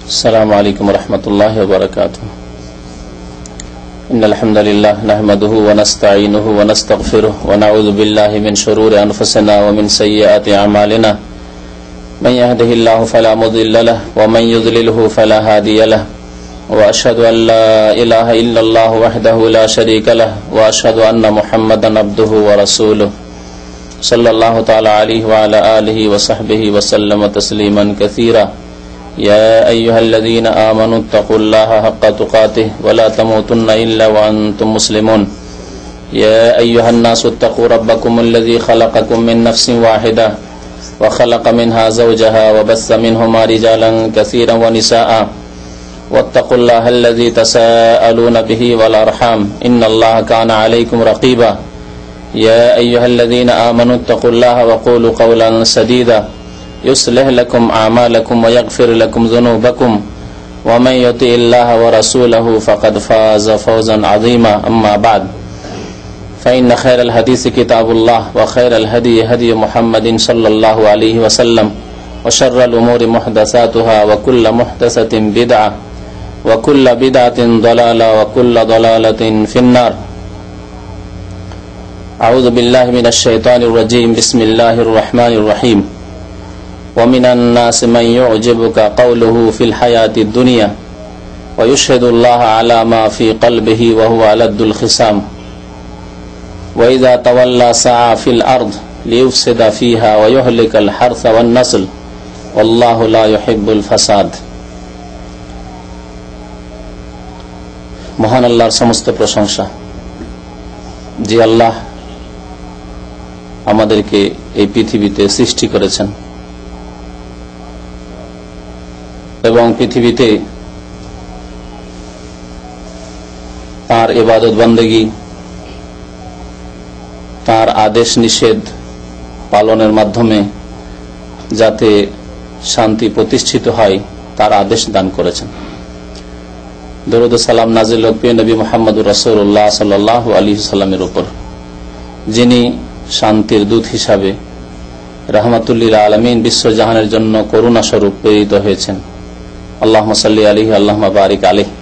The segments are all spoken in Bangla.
السلام عليكم ورحمة الله وبركاته. إن الحمد لله نحمده ونستعينه ونستغفره ونعوذ بالله من شرور أنفسنا ومن سيئات أعمالنا. من يهده الله فلا مضل له ومن يضلله فلا هادي له. وأشهد أن لا إله إلا الله وحده لا شريك له وأشهد أن محمدا عبده ورسوله صلى الله تعالى عليه وعلى آله وصحبه وسلم تسليما كثيرا. يا أيها الذين آمنوا اتقوا الله حق تقاته ولا تموتن إلا وأنتم مسلمون. يا أيها الناس اتقوا ربكم الذي خلقكم من نفس واحدة وخلق منها زوجها وبث منهما رجالا كثيرا ونساء واتقوا الله الذي تساءلون به والأرحام إن الله كان عليكم رقيبا. يا أيها الذين آمنوا اتقوا الله وقولوا قولا سديدا يصلح لكم أعمالكم ويغفر لكم ذنوبكم ومن يطع الله ورسوله فقد فاز فوزا عظيما. أما بعد فإن خير الحديث كتاب الله وخير الهدي هدي محمد صلى الله عليه وسلم وشر الأمور محدثاتها وكل محدثة بدعة وكل بدعة ضلالة وكل ضلالة في النار. أعوذ بالله من الشيطان الرجيم. بسم الله الرحمن الرحيم. ومن الناس من يعجبك قوله في الحياة الدنيا ويشهد الله على ما في قلبه وهو ألد الخصام وإذا تولى سعى في الأرض ليفسد فيها ويهلك الحرث والنسل والله لا يحب الفساد. মহান আল্লাহর সমস্ত প্রশংসা, যে আল্লাহ আমাদেরকে এই পৃথিবীতে সৃষ্টি করেছেন এবং পৃথিবীতে তার ইবাদত বন্দেগী, তার আদেশ নিষেধ পালনের মাধ্যমে যাতে শান্তি প্রতিষ্ঠিত হয় তার আদেশ দান করেছেন। দরুদ ও সালাম নাজিল হোক প্রিয় নবী মুহাম্মদুর রাসূলুল্লাহ সাল্লাল্লাহু আলাইহি সাল্লামের উপর, যিনি শান্তির দূত হিসাবে রাহমাতুল লিল আলামিন বিশ্বজাহানের জন্য করুণা স্বরূপ প্রেরিত হয়েছেন। আল্লাহুম্মা সাল্লি আলাইহি আল্লাহুম্মা বারিক আলাইহি।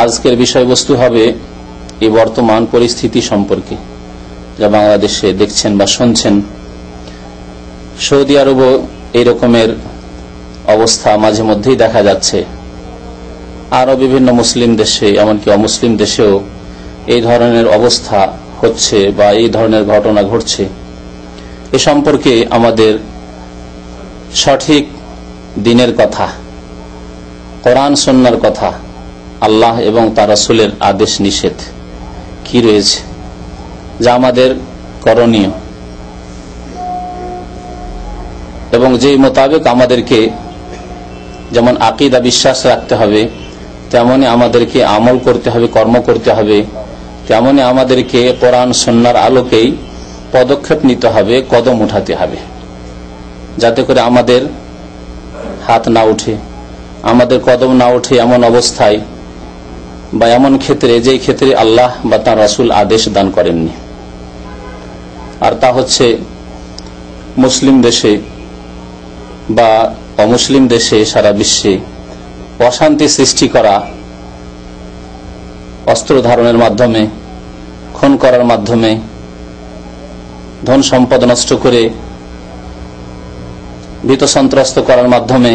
আজকের বিষয়বস্তু হবে এই বর্তমান পরিস্থিতি সম্পর্কে যা বাংলাদেশে দেখছেন বা শুনছেন। সৌদি আরবও এই রকমের অবস্থা মাঝে মধ্যেই দেখা যাচ্ছে। আরো বিভিন্ন মুসলিম দেশে, এমনকি অমুসলিম দেশেও এই ধরনের অবস্থা হচ্ছে বা এই ধরনের ঘটনা ঘটছে। এ সম্পর্কে আমাদের সঠিক দ্বীনের কথা, কোরআন সুন্নাহর কথা, আল্লাহ এবং তার রাসূলের আদেশ নিষেধ কি রয়েছে যা আমাদের করণীয় এবং যেই মোতাবেক আমাদেরকে যেমন আকীদা বিশ্বাস রাখতে হবে, তেমনি আমাদেরকে আমল করতে হবে, কর্ম করতে হবে, তেমনি আমাদেরকে কোরআন সুন্নাহর আলোকেই পদক্ষেপ নিতে হবে, কদম উঠাতে হবে, যাতে করে আমাদের হাত না উঠে, আমাদের কদম না উঠে এমন অবস্থায় বা এমন ক্ষেত্রে যেই ক্ষেত্রে আল্লাহ বা তার রাসূল আদেশ দান করেননি। আর তা হচ্ছে মুসলিম দেশে বা অমুসলিম দেশে সারা বিশ্বে অশান্তি সৃষ্টি করা, অস্ত্র ধারণের মাধ্যমে, খুন করার মাধ্যমে, ধন সম্পদ নষ্ট করে ভীত সন্ত্রস্ত করার মাধ্যমে,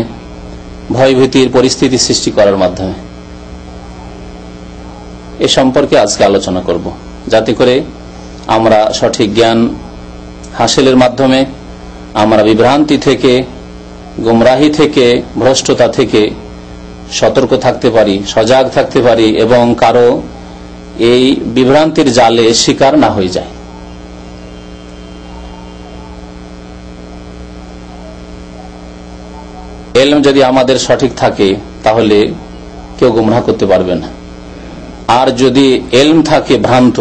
ভয়ভীতির পরিস্থিতি সৃষ্টি করার মাধ্যমে। এ সম্পর্কে আজকে আলোচনা করব, যাতে করে আমরা সঠিক জ্ঞান হাসিলের মাধ্যমে আমরা বিভ্রান্তি থেকে, গুমরাহি থেকে, ভ্রষ্টতা থেকে সতর্ক থাকতে পারি, সজাগ থাকতে পারি এবং কারো এই বিভ্রান্তির জালে শিকার না হয়ে যায়। ইলম যদি আমাদের সঠিক থাকে তাহলে কেউ গুমরাহ করতে পারবে না। আর যদি ইলম থাকে ভ্রান্ত,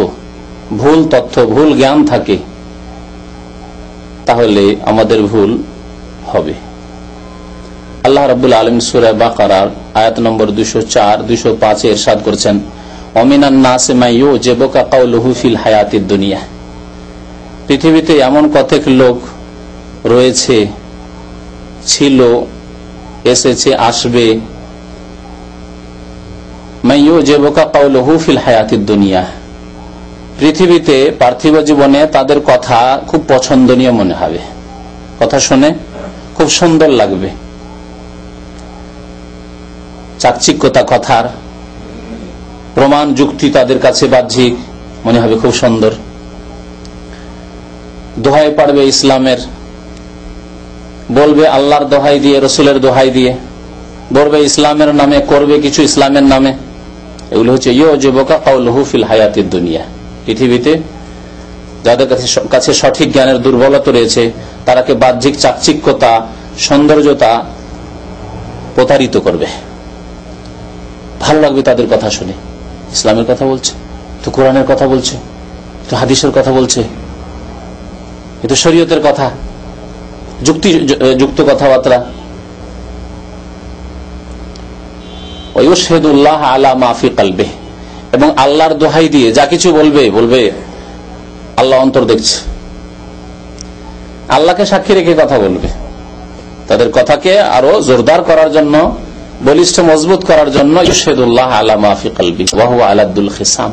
ভুল তথ্য, ভুল জ্ঞান থাকে, তাহলে আমাদের ভুল হবে। আল্লাহ রাব্বুল আলামিন সূরা বাকারার আয়াত নম্বর 204, 205 ইরশাদ করেছেন, ওমিনান নাসি মা ইউজিবুকা কাউলুহু ফিল হায়াতিদ দুনিয়া। পৃথিবীতে এমন কতক লোক রয়েছে, ছিল, এসেছে, আসবে। মাইয়ুজিবুকা কাউলুহু ফিল হায়াতিদ দুনিয়া, পৃথিবীতে পার্থিব জীবনে তাদের কথা খুব পছন্দনীয় মনে হবে, কথা শুনে খুব সুন্দর লাগবে, চাকচিক্যতা কথার, প্রমাণ যুক্তি তাদের কাছে বাহ্যিক মনে হবে খুব সুন্দর। দোহাই পাড়বে ইসলামের, বলবে আল্লাহর দোহাই দিয়ে, রসুলের দোহাই দিয়ে, বলবে ইসলামের নামে, করবে কিছু ইসলামের নামে। এগুলো হচ্ছে ইউজিবুকা কাউলুহু ফিল হায়াতিদ দুনিয়া। পৃথিবীতে যাদের কাছে সঠিক জ্ঞানের দুর্বলতা রয়েছে, তারাকে বাহ্যিক চাকচিক্যতা, সৌন্দর্যতা প্রতারিত করবে। ভালো লাগবে তাদের কথা শুনে, ইসলামের কথা বলছে, তো কোরআনের কথা বলছে, তো হাদিসের কথা বলছে, এ তো শরীয়তের কথা, যুক্ত কথাবার্তা। ওয়ায়ুশহিদুল্লাহ আলা মা ফি কলবিহি, এবং আল্লাহর দোহাই দিয়ে যা কিছু বলবে আল্লাহ অন্তর দেখছে, আল্লাহকে সাক্ষী রেখে কথা বলবে। তাদের কথাকে আরো জোরদার করার জন্য, বলিষ্ঠ মজবুত করার জন্য ইউশহিদুল্লাহ আলা মা ফি কলবিহি ওয়া হুয়া আলাদ্দুল খিসাম।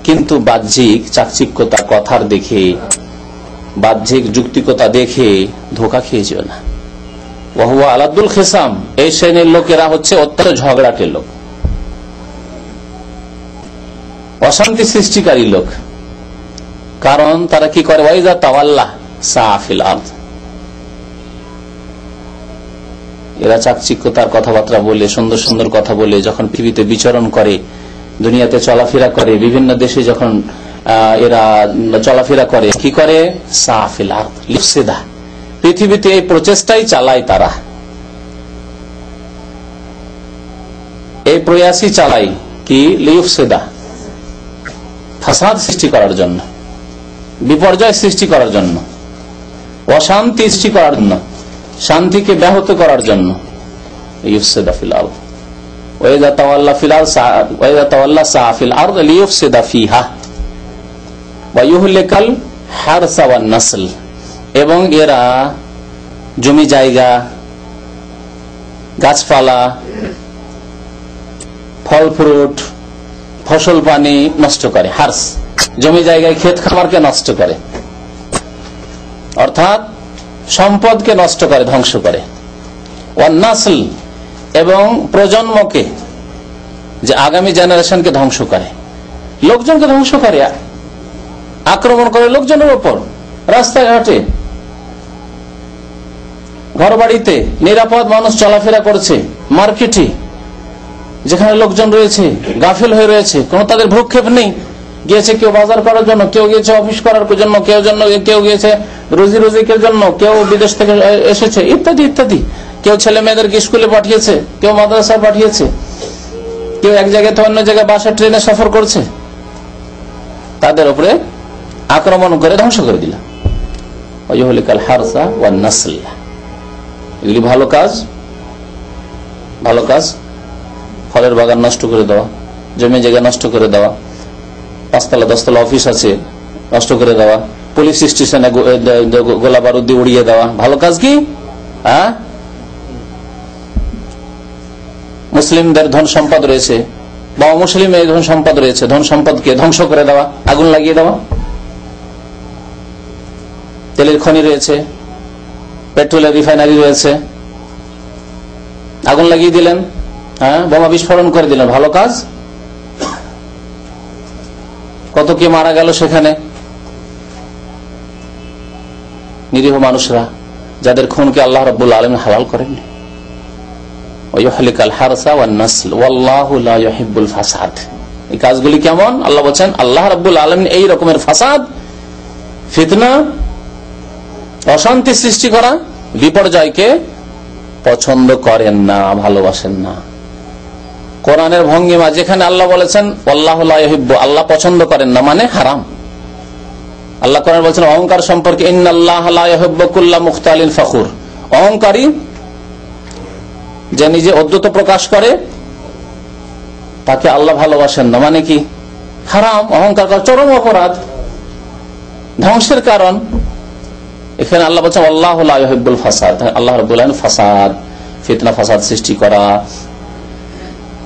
কিন্তু বাহ্যিক চাকচিক্যতা কথার দেখে, বাহ্যিক যুক্তিকতা দেখে ধোঁকা খেয়ে যেও না। ওয়া হুয়া আলাদ্দুল খিসাম, এই শ্রেণীর লোকেরা হচ্ছে অত্যন্ত ঝগড়াটে লোক, অশান্তি সৃষ্টিকারী লোক। কারণ তারা কি করে, ওয়াইজা তাওয়াল্লাহ সাআ ফিল আরদ, এরা চাকচিক্যতার কথাবার্তা বলে, সুন্দর সুন্দর কথা বলে যখন পৃথিবীতে বিচরণ করে, দুনিয়াতে চলাফেরা করে, বিভিন্ন দেশে যখন এরা চলাফেরা করে, কি করে, সাআ ফিল আরদ লিফসিদা, পৃথিবীতে এই প্রচেষ্টাই চালায়, তারা এই প্রয়াসই চালায় কি, লিফসিদা, ফাসাদ সৃষ্টি করার জন্য, বিপর্যয় সৃষ্টি করার জন্য, অশান্তি সৃষ্টি করার জন্য, শান্তিকে ব্যাহত করার জন্য। ইউফসিদা ফিল আরদ ওয়া ইযা তাওয়াল্লা ফিল আরদ ওয়া ইযা তাওয়াল্লা সাআ ফিল আরদ লিইফসিদা ফিহা ওয়া ইউহলিকাল হারসা ওয়ান নাসল, এবং এরা জমি জায়গা, গাছপালা, ফল ফ্রুট, ফসল পানি নষ্ট করে। হার্স, জমি জায়গায় ক্ষেত খামারকে নষ্ট করে, অর্থাৎ সম্পদকে নষ্ট করে, ধ্বংস করে। ওয়ান নাসল, এবং প্রজন্মকে, যে আগামী জেনারেশনকে ধ্বংস করে, লোকজনকে ধ্বংস করে, আক্রমণ করে লোকজনের উপর, রাস্তাঘাটে, ঘর বাড়িতে নিরাপদ মানুষ চলাফেরা করছে, মার্কেটে যেখানে লোকজন রয়েছে গাফিল হয়ে রয়েছে, কোন তাদের ভ্রুক্ষেপ নেই। গিয়েছে কেউ বাজার করার জন্য, কেউ গিয়েছে অফিস করার জন্য, কেউ গিয়েছে রুজি রুজিকের জন্য, কেউ বিদেশ থেকে এসেছে, ইত্যাদি ইত্যাদি। কেউ ছেলে মেয়েদেরকে স্কুলে পাঠিয়েছে, কেউ মাদ্রাসায় পাঠিয়েছে, কেউ এক জায়গায় থেকে অন্য জায়গায় বাসে ট্রেনে সফর করছে। তাদের উপরে আক্রমণ করে ধ্বংস করে দিল। ওয়ায়ুহলিকাল হারসা ওয়ান নাসল, এগুলি ভালো কাজ, ভালো কাজ। ফলের বাগান নষ্ট করে দেওয়া, জমি জায়গা নষ্ট করে দেওয়া, 5তলা 10তলা অফিস আছে নষ্ট করে দেওয়া, পুলিশ স্টেশনে গোলা বারুদ দিয়ে উড়িয়ে দেওয়া, ভালো কাজ কি? মুসলিমদের ধন সম্পদ রয়েছে বা অমুসলিমের ধন সম্পদ রয়েছে, ধন সম্পদকে ধ্বংস করে দেওয়া, আগুন লাগিয়ে দেওয়া। তেলের খনি রয়েছে, পেট্রোলের রিফাইনারি রয়েছে, আগুন লাগিয়ে দিলেন, বোমা বিস্ফোরণ করে দিলেন, ভালো কাজ? কত কে মারা গেল সেখানে, নিরীহ মানুষরা, যাদের খুনকে আল্লাহ রাব্বুল আলামিন হালাল করেননি। ওয়ায়ুহলিকাল হারসা ওয়ান নাসল ওয়াল্লাহু লা ইউহিব্বুল ফাসাদ। এই কাজগুলি কেমন? আল্লাহ বলেন আল্লাহ রাব্বুল আলামিন এই রকমের ফাসাদ, ফিতনা, অশান্তি সৃষ্টি করা, বিপর্যয়কে পছন্দ করেন না, ভালোবাসেন না। কোরআনের ভঙ্গিমা যেখানে আল্লাহ বলেছেন আল্লাহু লা ইউহিব্বু, আল্লাহ পছন্দ করেন না, মানে হারাম। আল্লাহ কোরআন বলেছেন অহংকার সম্পর্কে, ইন্নাল্লাহা লা ইউহিব্বু কুল্লা মুখতালিন ফখুর, অহংকারী যে নিজে অদ্যত প্রকাশ করে তাকে আল্লাহ ভালোবাসেন না, মানে কি? হারাম। অহংকার করা চরম অপরাধ, ধ্বংসের কারণ। এখানে আল্লাহ বলছেন আল্লাহু লা ইউহিব্বুল ফাসাদ, আল্লাহ রাব্বুল আলামিন ফাসাদ, ফিতনা ফাসাদ সৃষ্টি করা,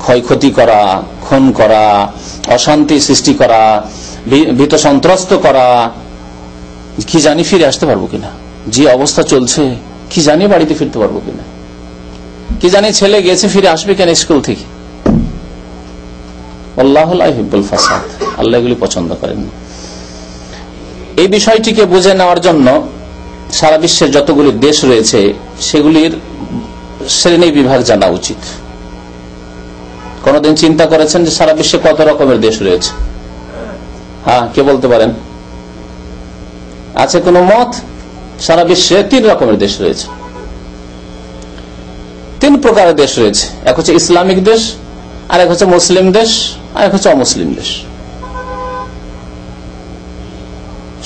ক্ষয়ক্ষতি করা, খুন করা, অশান্তি সৃষ্টি করা, ভীত সন্ত্রস্ত করা, কি জানি ফিরে আসতে পারবো কিনা, যে অবস্থা চলছে কি জানি বাড়িতে ফিরতে পারবো কিনা, কি জানি ছেলে গেছে ফিরে আসবে কেন স্কুল থেকে। আল্লাহু লা ইউহিব্বুল ফাসাদ, আল্লাহ এগুলি পছন্দ করেন। এই বিষয়টিকে বুঝে নেওয়ার জন্য সারা বিশ্বের যতগুলি দেশ রয়েছে সেগুলির শ্রেণী বিভাগ জানা উচিত। কোনদিন চিন্তা করেছেন যে সারা বিশ্বে কত রকমের দেশ রয়েছে? হ্যাঁ, কে বলতে পারেন? আছে কোন মত? সারা বিশ্বে 3 রকমের দেশ রয়েছে, 3 প্রকারের দেশ রয়েছে। এক হচ্ছে ইসলামিক দেশ, আর এক হচ্ছে মুসলিম দেশ, আর এক হচ্ছে অমুসলিম দেশ।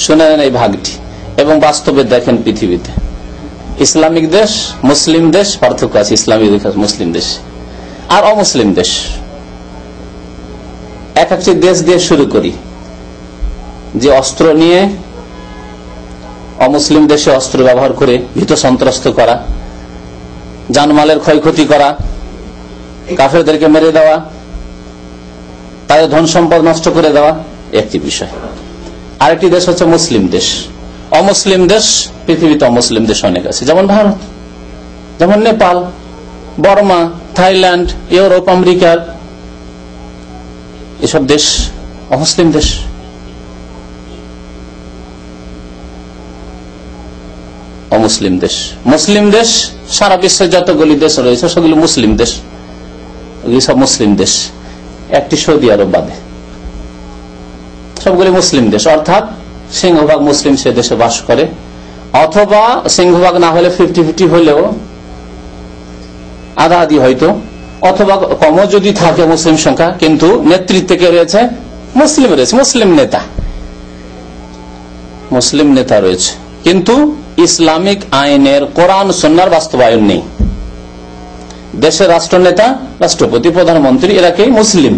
শুনে নেন এই ভাগটি, এবং বাস্তবে দেখেন পৃথিবীতে ইসলামিক দেশ, মুসলিম দেশ, পার্থক্য আছে ইসলামিক দেশ, মুসলিম দেশ আর অমুসলিম দেশ। এক একটি দেশ দিয়ে শুরু করি। যে অস্ত্র নিয়ে অমুসলিম দেশে অস্ত্র ব্যবহার করে ভীত সন্ত্রস্ত করা, জানমালের ক্ষয়ক্ষতি করা, কাফেরদেরকে মেরে দেওয়া, তাদের ধন সম্পদ নষ্ট করে দেওয়া একটি বিষয়। আরেকটি দেশ হচ্ছে মুসলিম দেশ। অমুসলিম দেশ পৃথিবীতে অমুসলিম দেশ অনেক আছে, যেমন ভারত, যেমন নেপাল, বর্মা, থাইল্যান্ড, ইউরোপ, আমেরিকার এসব দেশ অমুসলিম দেশ। অমুসলিম দেশ। মুসলিম দেশ সারা বিশ্বের যতগুলি দেশ রয়েছে সেগুলি মুসলিম দেশ, এগুলি সব মুসলিম দেশ, একটি সৌদি আরব বাদে সবগুলি মুসলিম দেশ। অর্থাৎ সিংহভাগ মুসলিম সে দেশে বাস করে, অথবা সিংহভাগ না হলে 50-50 হলেও আধা আধি হয়তো, অথবা কমও যদি থাকে মুসলিম সংখ্যা, কিন্তু নেতৃত্বে কে রয়েছে? মুসলিম রয়েছে, মুসলিম নেতা, মুসলিম নেতা রয়েছে। কিন্তু ইসলামিক আইনের, কোরআন সুন্নাহর বাস্তবায়ন নেই। দেশের রাষ্ট্রনেতা, রাষ্ট্রপতি, প্রধানমন্ত্রী এরা কে? মুসলিম,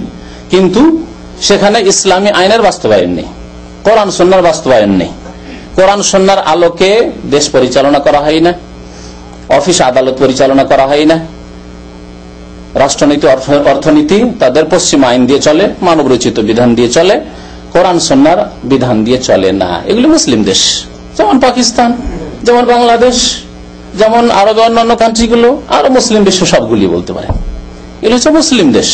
কিন্তু সেখানে ইসলামী আইনের বাস্তবায়ন নেই, কোরআন সুন্নাহর বাস্তবায়ন নেই। কোরআন সুন্নাহর আলোকে দেশ পরিচালনা করা হয় না, অফিস আদালত পরিচালনা করা হয় না, রাষ্ট্রনীতি, অর্থনীতি তাদের পশ্চিম আইন দিয়ে চলে, মানব রচিত বিধান দিয়ে চলে, কোরআন সুন্নাহর বিধান দিয়ে চলে না। এগুলি মুসলিম দেশ, যেমন পাকিস্তান, যেমন বাংলাদেশ, যেমন আরবের অন্যান্য কান্ট্রিগুলো, আরো মুসলিম বিশ্ব সবগুলি বলতে পারে, এগুলো হচ্ছে মুসলিম দেশ।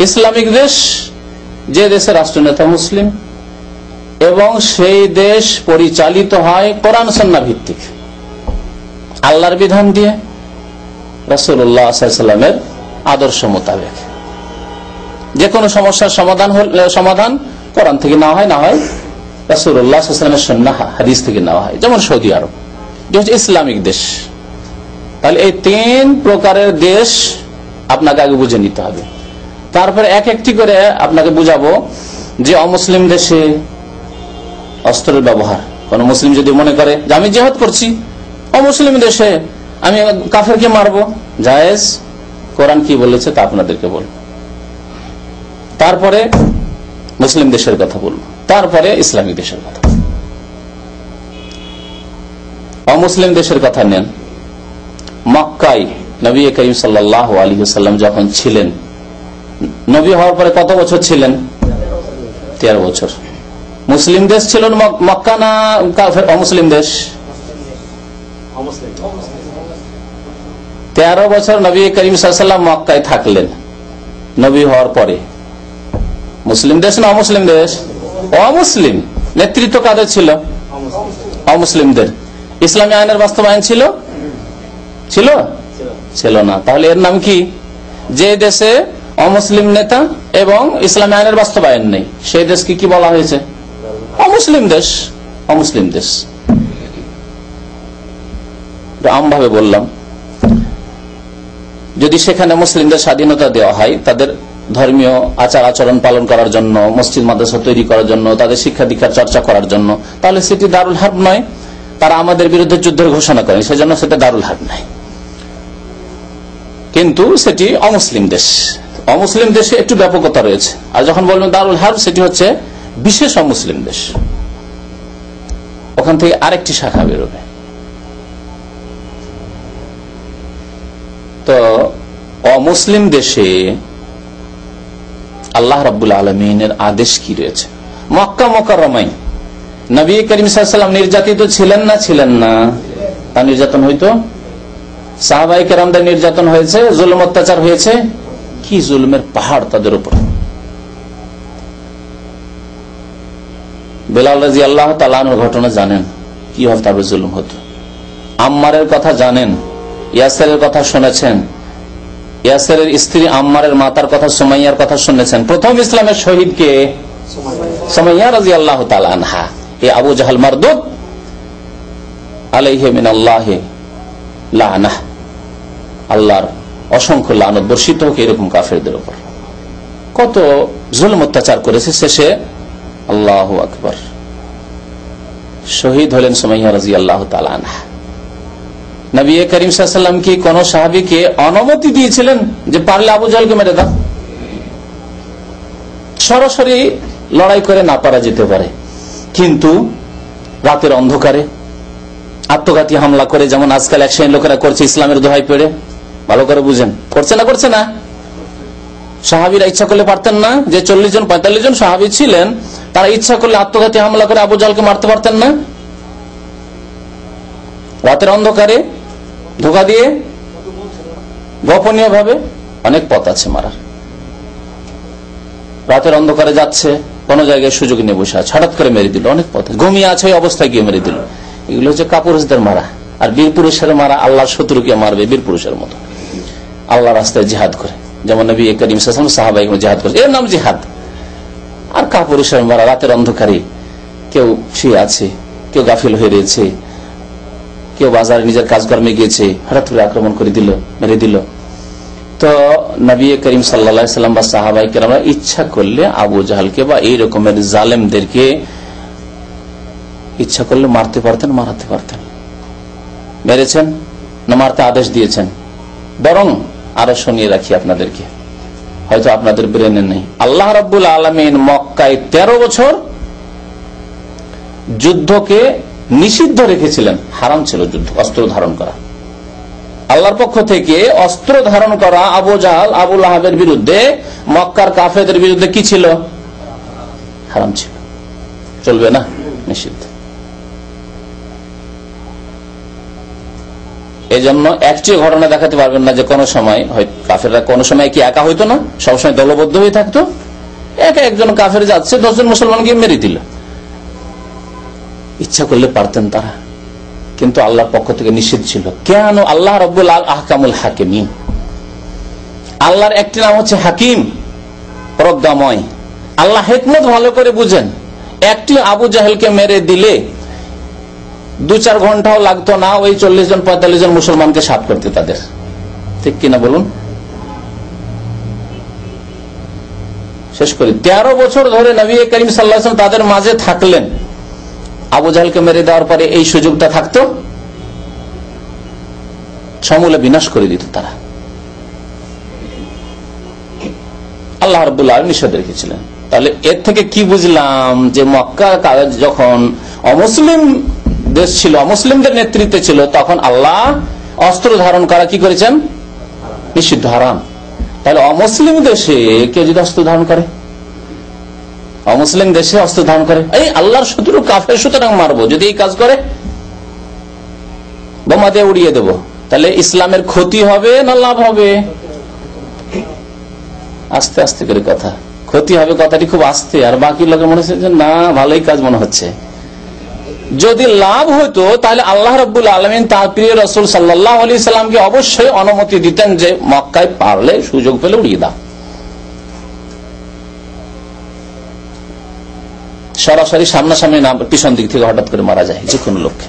ইসলামিক দেশ, যে দেশের রাষ্ট্রনেতা মুসলিম এবং সেই দেশ পরিচালিত হয় কোরআন সুন্নাহ ভিত্তিক, আল্লাহর বিধান দিয়ে, রাসূলুল্লাহ সাল্লাল্লাহু আলাইহি ওয়াসাল্লামের আদর্শ মোতাবেক। যে কোনো সমস্যার সমাধান কোরআন থেকে না হয়, না হয় রাসূলুল্লাহ সাল্লাল্লাহু আলাইহি ওয়াসাল্লামের সুন্নাহ হাদিস থেকে নেওয়া হয়, যেমন সৌদি আরব, যে হচ্ছে ইসলামিক দেশ। তাহলে এই 3 প্রকারের দেশ আপনাকে আগে বুঝে নিতে হবে, তারপরে এক একটি করে আপনাকে বুঝাবো যে অমুসলিম দেশে অস্ত্রের ব্যবহার, কোন মুসলিম যদি মনে করে যে আমি জিহাদ করছি, অমুসলিম দেশে আমি কাফেরকে মারবো, জায়েজ, কোরআন কি বলেছে তা আপনাদেরকে বলবো। তারপরে মুসলিম দেশের কথা বলবো, তারপরে ইসলামিক দেশের কথা। অমুসলিম দেশের কথা নেন। মক্কায় নবী করিম সাল্লাল্লাহু আলাইহি ওয়াসাল্লাম যখন ছিলেন, নবী হওয়ার পরে কত বছর ছিলেন? 13 বছর। মুসলিম দেশ ছিল মক্কা না অমুসলিম দেশ? 13 বছর নবী করিম সাল্লাল্লাহু আলাইহি ওয়াসাল্লাম মক্কায় থাকলেন। নবী হওয়ার পরে মুসলিম দেশ না অমুসলিম দেশ? অমুসলিম। নেতৃত্ব কাদের ছিল? অমুসলিমদের। ইসলামী আইনের বাস্তবায়ন ছিল? ছিল? ছিল না। তাহলে এর নাম কি? যে দেশে অমুসলিম নেতা এবং ইসলামী আইনের বাস্তবায়ন নেই, সেই দেশকে কি বলা হয়েছে? অমুসলিম দেশ। অমুসলিম দেশ। আমভাবে বললাম, যদি সেখানে মুসলিমদের স্বাধীনতা দেওয়া হয়, তাদের ধর্মীয় আচার আচরণ পালন করার জন্য, মসজিদ মাদ্রাসা তৈরি করার জন্য, তাদের শিক্ষা দীক্ষার চর্চা করার জন্য, তাহলে সেটি দারুল হার্ব নয়। তারা আমাদের বিরুদ্ধে যুদ্ধের ঘোষণা করেন, সেজন্য সেটা দারুল হার্ব নয়, কিন্তু সেটি অমুসলিম দেশ। অমুসলিম দেশে একটু ব্যাপকতা রয়েছে। আর যখন বলবেন দারুল হার্ব, সেটি হচ্ছে বিশেষ অমুসলিম দেশ, ওখান থেকে আরেকটি শাখা বেরোবে। তো অমুসলিম দেশে আল্লাহ রাব্বুল আলামিনের আদেশ কি রয়েছে? মক্কা মুকাররমায় নবী করিম সাল্লাল্লাহু আলাইহি ওয়াসাল্লাম নির্যাতিত ছিলেন না? ছিলেন না? তা নির্যাতন হইতো, সাহাবায়ে কেরামদের নির্যাতন হয়েছে, জুলুম অত্যাচার হয়েছে, কি জুলুমের পাহাড় তাদের উপর। বেলাল রাদিয়াল্লাহু তাআলা আনহুর ঘটনা জানেন, কি ভাবে তার জুলুম হতো। আম্মারের কথা জানেন, ইয়াসেরের কথা শুনেছেন, ইয়াসেরের স্ত্রী আম্মারের মাতার কথা, সুমাইয়ার কথা শুনেছেন। প্রথম ইসলামের শহীদ কে? সুমাইয়া রাদিয়াল্লাহু তাআলা আনহা। এই আবু জাহল মারদুদ আলাইহি মিনাল্লাহি লানাহ, আল্লাহর অসংখ্য লানত বর্ষিত হোক এরকম কাফেরদের উপর। কত জুলুম অত্যাচার করেছে, শেষে আল্লাহু আকবার শহীদ হলেন সুমাইয়া রাদিয়াল্লাহু তাআলা আনহা। নবী করিম সাল্লাল্লাহু আলাইহি ওয়াসাল্লাম কি কোন সাহাবীকে অনুমতি দিয়েছিলেন যে পারলে আবু জাহলকে মেরে দাও? সরাসরি লড়াই করে না পারা যেতে পারে, কিন্তু রাতের অন্ধকারে আত্মঘাতী হামলা করে, যেমন আজকাল এক শ্রেণীর লোকেরা করছে ইসলামের দোহাই পেড়ে, ভালো করে বুঝেন, করছে না? করছে না? সাহাবীরা ইচ্ছা করলে পারতেন না? যে 40 জন 45 জন সাহাবী ছিলেন, তারা ইচ্ছা করলে আত্মঘাতী হামলা করে আবু জাহলকে মারতে পারতেন না? রাতের অন্ধকারে ধোঁকা দিয়ে, গোপনীয় ভাবে, অনেক পথ আছে মারার। রাতের অন্ধকারে যাচ্ছে, কোন জায়গায় সুযোগ নিয়ে বসে আছে, হঠাৎ করে মেরে দিল, অনেক পথ। ঘুমিয়ে আছে, ওই অবস্থায় গিয়ে মেরে দিল। এগুলো হচ্ছে কাপুরুষদের মারা। আর বীর পুরুষের মারা আল্লাহর শত্রুকে মারবে বীর পুরুষের মতো, আল্লাহ রাস্তায় জিহাদ করে, যেমন নবী করিম সাল্লাল্লাহু আলাইহি ওয়াসাল্লাম সাহাবায়ে জিহাদ করে, এর নাম জিহাদ। আর কাপুরুষের মারা রাতের অন্ধকারে, কেউ শুয়ে আছে, কেউ গাফিল হয়ে রয়েছে, কেউ বাজারে নিজের কাজকর্মে গিয়েছে, হঠাৎ করে আক্রমণ করে দিল, মেরে দিল। তো নবী করিম সাল্লাল্লাহু আলাইহি ওয়াসাল্লাম বা সাহাবায়ে কেরামরা ইচ্ছা করলে আবু জাহলকে বা এই রকমের জালেমদেরকে ইচ্ছা করলে মারতে পারতেন, মারাতে পারতেন। মেরেছেন না মারতে আদেশ দিয়েছেন? বরং আরো শুনিয়ে রাখি আপনাদেরকে, হয়তো আপনাদের ব্রেনে নেই। আল্লাহ রাব্বুল আলামিন মক্কায় 13 বছর যুদ্ধকে নিষিদ্ধ রেখেছিলেন, হারাম ছিল যুদ্ধ, অস্ত্র ধারণ করা। আল্লাহর পক্ষ থেকে অস্ত্র ধারণ করা আবু জাহল, আবু লাহাবের বিরুদ্ধে, মক্কার কাফেরদের বিরুদ্ধে কি ছিল? হারাম ছিল, চলবে না, নিষিদ্ধ। এই জন্য একটি ঘটনা দেখাতে পারবেন না যে কোন সময় কাফেররা কোন সময় কি একা হইতো না, সবসময় দলবদ্ধ হয়ে থাকতো। একা একজন কাফের যাচ্ছে, 10 জন মুসলমানকে মেরে দিল। ইচ্ছা করলে পারতেন তারা, কিন্তু আল্লাহর পক্ষ থেকে নিষেধ ছিল। কেন? আল্লাহ রাব্বুল আহকামুল হাকিমিন, আল্লাহর একটি নাম হচ্ছে হাকিম, প্রজ্ঞাময়। আল্লাহ হিকমত ভালো করে বুঝেন। একটি আবু জাহেলকে মেরে দিলে 2-4 ঘন্টাও লাগতো না ওই 40 জন 45 জন মুসলমানকে সাফ করতে তাদের, ঠিক কিনা বলুন? শেষ করি। 13 বছর ধরে নবী করিম সাল্লাল্লাহু আলাইহি ওয়াসাল্লাম তাদের মাঝে থাকলেন। আবু জাহেলকে মেরে দেওয়ার পরে এই সুযোগটা থাকতো, সমূলে বিনাশ করে দিত তারা। আল্লাহ রাব্বুল আলামিন নিষেধ রেখেছিলেন। তাহলে এর থেকে কি বুঝলাম? যে মক্কা যখন অমুসলিম দেশ ছিল, অমুসলিমদের নেতৃত্বে ছিল, তখন আল্লাহ অস্ত্র ধারণ করা কি করেছেন? নিষিদ্ধ, হারাম। তাহলে অমুসলিম দেশে কেউ যদি অস্ত্র ধারণ করে, অমুসলিম দেশে অস্ত্র ধারণ করে, এই আল্লাহর শত্রু কাফের, সুতরাং মারবো, যদি এই কাজ করে বোমা দিয়ে উড়িয়ে দেব, তাহলে ইসলামের ক্ষতি হবে না লাভ হবে? আস্তে আস্তে করে কথা, ক্ষতি হবে কথাটি খুব আস্তে, আর বাকি লোকে মনে হচ্ছে যে না ভালোই কাজ মনে হচ্ছে। যদি লাভ হতো তাহলে আল্লাহ রাব্বুল আলামিন তার প্রিয় রাসূল সাল্লাল্লাহু আলাইহি সাল্লামকে অবশ্যই অনুমতি দিতেন যে মক্কায় পারলে সুযোগ পেলে উড়িয়ে দাও। সরাসরি সামনাসামনি না, পিছন দিক থেকে হঠাৎ করে মারা যায় যে কোনো লোককে।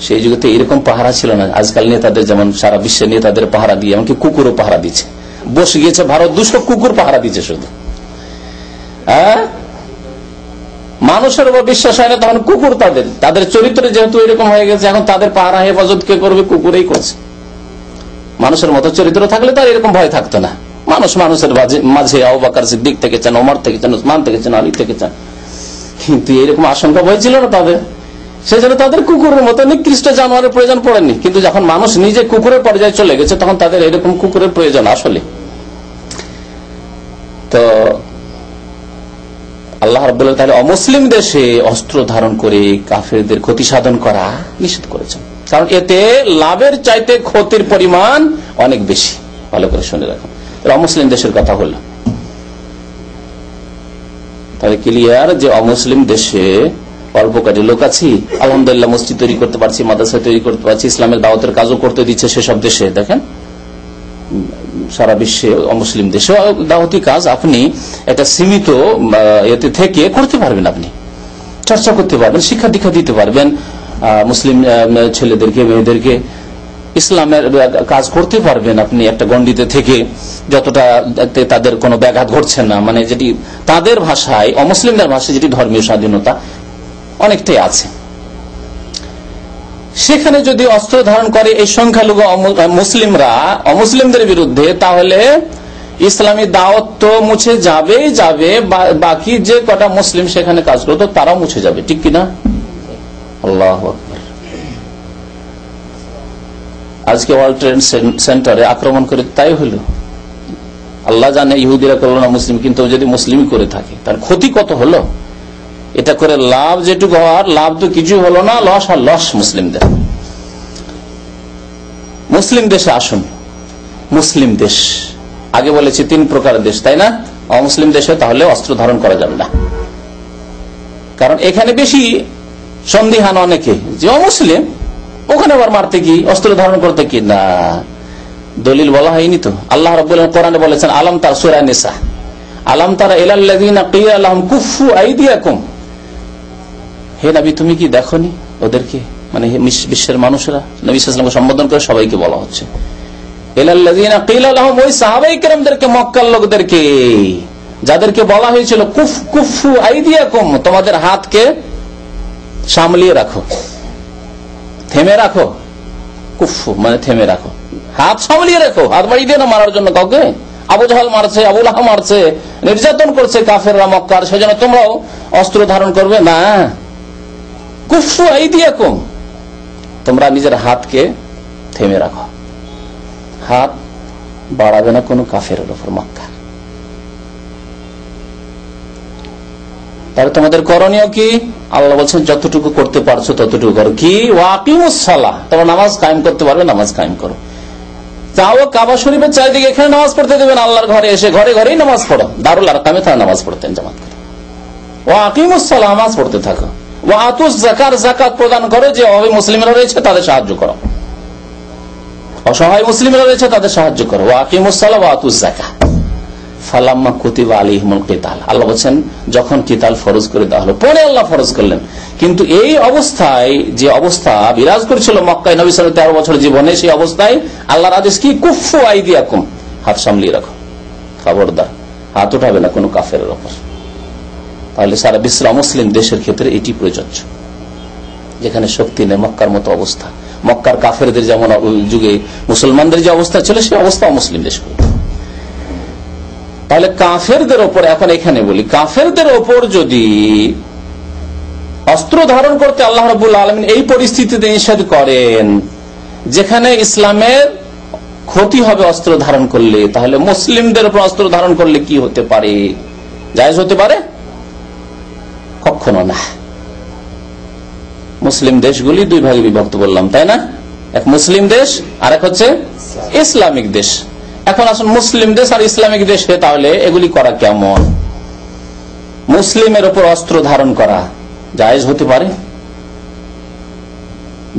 সেই যুগে এরকম পাহারা ছিল না। আজকাল নেতাদের যেমন সারা বিশ্বের নেতাদের পাহারা দিয়ে, এমনকি কুকুরও পাহারা দিচ্ছে। বসে গিয়েছে ভারত, 200 কুকুর পাহারা দিচ্ছে শুধু। মানুষের উপর বিশ্বাস হয় না, তখন কুকুর তাদের চরিত্র যেহেতু এরকম হয়ে গেছে, এখন তাদের পাহারা হেফাজত কে করবে? কুকুরেই করছে। মানুষের মতো চরিত্র থাকলে তো আর এরকম ভয় থাকতো না। মানুষ মানুষের মাঝে আবু বকর সিদ্দিক থেকে চান, ওমর থেকে চান, উসমান থেকে চান, আলী থেকে চান, কিন্তু এরকম আশঙ্কা ভয় ছিল না তাদের। সেজন্য তাদের কুকুরের মতো নিকৃষ্ট জানোয়ারের প্রয়োজন পড়েনি। কিন্তু যখন মানুষ নিজে কুকুরের পর্যায়ে চলে গেছে তখন তাদের এরকম কুকুরের প্রয়োজন আসলে। তো আল্লাহ রাব্বুল আলামিন তাহলে অমুসলিম দেশে অস্ত্র ধারণ করে কাফেরদের ক্ষতি সাধন করা নিষেধ করেছেন, কারণ এতে লাভের চাইতে ক্ষতির পরিমাণ অনেক বেশি। ভালো করে শুনে রাখুন। অমুসলিম দেশের কথা হলো, তাহলে ক্লিয়ার যে অমুসলিম দেশে অল্প কাজে লোক আছি, আলহামদুলিল্লাহ মসজিদ তৈরি করতে পারছি, মাদ্রাসা তৈরি করতে পারছি, ইসলামের দাওয়াতের কাজও করতে দিচ্ছে সেসব দেশে। দেখেন সারা বিশ্বে অমুসলিম দেশে দাওয়াতি কাজ আপনি একটা সীমিত এতে থেকে করতে পারবেন, আপনি চর্চা করতে পারবেন, শিক্ষা দীক্ষা দিতে পারবেন মুসলিম ছেলেদেরকে মেয়েদেরকে, ইসলামের কাজ করতে পারবেন আপনি একটা গণ্ডিতে থেকে, যতটা তাদের কোনো ব্যাঘাত ঘটছে না, মানে যেটি তাদের ভাষায় অমুসলিমদের ভাষায় যেটি ধর্মীয় স্বাধীনতা অনেকটাই আছে। সেখানে যদি অস্ত্র ধারণ করে এই সংখ্যালঘু মুসলিমরা অমুসলিমদের বিরুদ্ধে, তাহলে ইসলামী দাওয়াত তো মুছে যাবে, বাকি যে কটা মুসলিম সেখানে কাজ করতো তারাও মুছে যাবে, ঠিক কিনা? আল্লাহু আকবার। আজকে ওয়ার্ল্ড ট্রেড সেন্টারে আক্রমণ করে তাই হলো। আল্লাহ জানে ইহুদিরা করলো না মুসলিম, কিন্তু যদি মুসলিমই করে থাকে তার ক্ষতি কত হলো। এটা করে লাভ যেটুকু হওয়ার, লাভ তো কিছু হলো না, লস আর লস মুসলিমদের। মুসলিম দেশে আসুন, মুসলিম দেশ আগে বলেছি 3 প্রকারের দেশ, তাই না? অমুসলিম দেশে তাহলে অস্ত্র ধারণ করা যাবে না, কারণ এখানে বেশি সন্দিহান অনেকে যে অমুসলিম, ওখানে আবার মারতে কি, অস্ত্র ধারণ করতে কি না। দলিল বলা হয়নি তো। আল্লাহ রাব্বুল আলামিন কোরআনে বলেছেন আলাম তার সূরা নিসা, আলাম তারা ইলাল্লাযিনা কিলা লাহুম কুফু আইদিয়াকুম, হে নবী তুমি কি দেখনি ওদেরকে, মানে বিশ্বের মানুষেরা, নবী সাল্লাল্লাহু আলাইহি ওয়াসাল্লামকে সম্বোধন করে সবাইকে বলা হচ্ছে, ইলাল্লাযিনা কিলা লাহুম, ওই সাহাবায়ে কেরামদেরকে, মক্কার লোকদেরকে যাদেরকে বলা হয়েছিল কুফু আইদিয়াকুম, তোমাদের হাতকে সামলিয়ে রাখো, থেমে রাখো। কুফু মানে থেমে রাখো, হাত সামলিয়ে রাখো, হাত বাড়িয়ে দিয়ে না মারার জন্য কাউকে। আবু জাহাল মারছে, আবু লাহাব মারছে, নির্যাতন করছে কাফেররা মক্কার, সেজন্য তোমরাও অস্ত্র ধারণ করবে না। কুফু আইদিয়াকুম, তোমরা নিজের হাতকে থেমে রাখো, হাত বাড়াবে না কোনো কাফেরের উপর মক্কা। তাহলে তোমাদের করণীয় কি? আল্লাহ বলছেন যতটুকু করতে পারছো ততটুকু করো। কি? ওয়াকিমুস সালাহ, তোমরা নামাজ কায়েম করতে পারবে, নামাজ কায়েম করো। যাও কাবা শরীফের চারিদিকে, এখানে নামাজ পড়তে দেবেন, আল্লাহর ঘরে এসে ঘরে ঘরেই নামাজ পড়ো। দারুল আরকামে তারা নামাজ পড়তেন জামাত করে। ওয়াকিমুস সালাহ, নামাজ পড়তে থাকো। ওয়াতুজ যাকাত, যাকাত প্রদান করো, যে অভাবী মুসলিমরা রয়েছে তাদের সাহায্য করো, অসহায় মুসলিমরা রয়েছে তাদের সাহায্য করো। ওয়াকিমুস সালাহ ওয়াতুজ যাকাত। ফালাম্মা কুতিবা আলাইহিমুল কিতাল, আল্লাহ বলেন যখন কিতাল ফরজ করে দেওয়া হলো, পরে আল্লাহ ফরজ করলেন। কিন্তু এই অবস্থায় যে অবস্থা বিরাজ করেছিল মক্কায় নবী সাল্লাল্লাহু আলাইহি ওয়াসাল্লাম 13 বছর জীবনে, সেই অবস্থায় আল্লাহর আদেশ কি? কুফু আইদিয়াকুম, হাত সামলিয়ে রাখো, খবরদার হাত উঠাবে না কোনো কাফেরের উপর। তাহলে সারা বিশ্বের মুসলিম দেশের ক্ষেত্রে এটি প্রযোজ্য, যেখানে শক্তি নেই, মক্কার মতো অবস্থা। মক্কার কাফেরদের যেমন যুগে মুসলমানদের যে অবস্থা ছিল, সেই অবস্থা মুসলিম দেশ। তাহলে কাফেরদের ওপর, এখন এখানে বলি, কাফেরদের ওপর যদি অস্ত্র ধারণ করতে আল্লাহ রাব্বুল আলামিন এই পরিস্থিতিতে নিষেধ করেন যেখানে ইসলামের ক্ষতি হবে অস্ত্র ধারণ করলে, তাহলে মুসলিমদের উপর অস্ত্র ধারণ করলে কি হতে পারে? জায়েজ হতে পারে? কখনো না। মুসলিম দেশগুলি 2 ভাগে বিভক্ত বললাম, তাই না? এক মুসলিম দেশ আর এক হচ্ছে ইসলামিক দেশ। এখন আসুন মুসলিম দেশ আর ইসলামিক দেশে তাহলে এগুলি করা কেমন? মুসলিমের উপর অস্ত্র ধারণ করা জায়েজ হতে পারে?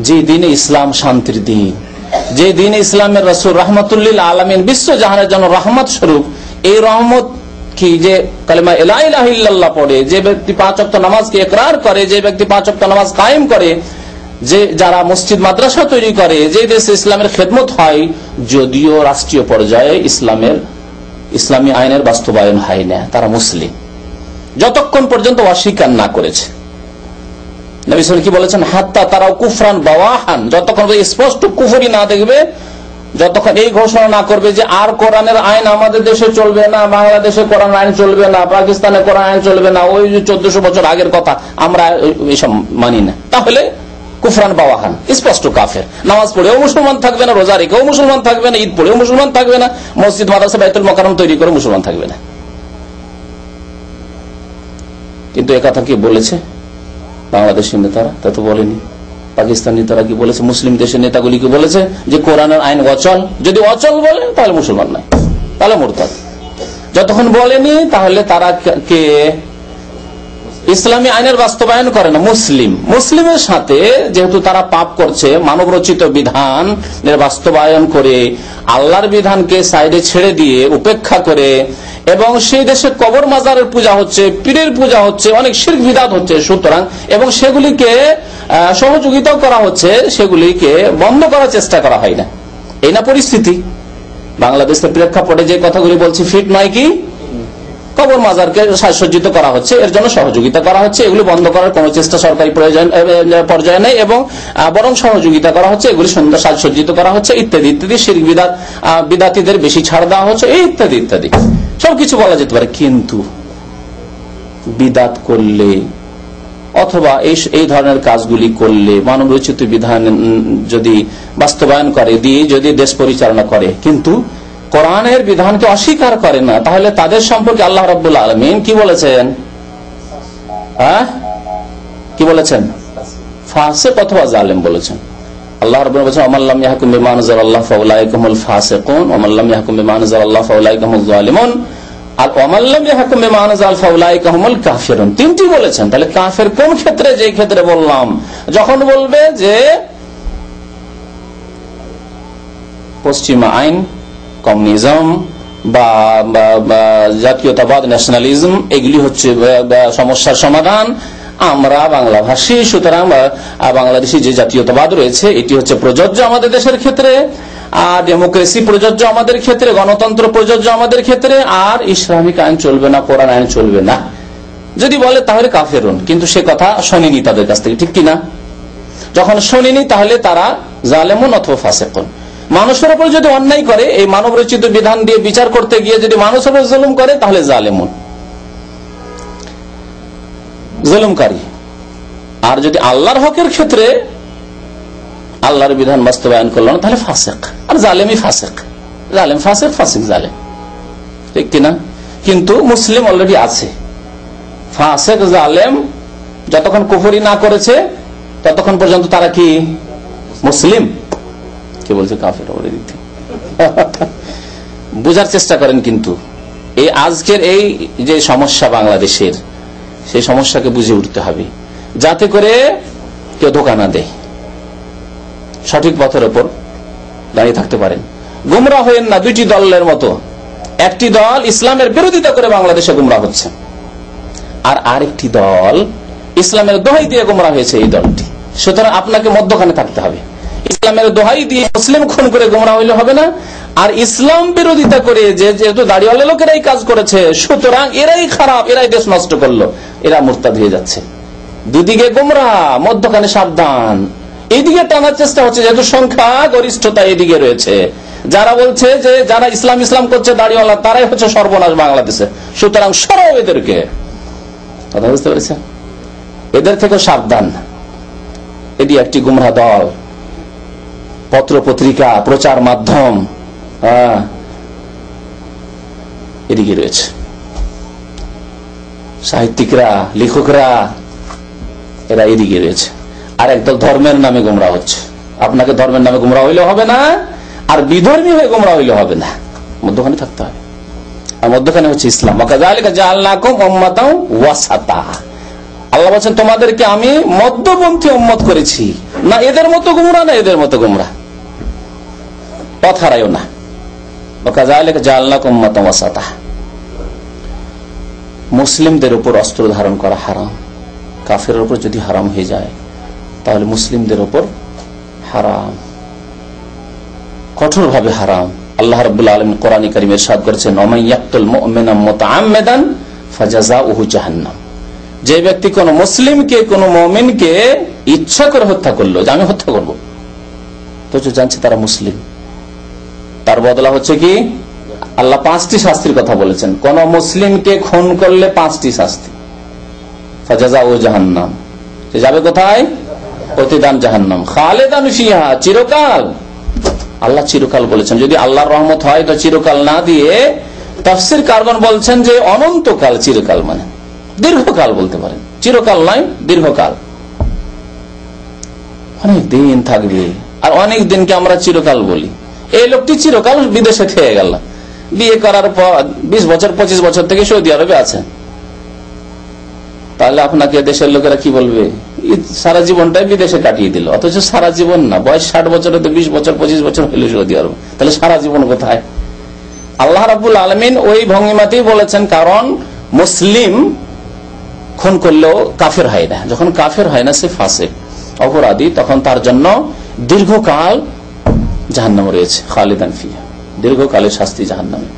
যে দিনে ইসলাম শান্তির দিন, যে দিনে ইসলামের রাসূল রাহমাতুল আলামিন বিশ্ব জাহানের জন্য রহমত স্বরূপ, এই রহমত কি যে কালেমা লা ইলাহা ইল্লাল্লাহ পড়ে, যে ব্যক্তি 5 ওয়াক্ত নামাজকে ইকরার করে, যে ব্যক্তি 5 ওয়াক্ত নামাজ কায়েম করে, যে যারা মসজিদ মাদ্রাসা তৈরি করে, যে দেশে ইসলামের খেদমত হয়, যদিও রাষ্ট্রীয় পর্যায়ে ইসলামী আইনের বাস্তবায়ন হয় না, তারা মুসলিম যতক্ষণ পর্যন্ত অস্বীকার না করেছে। নবী সাল্লাল্লাহু আলাইহি ওয়াসাল্লাম কি বলেছেন? হাত্তা তারাও কুফরান বাওয়াহান, যতক্ষণ স্পষ্ট কুফরি না দেখবে, যতক্ষণ এই ঘোষণা না করবে যে আর কোরআনের আইন আমাদের দেশে চলবে না, বাংলাদেশে কোরআন আইন চলবে না, পাকিস্তানে কোরআন আইন চলবে না, ওই 1400 বছর আগের কথা আমরা এসব মানি না, তাহলে কুফরান বাওয়াহান, স্পষ্ট কাফের। নামাজ পড়েও মুসলমান থাকবে না, রোজা রেখেও মুসলমান থাকবে না, ঈদ পড়েও মুসলমান থাকবে না, মসজিদ মাদ্রাসা বাইতুল মোকাররম তৈরি করে মুসলমান থাকবে না। কিন্তু একথা কি বলেছে বাংলাদেশের নেতারা? তা তো বলেনি। পাকিস্তান নেতারা কি বলেছে? মুসলিম দেশের নেতাগুলি কি বলেছে যে কোরআনের আইন অচল? যদি অচল বলে তাহলে মুসলমান নয়, তাহলে মুরতাদ। যতক্ষণ বলেনি তাহলে তারা কে ইসলামী আইনের বাস্তবায়ন করে না। মুসলিমের সাথে যেহেতু তারা পাপ করছে, মানব রচিত বিধানের বাস্তবায়ন করে আল্লাহর বিধানকে সাইডে ছেড়ে দিয়ে উপেক্ষা করে, এবং সেই দেশে কবর মাজারের পূজা হচ্ছে, পীরের পূজা হচ্ছে, অনেক শিরক বিদআত হচ্ছে, সুতরাং এবং সেগুলিকে সহযোগিতা করা হচ্ছে, সেগুলিকে বন্ধ করার চেষ্টা করা হয় না। এই না পরিস্থিতি। বাংলাদেশের প্রেক্ষাপটে যে কথাগুলি বলছি ফিট নয় কি? কবর মাজারকে সাজসজ্জিত করা হচ্ছে, এর জন্য সহযোগিতা করা হচ্ছে, এগুলি বন্ধ করার কোন চেষ্টা সরকারি পর্যায়ে নেই, এবং বরং সহযোগিতা করা হচ্ছে, এগুলি সুন্দর সাজসজ্জিত করা হচ্ছে, ইত্যাদি ইত্যাদি। শিরক বিদআতীদের বেশি ছাড় দেওয়া হচ্ছে, এই ইত্যাদি ইত্যাদি সবকিছু বলা যেতে পারে। কিন্তু বিদআত করলে অথবা এই ধরনের কাজগুলি করলে, মানব রচিত বিধান যদি বাস্তবায়ন করে দিয়ে যদি দেশ পরিচালনা করে, কিন্তু কোরআনের বিধানকে অস্বীকার করে না, তাহলে তাদের সম্পর্কে আল্লাহ রাব্বুল আলামিন কি বলেছেন? কি বলেছেন? ফাসিক অথবা জালেম বলেছেন। আল্লাহ রাব্বুল বলেছেন ওমাল্লাম ইয়াহকুম বিমা আনজালাল্লাহু ফাউলাইকা হুমুল ফাসিকুন ওমাল্লাম ইয়াহকুম বিমা আনজালাল্লাহু ফাউলাইকা হুমুজ জালিমুন আর ওমাল্লাম ইয়াহকুম বিমা আনজাল ফাউলাইকা হুমুল কাফিরুন। তিনটি বলেছেন। তাহলে কাফের কোন ক্ষেত্রে? যে ক্ষেত্রে বললাম, যখন বলবে যে পশ্চিমা আইন, কমিউনিজম বা জাতীয়তাবাদ, ন্যাশনালিজম, এগুলি হচ্ছে সমস্যার সমাধান। আমরা বাংলাভাষী, সুতরাং বাংলাদেশি যে জাতীয়তাবাদ রয়েছে এটি হচ্ছে প্রযোজ্য আমাদের দেশের ক্ষেত্রে, আর ডেমোক্রেসি প্রযোজ্য আমাদের ক্ষেত্রে, গণতন্ত্র প্রযোজ্য আমাদের ক্ষেত্রে, আর ইসলামিক আইন চলবে না, কোরআন আইন চলবে না যদি বলে, তাহলে কাফেরুন। কিন্তু সে কথা শোনেনি তাদের কাছ থেকে, ঠিক কিনা? যখন শোনেনি তাহলে তারা জালেমুন অথবা ফাসিকুন। মানুষের উপর যদি অন্যায় করে, এই মানব রচিত বিধান দিয়ে বিচার করতে গিয়ে যদি মানুষের উপর জুলুম করে, তাহলে জালেমুন, জুলুমকারী। আর যদি আল্লাহর হকের ক্ষেত্রে আল্লাহর বিধান বাস্তবায়ন করল না, তাহলে ফাসিক। আর জালেমই ফাসিক, জালেম ফাসিক, ফাসিক জালেম, ঠিক কিনা? কিন্তু মুসলিম অলরেডি আছে। ফাসিক জালেম যতক্ষণ কুফরি না করেছে ততক্ষণ পর্যন্ত তারা কি মুসলিম? কে বলছে কাফের? বুঝার চেষ্টা করেন। কিন্তু এই আজকের এই যে সমস্যা বাংলাদেশের, সেই সমস্যাকে বুঝে উঠতে হবে, যাতে করে কেউ ধোঁকা না দেয়, সঠিক পথের ওপর দাঁড়িয়ে থাকতে পারেন। গুমরাহ হয়েন না দুইটি দলের মতো। একটি দল ইসলামের বিরোধিতা করে বাংলাদেশে গুমরাহ হচ্ছে, আর আরেকটি দল ইসলামের দোহাই দিয়ে গুমরাহ হয়েছে এই দলটি। সুতরাং আপনাকে মধ্যখানে থাকতে হবে। ইসলামের দোহাই দিয়ে মুসলিম খুন করে গুমরাহ হইলে হবে না, আর ইসলাম বিরোধিতা করে যেহেতু দাড়িওয়ালা লোকেরাই কাজ করেছে, সুতরাং এরাই খারাপ, এরাই দেশ নষ্ট করলো, এরা মুরতাদ হয়ে যাচ্ছে। দুদিকে গুমরাহ, মধ্যখানে সাবধান। এইদিকে টানার চেষ্টা হচ্ছে, যেহেতু সংখ্যা গরিষ্ঠতা এদিকে রয়েছে। যারা বলছে যে যারা ইসলাম ইসলাম করছে দাড়িওয়ালা, তারাই হচ্ছে সর্বনাশ বাংলাদেশে, সুতরাং সরাও এদেরকে। কথা বুঝতে পেরেছেন? এদের থেকে সাবধান। এটি একটি গুমরাহ দল। পত্র পত্রিকা, প্রচার মাধ্যম এদিকে রয়েছে, সাহিত্যিকরা, লেখকরা, এরা এদিকে রয়েছে। আর একদল ধর্মের নামে গুমরাহ হচ্ছে। আপনাকে ধর্মের নামে গুমরাহ হইলে হবে না, আর বিধর্মী হয়ে গুমরাহ হইলে হবে না, মধ্যখানে থাকতে হবে। আর মধ্যখানে হচ্ছে ইসলাম। আল্লাহ বলছেন তোমাদেরকে আমি মধ্যপন্থী উম্মত করেছি, না এদের মতো গুমরাহ না এদের মতো গুমরাহ, পথ হারাইও না। মুসলিমদের উপর অস্ত্র ধারণ করা হারাম। কাফেরের উপর যদি হারাম হয়ে যায়, তাহলে মুসলিমদের উপর হারাম, কঠোরভাবে হারাম। আল্লাহ রাব্বুল আলামিন কোরআনে কারীমে ইরশাদ করেছেন, ওমান ইয়াকতুল মুমিনা মুতাআম্মিদান ফাজাযাউহু জাহান্নাম। যে ব্যক্তি কোন মুসলিমকে, কোন মুমিনকে ইচ্ছা করে হত্যা করলো, যে আমি হত্যা করবো, তো জানছে তারা মুসলিম, বদলা হচ্ছে কি, আল্লাহ 5টি শাস্তির কথা বলেছেন। কোন মুসলিমকে খুন করলে 5টি শাস্তি। ফাজাযাউ জাহান্নাম, সে যাবে কোথায়? প্রতিদান জাহান্নাম। খালিদান ফিহা, চিরকাল। আল্লাহ চিরকাল বলেছেন। যদি আল্লাহর রহমত হয় তো চিরকাল না দিয়ে তাফসীর কারগণ বলছেন যে অনন্তকাল। চিরকাল মানে দীর্ঘকাল বলতে পারেন, চিরকাল নয়, দীর্ঘকাল। অনেক দিন থাকবে। আর অনেক দিনকে আমরা চিরকাল বলি। এই লোকটি চিরকাল বিদেশে থেকে গেল, বিয়ে করার পর 20 বছর 25 বছর থেকে সৌদি আরবে আছে, তাহলে আপনাকে দেশের লোকেরা কি বলবে? সারা জীবনটাই বিদেশে কাটিয়ে দিল। অথচ সারা জীবন না, বয়স 60 বছরে তো 20 বছর 25 বছর হইল সৌদি আরব, তাহলে সারা জীবন কোথায়? আল্লাহ রাব্বুল আলামিন ওই ভঙ্গিমাতেই বলেছেন, কারণ মুসলিম খুন করলেও কাফের হয় না। যখন কাফের হয় না, সে ফাসিক অপরাধী, তখন তার জন্য দীর্ঘকাল জাহান্নামে রয়েছে। খালিদান ফিহা, দীর্ঘকালের শাস্তি জাহান্নামে।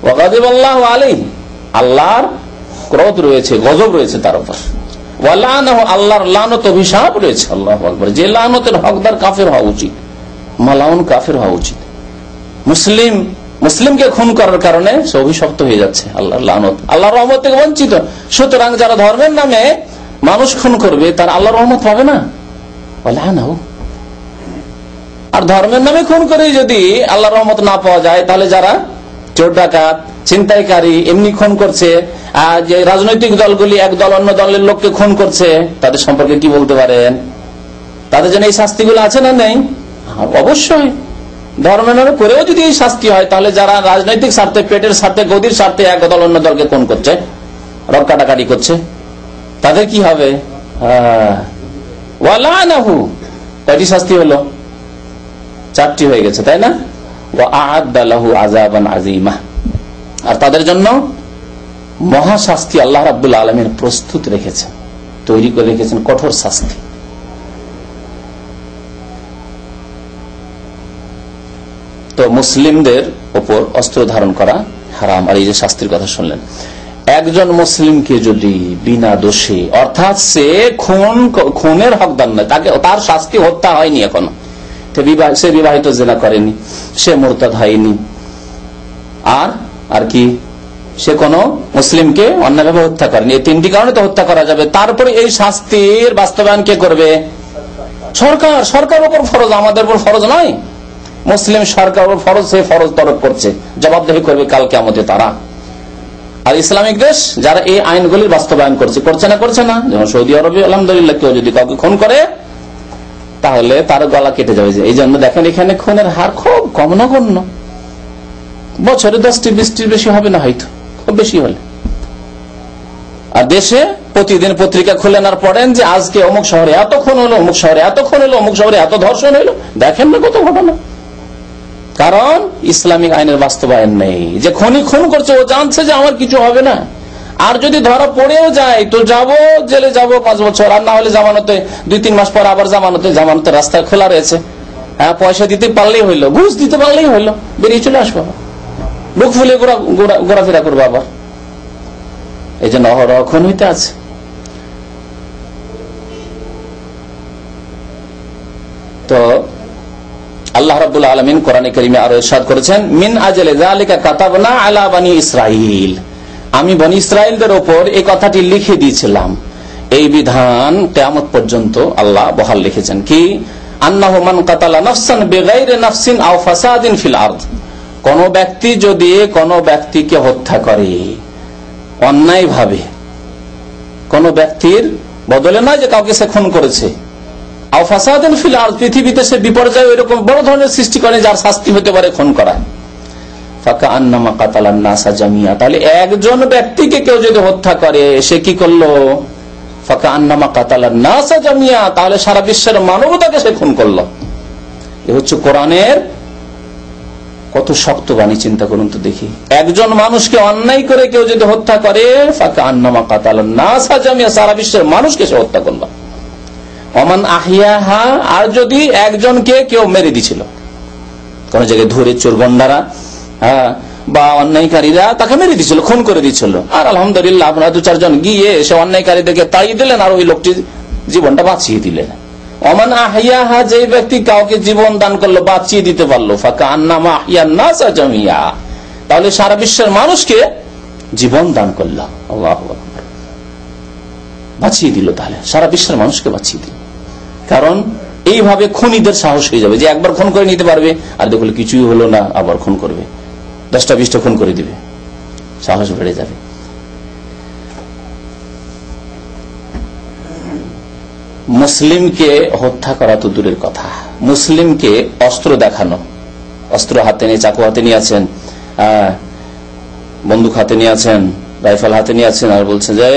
ওয়া গাযিবাল্লাহু আলাইহি, আল্লাহর ক্রোধ রয়েছে, গজব রয়েছে তার উপর। ওয়া লানাহু, আল্লাহর লানত, অভিশাপ রয়েছে। আল্লাহু আকবার। যে লানতের হকদার কাফের হওয়া উচিত, মালাউন কাফের হওয়া উচিত। মুসলিমকে খুন করার কারণে সে অভিশপ্ত হয়ে যাচ্ছে, আল্লাহর লানত, আল্লাহর রহমত থেকে বঞ্চিত। সুতরাং যারা ধর্মের নামে মানুষ খুন করবে তারা আল্লাহর রহমত পাবে না। ওয়া লানাহু। আর ধর্মের নামে খুন করে যদি আল্লাহর রহমত না পাওয়া যায়, তাহলে যারা চোর ডাকাত ছিনতাইকারী এমনি খুন করছে, আর যে রাজনৈতিক দলগুলি এক দল অন্য দলের লোককে খুন করছে, তাদের সম্পর্কে কি বলতে পারেন? তাদের জন্য এই শাস্তিগুলো আছে না নেই? অবশ্যই। ধর্মের নামে করেও যদি এই শাস্তি হয়, তাহলে যারা রাজনৈতিক স্বার্থে, পেটের স্বার্থে, গদির স্বার্থে এক দল অন্য দলকে খুন করছে, রক কাটাকাটি করছে, তাদের কি হবে? ওয়া লানাহু, কয়টি শাস্তি হলো? 4টি হয়ে গেছে, তাই না? ওয়া আ'আদ্দা লাহু আযাবান আযীমা, আর তাদের জন্য মহাশাস্তি আল্লাহ রাব্বুল আলামিন প্রস্তুত রেখেছেন, তৈরি করে রেখেছেন, কঠোর শাস্তি। তো মুসলিমদের উপর অস্ত্র ধারণ করা হারাম। আর এই যে শাস্তির কথা শুনলেন, একজন মুসলিমকে যদি বিনা দোষে, অর্থাৎ সে খুনের হকদার নয়, তার শাস্তি হত্যা হয়নি এখনো, সে বিবাহিত জেনা করেনি, সে মুরতাদ হয়নি, আর কি সে কোন মুসলিমকে অন্যায়ভাবে হত্যা করেনি, এই 3টি কারণে তো হত্যা করা যাবে। তারপরে এই শাস্তির বাস্তবায়ন কে করবে? সরকার। সরকার উপর ফরজ, আমাদের উপর ফরজ নয়। মুসলিম সরকার উপর ফরজ, সে ফরজ তরক করছে, জবাবদিহি করবে কাল কিয়ামতে তারা। আর ইসলামিক দেশ যারা এই আইনগুলির বাস্তবায়ন করছে না, যেমন সৌদি আরবে আলহামদুলিল্লাহ, কেউ যদি কাউকে খুন করে তাহলে তার গলা কেটে যাবে। এই জন্য দেখেন এখানে খুনের হার খুব কম, নগণ্য, বছরে 10-20টির বেশি হবে না, হয়তো খুব বেশি হলে। আর দেশে প্রতিদিন পত্রিকা খুলেন আর পড়েন যে আজকে অমুক শহরে এত খুন হলো, অমুক শহরে এত খুন হলো, অমুক শহরে এত ধর্ষণ হলো। দেখেন না কত ঘটনা। কারণ ইসলামিক আইনের বাস্তবায়ন নেই। যে খুনি খুন করছে ও জানছে যে আমার কিছু হবে না, আর যদি ধরা পড়েও যায় তো যাবো জেলে, যাবো 5 বছর, আর না হলে জামানতে 2-3 মাস পর আবার জামানতের রাস্তা খোলা রয়েছে। হ্যাঁ, পয়সা দিতে পারলেই হইলো, ঘুষ দিতে পারলেই হইলো, বেরিয়ে চলে আসবো, বুক ফুলে ঘোরাফেরা করবো আবার। এই জন্য অহরহ খুন হইতে আছে। তো আল্লাহ রাব্বুল আলামিন কোরআনে কারীমে আরো ইরশাদ করেছেন, মিন আজলি যালিকা কাতাবনা আলা বানি ইসরাঈল, আমি বনি ইসরাইলদের উপর এই কথাটি লিখে দিয়েছিলাম। এই বিধান কিয়ামত পর্যন্ত আল্লাহ বহাল লিখেছেন কি, আন্নাহু মান কাতালা নাফসান বিগাইরি নাফসিন আও ফাসাদিন ফিল আরদ, কোন ব্যক্তি যদি কোন ব্যক্তিকে হত্যা করে অন্যায় ভাবে, কোন ব্যক্তির বদলে নয় যে কাউকে সে খুন করেছে, আও ফাসাদিন ফিল আরদ, পৃথিবীতে সে বিপর্যয় এরকম বড় ধরনের সৃষ্টি করে যার শাস্তি হতে পারে খুন করা, ফাকান্নামা কাতালান নাসা জামিয়া, তাহলে একজন ব্যক্তিকে কেউ যদি হত্যা করে সে কি করলো? ফাকান্নামা কাতালান নাসা জামিয়া, তাহলে সারা বিশ্বের মানবতাকে সে খুন করলো। এ হচ্ছে কোরআনের কত শক্ত বাণী, চিন্তা করুন তো দেখি। একজন মানুষকে অন্যায় করে কেউ যদি হত্যা করে, ফাকান্নামা কাতালান নাসা জামিয়া, সারা বিশ্বের মানুষকে সে হত্যা করলো। ওমান আহিয়াহা, আর যদি একজনকে কেউ মেরে দিছিল, কোন জায়গায় ধরে চোর গন্ডারা বা অন্যায়কারীরা তাকে মেরে দিচ্ছিল, খুন করে দিচ্ছিল, আর আলহামদুলিল্লাহ আপনারা 2-4 জন গিয়ে সে অন্যায়কারীদেরকে তাড়িয়ে দিলেন আর ওই লোকটির জীবনটা বাঁচিয়ে দিলেন। ওমান আহিয়াহা, যে ব্যক্তি কাউকে জীবন দান করলো, বাঁচিয়ে দিতে পারলো, ফাকান্নামা আহিয়ান নাসা জামিয়া, তাহলে সারা বিশ্বের মানুষকে জীবন দান করলো। আল্লাহু আকবার, বাঁচিয়ে দিল, তাহলে সারা বিশ্বের মানুষকে বাঁচিয়ে দিল। কারণ এইভাবে খুনিদের সাহস হয়ে যাবে যে একবার খুন করে নিতে পারবে, আর দেখলে কিছুই হলো না, আবার খুন করবে, 10টা 20টা খুন করে দিবে, সাহস বেড়ে যাবে। মুসলিমকে হত্যা করা তো দূরের কথা, মুসলিমকে অস্ত্র দেখানো, অস্ত্র হাতে নিয়ে, চাকু হাতে নিয়ে আছেন, বন্দুক হাতে নিয়ে আছেন, রাইফেল হাতে নিয়ে আছেন, আর বলছেন যে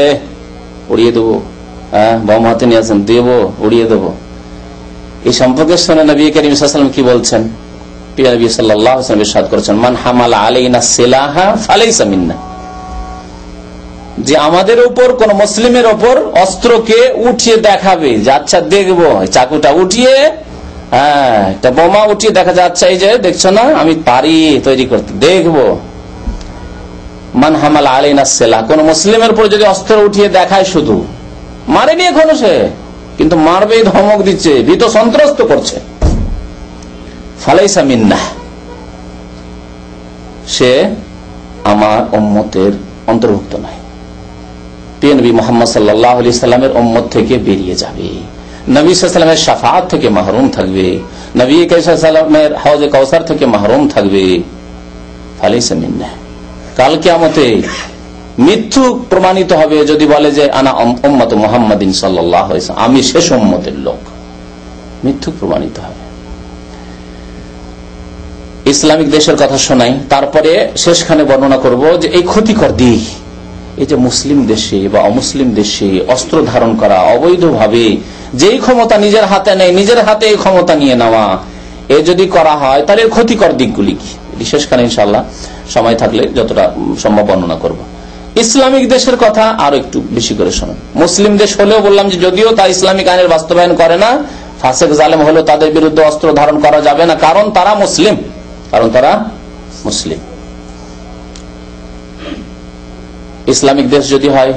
উড়িয়ে দেবো, বম হাতে নিয়ে আছেন, দেবো, উড়িয়ে দেবো। এই সম্পর্কে শুনে নবী করিম সাল্লাল্লাহু আলাইহি ওয়াসাল্লাম কি বলছেন? প্রিয় নবী সাল্লাল্লাহু আলাইহি ওয়াসাল্লাম ইরশাদ করেছেন, মান হামালা আলাইনা সিলাহা ফালাইসা মিন্না, যে আমাদের উপর, কোন মুসলিমের উপর অস্ত্রকে উঠিয়ে দেখাবে যে আচ্ছা দেখবো, চাকুটা উঠিয়ে, একটা বোমা উঠিয়ে দেখা যাচ্ছে, এই যে দেখছো না আমি পারি তৈরি করতে, দেখবো। মান হামালা আলাইনা সিলাহ, কোন মুসলিমের উপর যদি অস্ত্র উঠিয়ে দেখায়, শুধু মারেনি এখনো সে, কিন্তু মারবে ধমক দিচ্ছে, ভীত সন্ত্রস্ত করছে, ফালাইসা মিন্না, সে আমার উম্মতের অন্তর্ভুক্ত নয়। নবী মুহাম্মদ সাল্লাল্লাহু আলাইহি সাল্লামের উম্মত থেকে বেরিয়ে যাবে, নবী সাল্লাল্লাহু আলাইহি সাল্লামের শাফাআত থেকে মাহরুম থাকবে, নবী কারীম সাল্লাল্লাহু আলাইহি সাল্লামের হাউজে কাউসার থেকে মাহরুম থাকবে। ফালাইসা মিন্না, কাল কিয়ামতে মৃত্যু প্রমাণিত হবে যদি বলে যে আনা উম্মত মুহাম্মাদিন সাল্লাল্লাহু আলাইহি ওয়াসাল্লাম, আমি শেষ উম্মতের লোক, মৃত্যু প্রমাণিত হবে। ইসলামিক দেশের কথা শোনাই, তারপরে শেষখানে বর্ণনা করব যে এই ক্ষতিকর দিক, এই যে মুসলিম দেশে বা অমুসলিম দেশে অস্ত্র ধারণ করা অবৈধভাবে, যেই ক্ষমতা নিজের হাতে নেই, নিজের হাতে এই ক্ষমতা নিয়ে নেওয়া, এ যদি করা হয় তাহলে এর ক্ষতিকর দিকগুলি কি, বিশেষখানে ইনশাআল্লাহ সময় থাকলে যতটা সম্ভব বর্ণনা করব। ইসলামিক দেশের কথা আরো একটু বেশি করে শোনেন। মুসলিম দেশ হলেও বললাম যে যদিও তা ইসলামিক আইনের বাস্তবায়ন করে না, ফাসেক জালেম হলেও তাদের বিরুদ্ধে অস্ত্র ধারণ করা যাবে না, কারণ তারা মুসলিম, ইসলামিক দেশ যদি হয়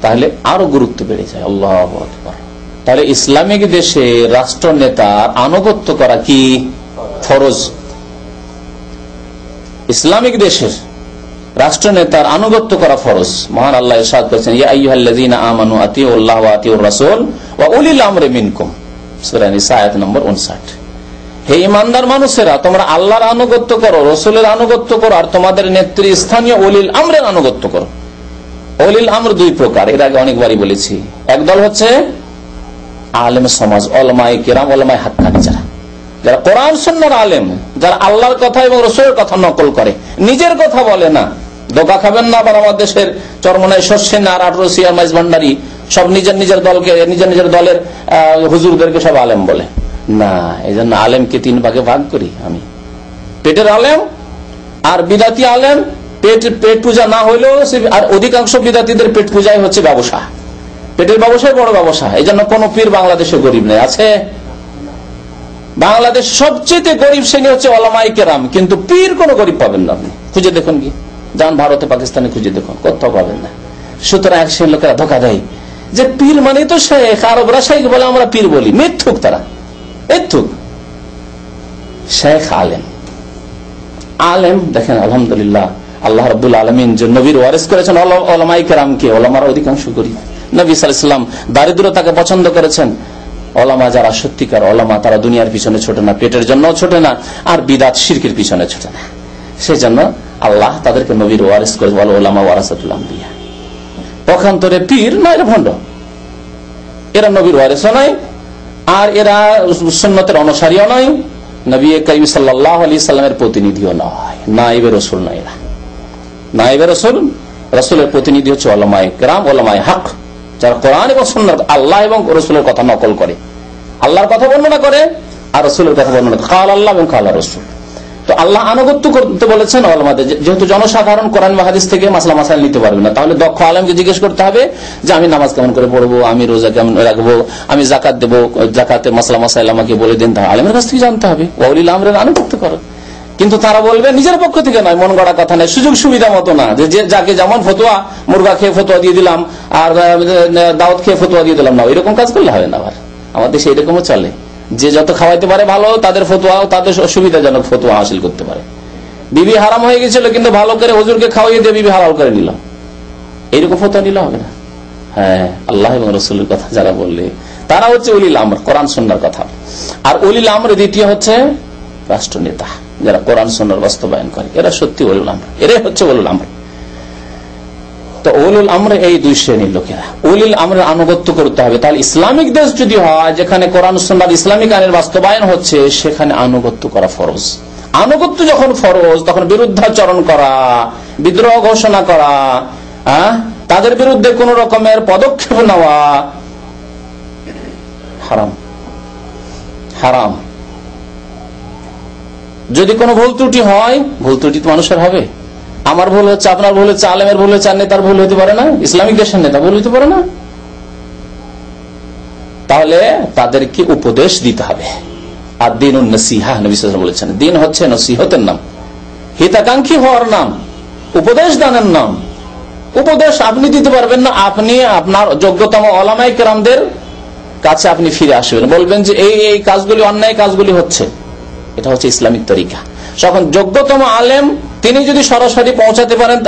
তাহলে আরো গুরুত্ব বেড়ে যায়। আল্লাহু আকবার। তাহলে ইসলামিক দেশে রাষ্ট্র নেতার আনুগত্য করা কি ফরজ? ইসলামিক দেশের রাষ্ট্র নেতার আনুগত্য করা ফরজ। মহান আল্লাহ ইরশাদ করেছেন, ইয়া আইয়ুহাল্লাযীনা আমানু আতিউল্লাহ ওয়া আতিউর রাসূল ওয়া উলিল আমরি মিনকুম, সূরা নিসা আয়াত নম্বর 59। হে ঈমানদার মানুষেরা, তোমরা আল্লাহর আনুগত্য করো, রাসূলের আনুগত্য করো, আর তোমাদের নেতৃস্থানীয় উলিল আমরের আনুগত্য করো। উলিল আমর দুই প্রকার, এর আগে অনেকবারই বলেছি। একদল হচ্ছে আলেম সমাজ, উলামায়ে কিরাম, উলামায়ে হাক্কানি, যারা কোরআন সুন্নাহর আলেম, যারা আল্লাহর কথা এবং রাসূলের কথা নকল করে, নিজের কথা বলে না। ধোঁকা খাবেন না, আবার আমার দেশের চরমনাই শস্যেন আর আটরসিয়ার মাইজ ভান্ডারি সব নিজের নিজের দলকে, নিজের নিজের দলের হুজুরদেরকে সব আলেম বলে না। এই জন্য আলেমকে তিন ভাগে ভাগ করি আমি, পেটের আলেম আর বিদাতি আলেম। পেট পূজা না হইলেও, আর অধিকাংশ বিদাতিদের পেট পূজাই হচ্ছে ব্যবসা, পেটের ব্যবসায় বড় ব্যবসা। এই জন্য কোন পীর বাংলাদেশে গরিব নেই, আছে? বাংলাদেশ সবচেয়ে গরিব শ্রেণী হচ্ছে উলামায়ে কেরাম, কিন্তু পীর কোন গরিব পাবেন না। আপনি খুঁজে দেখুন, কি যান ভারতে পাকিস্তানে খুঁজে দেখুন, কোথাও পাবেন না। সুতরাং এক শ্রেণীর লোকেরা ধোকা দেয় যে পীর মানে তো শেখ, আরবরা শেখ বলে, আমরা পীর বলি। মিথ্যুক, তারা মিথ্যুক। শেখ আলেম, আলেম দেখেন আলহামদুলিল্লাহ, আল্লাহ রাব্বুল আলামিন যে নবীর ওয়ারিস করেছেন উলামায়ে কেরামকে, উলামারা অধিকাংশ গরিব। নবী সাল্লাল্লাহু আলাইহি ওয়াসাল্লাম দারিদ্রতাকে পছন্দ করেছেন। উলামা যারা সত্যিকার উলামা, তারা দুনিয়ার পিছনে ছোটে না, পেটের জন্য ছোটে না, আর বিদআত শিরকের পিছনে ছোটে না। সেজন্য আল্লাহ তাদেরকে নবীর ওয়ারিস করে, ওয়াল উলামা ওয়ারাসাতুল আম্বিয়া। পক্ষান্তরে পীর না, এরা ভণ্ড, এরা নবীর ওয়ারিসও নয়, আর এরা সুন্নতের অনুসারীও নয়, নবী কারীম সাল্লাল্লাহু আলাইহি সাল্লামের প্রতিনিধিও নয়, নায়েবে রাসূল নয়। এরা নায়েবে রাসূল, রাসূলের প্রতিনিধি হচ্ছে উলামায়ে কেরাম, উলামায়ে হক, যারা কোরআন এবং সুন্নাহ, আল্লাহ এবং রাসূলের কথা নকল করে, আল্লাহর কথা বর্ণনা করে আর রাসূলের কথা বর্ণনা করে, কাল আল্লাহ এবং কাল রাসূল। তো আল্লাহ আনুগত্য করতে বলেছেন উলামাদের। যেহেতু জনসাধারণ কোরআন বা হাদিস থেকে মাসলা মাসাইল নিতে পারবে না, তাহলে দক্ষ আলেমকে জিজ্ঞেস করতে হবে যে আমি নামাজ কেমন করে পড়বো, আমি রোজা কেমন রাখবো, আমি যাকাত দেবো, যাকাতের মাসলা মাসাইল আমাকে বলে দিন। তা আলেমের কাছ থেকে জানতে হবে, ওয়াউলিল আমরের আনুগত্য করো। কিন্তু তারা বলবে নিজের পক্ষ থেকে নয়, মন গড়া কথা নয়, সুযোগ সুবিধা মতো না, যে যাকে যেমন ফতোয়া, মুরগা খেয়ে ফতোয়া দিয়ে দিলাম আর দাওয়াত খেয়ে ফতোয়া দিয়ে দিলাম না, এরকম কাজ করলে হবে না। আবার আমাদের দেশে এরকমও চলে, যে যত খাওয়াইতে পারে ভালো, তাদের ফতোয়া, তাদের সুবিধাজনক ফতোয়া হাসিল করতে পারে। বিবি হারাম হয়ে গেছিল, কিন্তু ভালো করে হুজুরকে খাওয়াইয়ে দিয়ে বিবি হালাল করে নিল, এইরকম ফতোয়া নিলে হবে না। হ্যাঁ, আল্লাহ এবং রসুলের কথা যারা বললে তারা হচ্ছে উলিল আমর, কোরআন সুন্নাহর কথা। আর উলিল আমর দ্বিতীয় হচ্ছে রাষ্ট্রনেতা, যারা কোরআন সুন্নাহর বাস্তবায়ন করে, এরা সত্যি উলিল আমর, এরাই হচ্ছে উলিল আমর। তো উলুল আমরে এই দুই শ্রেণীর লোকেরা, উলিল আমরের আনুগত্য করতে হবে। তাহলে ইসলামিক দেশ যদি হয়, যেখানে কোরআন সুন্নাহর ইসলামিক আইনের বাস্তবায়ন হচ্ছে, সেখানে আনুগত্য করা ফরজ। আনুগত্য যখন ফরজ, তখন বিরুদ্ধাচরণ করা, বিদ্রোহ ঘোষণা করা, তাদের বিরুদ্ধে কোন রকমের পদক্ষেপ নেওয়া হারাম, হারাম। যদি কোনো ভুল ত্রুটি হয়, ভুল ত্রুটি তো মানুষের হবে, আমার ভুল হচ্ছে, আপনার ভুল হচ্ছে, আলেমের ভুল হচ্ছে, আর নেতার ভুল হতে পারে না, ইসলামিক দেশের নেতা ভুল হতে পারে না। তাহলে তাদেরকে উপদেশ দিতে হবে। আর দিন নসিহা, নবী সাল্লাল্লাহু আলাইহি ওয়াসাল্লাম বলেছেন, দিন হচ্ছে নসিহতের নাম, হিতাকাঙ্ক্ষী হওয়ার নাম, উপদেশ দানের নাম। উপদেশ আপনি দিতে পারবেন না, আপনি আপনার যোগ্যতম ওলামায়ে কেরামদের কাছে আপনি ফিরে আসবেন, বলবেন যে এই এই কাজগুলি, অন্যায় কাজগুলি হচ্ছে, এটা হচ্ছে ইসলামিক তরিকা। যখন যোগ্যতম আলেম তিনি যদি সরাসরি পৌঁছাতে পারেন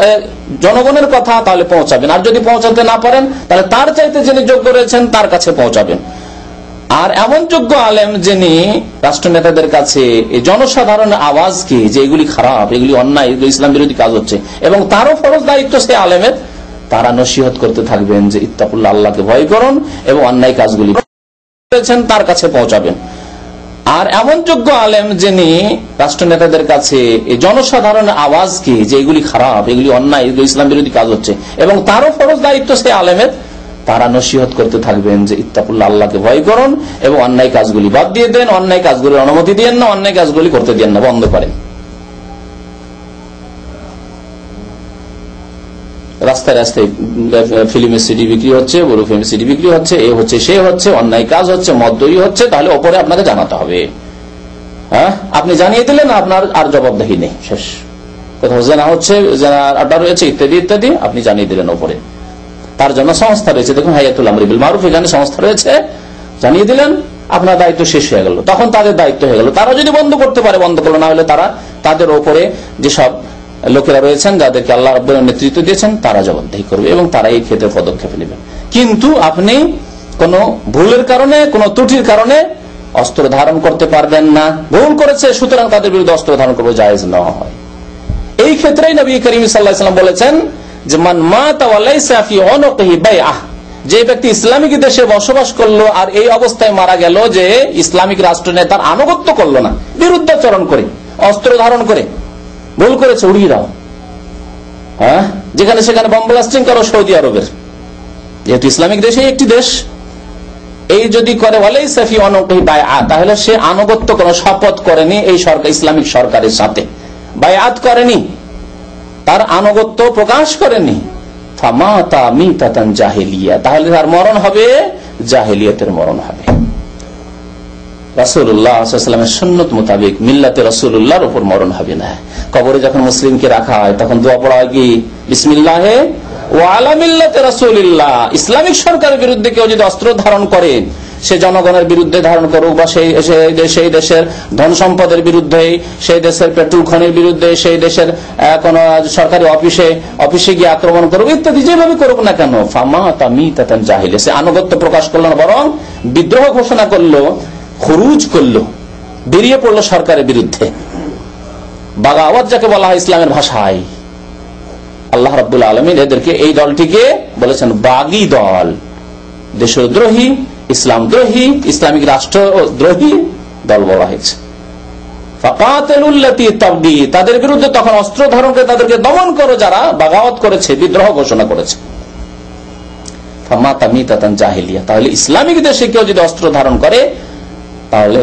জনগণের কথা, তাহলে পৌঁছাবেন। আর যদি পৌঁছাতে না পারেন, তাহলে তার চাইতে যিনি যোগ্য রয়েছেন তার কাছে পৌঁছাবেন। আর এমন যোগ্য আলেম যিনি রাষ্ট্রনেতাদের কাছে এই জনসাধারণের আওয়াজকে, যে এগুলি খারাপ, এগুলি অন্যায়, এগুলি ইসলাম বিরোধী কাজ হচ্ছে, এবং তারও ফরজ দায়িত্ব সে আলেমের, তারা নসিহত করতে থাকবেন যে ইত্তাকুল্লাহ, আল্লাহকে ভয় করুন, এবং অন্যায় কাজগুলি করেছেন তার কাছে পৌঁছাবেন। আর এমন যোগ্য আলেম যিনি রাষ্ট্রনেতাদের কাছে এই জনসাধারণের আওয়াজকে, যে এগুলি খারাপ, এগুলি অন্যায়, এগুলি ইসলাম বিরোধী কাজ হচ্ছে, এবং তারও ফরজ দায়িত্ব সে আলেমের, তারা নসিহত করতে থাকবেন যে ইত্তাকুল্লাহ, আল্লাহকে ভয় করুন, এবং অন্যায় কাজগুলি বাদ দিয়ে দেন, অন্যায় কাজগুলির অনুমতি দিয়েন না, অন্যায় কাজগুলি করতে দিয়েন না, বন্ধ করেন। রাস্তায় রাস্তায় ফিল্মের সিডি বিক্রি হচ্ছে, বড় ফিল্মের সিডি বিক্রি হচ্ছে, এ হচ্ছে, সে হচ্ছে, অন্যায় কাজ হচ্ছে, মদ দই হচ্ছে, তাহলে ওপরে আপনাকে জানাতে হবে। হ্যাঁ, আপনি জানিয়ে দিলেন, আপনার আর জবাবদিহি নেই, শেষ। কোথাও জেনা হচ্ছে, জেনার আড্ডা রয়েছে, ইত্যাদি ইত্যাদি, আপনি জানিয়ে দিলেন ওপরে। তার জন্য সংস্থা রয়েছে, দেখুন হাইয়াতুল আমরি বিল মারুফ, এখানে সংস্থা রয়েছে, জানিয়ে দিলেন, আপনার দায়িত্ব শেষ হয়ে গেল। তখন তাদের দায়িত্ব হয়ে গেল, তারা যদি বন্ধ করতে পারে বন্ধ করলো, না হলে তারা তাদের ওপরে যেসব লোকেরা রয়েছেন, যাদেরকে আল্লাহ রাব্বুল আলামিন নেতৃত্ব দিয়েছেন, তারা জবাবদিহি করবে, এবং তারা এই ক্ষেত্রে পদক্ষেপ নেবেন। কিন্তু আপনি কোন ভুলের কারণে, কোন ত্রুটির কারণে অস্ত্র ধারণ করতে পারবেন না। ভুল করেছে, সুতরাং তাদের বিরুদ্ধে অস্ত্র ধারণ করবো, জায়েজ না হয়। এই ক্ষেত্রেই নবী করিম সাল্লাল্লাহু আলাইহি ওয়াসাল্লাম বলেছেন যে মান মাতা ওয়া লাইসা ফি উনুকিহি বাইআহ, যে ব্যক্তি ইসলামিক দেশে বসবাস করলো আর এই অবস্থায় মারা গেল যে ইসলামিক রাষ্ট্রনেতার আনুগত্য করলো না, বিরুদ্ধাচরণ করে, অস্ত্র ধারণ করে, ভুল করেছে, উড়িয়ে দাও। হ্যাঁ, যেখানে সেখানে বম ব্লাস্টিং করো, সৌদি আরবের, যেহেতু ইসলামিক দেশে একটি দেশ, এই যদি করে ওয়ালাইসা ফি উনুকিহি বাইআহ, তাহলে সে আনুগত্য কোনো শপথ করেনি এই সরকার, ইসলামিক সরকারের সাথে বায়াত করেনি, তার আনুগত্য প্রকাশ করেনি, ফামাতা মিতাতান জাহিলিয়া, তাহলে তার মরণ হবে জাহিলিয়াতের মরণ হবে। রাসূলুল্লাহ সাল্লাল্লাহু আলাইহি ওয়াসাল্লামের সুন্নাত মোতাবেক মিল্লাতে রাসূলুল্লাহর উপর মরণ হবে না। কবরে যখন মুসলিমকে রাখা হয়, তখন দোয়া পড়া হয় কি, বিসমিল্লাহে ওয়া আলা মিল্লাতে রাসূলিল্লাহ। ইসলামিক সরকারের বিরুদ্ধে কেউ যদি অস্ত্র ধারণ করে, সে জনগণের বিরুদ্ধে ধারণ করুক, বা সেই দেশের ধন সম্পদের বিরুদ্ধে, সেই দেশের পেট্রোল খনির বিরুদ্ধে, সেই দেশের কোন সরকারি অফিসে গিয়ে আক্রমণ করুক, ইত্যাদি যেভাবে করুক না কেন, ফামাতা মিতাতান জাহিলিয়া, সে আনুগত্য প্রকাশ করলো না, বরং বিদ্রোহ ঘোষণা করলো, খুরুজ করলো, বেরিয়ে পড়লো সরকারের বিরুদ্ধে। বাগাওয়াত যাকে বলা হয় ইসলামের ভাষায়, আল্লাহ রাব্বুল আলামিন এদেরকে, এই দলটিকে বলেছেন বাগী দল, দেশদ্রোহী, ইসলামদ্রোহী, ইসলামিক রাষ্ট্রদ্রোহী দল বলা হয়েছে। ফাকাতিলুল্লাতী তাবগী, তাদের বিরুদ্ধে তখন অস্ত্র ধারণ করে তাদেরকে দমন করো, যারা বাগাওয়াত করেছে, বিদ্রোহ ঘোষণা করেছে। ফামাতা মিতাতান জাহিলিয়া, তাহলে ইসলামিক দেশে কেউ যদি অস্ত্র ধারণ করে, তাহলে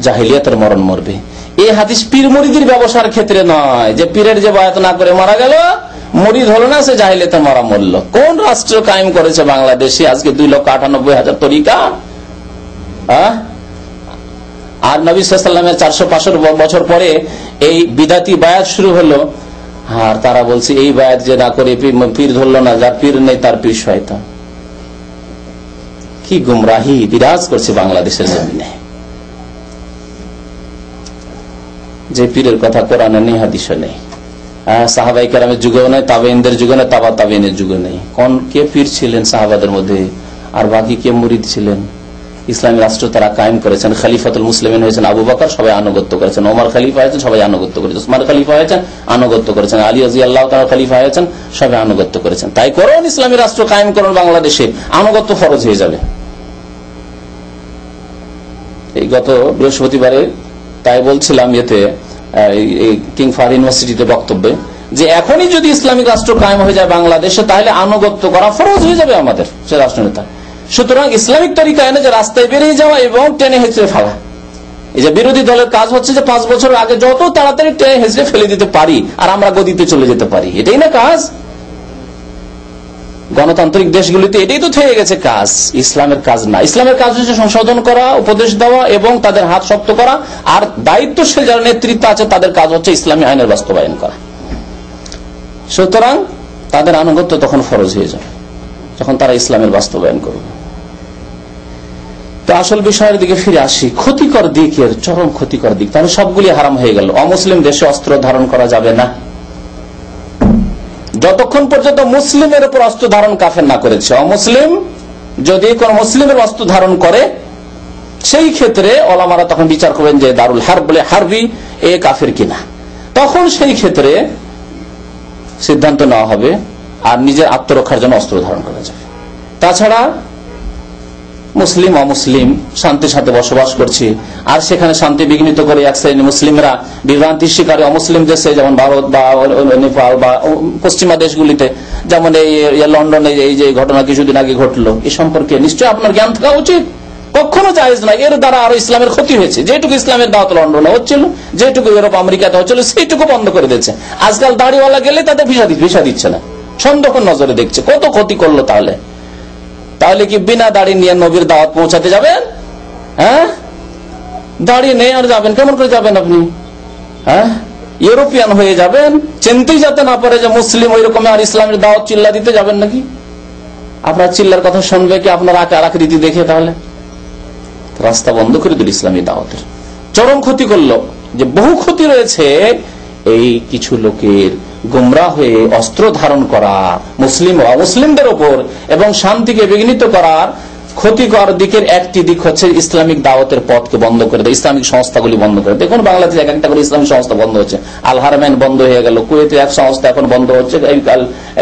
জাহিলিয়াতের মরণ মরবে। এই হাদিস পীর মুরিদের ব্যবসার ক্ষেত্রে নয়, যে পীরের যে বায়াত না করে মারা গেল, মুরিদ হলো না, সে জাহিলিয়াতে মারা মরল। কোন রাষ্ট্র কায়েম করেছে বাংলাদেশে আজকে 2,98,000 তরিকা? আর নবী সাল্লাল্লাহু আলাইহি ওয়াসাল্লামের 400-500 বছর পরে এই বিদাতি বায়াত শুরু হলো, আর তারা বলছে এই বায়াত যে না করে পীর ধরলো না, যার পীর নেই তার পীর শয়তান। কি গুমরাহি বিরাজ করছে বাংলাদেশের জমিনে। যে পীরের কথা কোরআনে নেই, হাদিসে নেই, সাহাবাই কেরামের যুগেও নেই, তাবেইনদের যুগে নেই, তাবা তাবেইনের যুগে নেই। কোন কে পীর ছিলেন সাহাবাদের মধ্যে, আর বাকি কে মুরিদ ছিলেন? ইসলামী রাষ্ট্র তারা কায়েম করেছেন, খলিফাতুল মুসলিমিন হয়েছেন আবু বকর, সবাই আনুগত্য করেছেন। ওমর খলিফা হয়েছেন, সবাই আনুগত্য করেছেন। উসমান খলিফা হয়েছেন, আনুগত্য করেছেন। আলী রাদিয়াল্লাহু তাআলা খলিফা হয়েছেন, সবাই আনুগত্য করেছেন। তাই করুন, ইসলামী রাষ্ট্র কায়েম করুন বাংলাদেশে, আনুগত্য ফরজ হয়ে যাবে। এই গত বৃহস্পতিবারে তাই বলছিলাম কিং ফাহাদ ইউনিভার্সিটিতে বক্তব্যে, যে এখনই যদি ইসলামিক রাষ্ট্র কায়েম হয়ে যায় বাংলাদেশে, তাহলে আনুগত্য করা ফরজ হয়ে যাবে আমাদের সে রাষ্ট্রনেতা। সুতরাং ইসলামিক তরিকা এনে যে রাস্তায় বেরিয়ে যাওয়া এবং টেনে হেঁচড়ে ফেলা, এই যে বিরোধী দলের কাজ হচ্ছে যে 5 বছর আগে যত তাড়াতাড়ি টেনে হেঁচড়ে ফেলে দিতে পারি আর আমরা গদিতে চলে যেতে পারি, এটাই না কাজ। গণতান্ত্রিক দেশগুলিতে এটাই তো থেকে গেছে কাজ, ইসলামের কাজ না। ইসলামের কাজ হচ্ছে সংশোধন করা, উপদেশ দেওয়া এবং তাদের হাত শক্ত করা, আর দায়িত্বশীল যারা নেতৃত্ব আছে তাদের কাজ হচ্ছে ইসলামী আইনের বাস্তবায়ন করা। সুতরাং তাদের আনুগত্য তখন ফরজ হয়ে যাবে যখন তারা ইসলামের বাস্তবায়ন করবে। তো আসল বিষয়ের দিকে ফিরে আসি, ক্ষতিকর দিকের চরম ক্ষতিকর দিক, তাহলে সবগুলি হারাম হয়ে গেল। অমুসলিম দেশে অস্ত্র ধারণ করা যাবে না যতক্ষণ পর্যন্ত মুসলিমের উপর অস্ত্র ধারণ কাফের না করেছে। অমুসলিম যদি কোন মুসলিমের অস্ত্র ধারণ করে, সেই ক্ষেত্রে ওলামারা তখন বিচার করবেন যে দারুল হারব বলে হারবি এ কাফের কিনা। তখন সেই ক্ষেত্রে সিদ্ধান্ত নেওয়া হবে আর নিজের আত্মরক্ষার জন্য অস্ত্র ধারণ করা যাবে। তাছাড়া মুসলিম অমুসলিম শান্তির সাথে বসবাস করছে, আর সেখানে শান্তি বিঘ্নিত করে এক শ্রেণী মুসলিমরা বিভ্রান্তি শিকারে অমুসলিম দেশে, যেমন ভারত বা নেপাল বা পশ্চিমা দেশগুলিতে, যেমন এই লন্ডনে এই যে ঘটনা কিছুদিন আগে ঘটলো, এ সম্পর্কে নিশ্চয়ই আপনার জ্ঞান থাকা উচিত। কখনো জায়েজ নয়, এর দ্বারা আরো ইসলামের ক্ষতি হয়েছে। যেটুকু ইসলামের দাওয়াত লন্ডনে হচ্ছিল, যেটুকু ইউরোপ আমেরিকাতে হচ্ছিল, সেইটুকু বন্ধ করে দিচ্ছে। আজকাল দাড়িওয়ালা গেলে তাদের ভিসা দিচ্ছে না, সন্দেহ নজরে দেখছে। কত ক্ষতি করলো তাহলে। তাহলে কি বিনা দাড়ি নিয়ে নবীর দাওয়াত পৌঁছাতে যাবেন? হ্যাঁ, দাড়ি নেই আর যাবেন, কেমন করে যাবেন আপনি? হ্যাঁ, ইউরোপিয়ান হয়ে যাবেন, চিনতেই যাতে না পারে যে মুসলিম, ওই রকম আর ইসলামের দাওয়াত চিল্লা দিতে যাবেন নাকি? আপনার চিল্লার কথা শুনবে কি আপনার আকার আকৃতি দেখে? তাহলে রাস্তা বন্ধ করে দিল ইসলামী দাওয়াতের। চরম ক্ষতি করলো। যে বহু ক্ষতি রয়েছে এই কিছু লোকের গুমরা হয়ে অস্ত্র ধারণ করা মুসলিম ও অমুসলিমদের উপর এবং শান্তিকে বিঘ্নিত করার ক্ষতিকর দিকের একটি দিক হচ্ছে ইসলামিক দাওয়াতের পথকে বন্ধ করে দেয়, ইসলামিক সংস্থাগুলি বন্ধ করে। দেখুন বাংলাদেশে এক একটা করে ইসলামিক সংস্থা বন্ধ হচ্ছে। আল হারমাইন বন্ধ হয়ে গেল, কুয়েতের এক সংস্থা এখন বন্ধ হচ্ছে,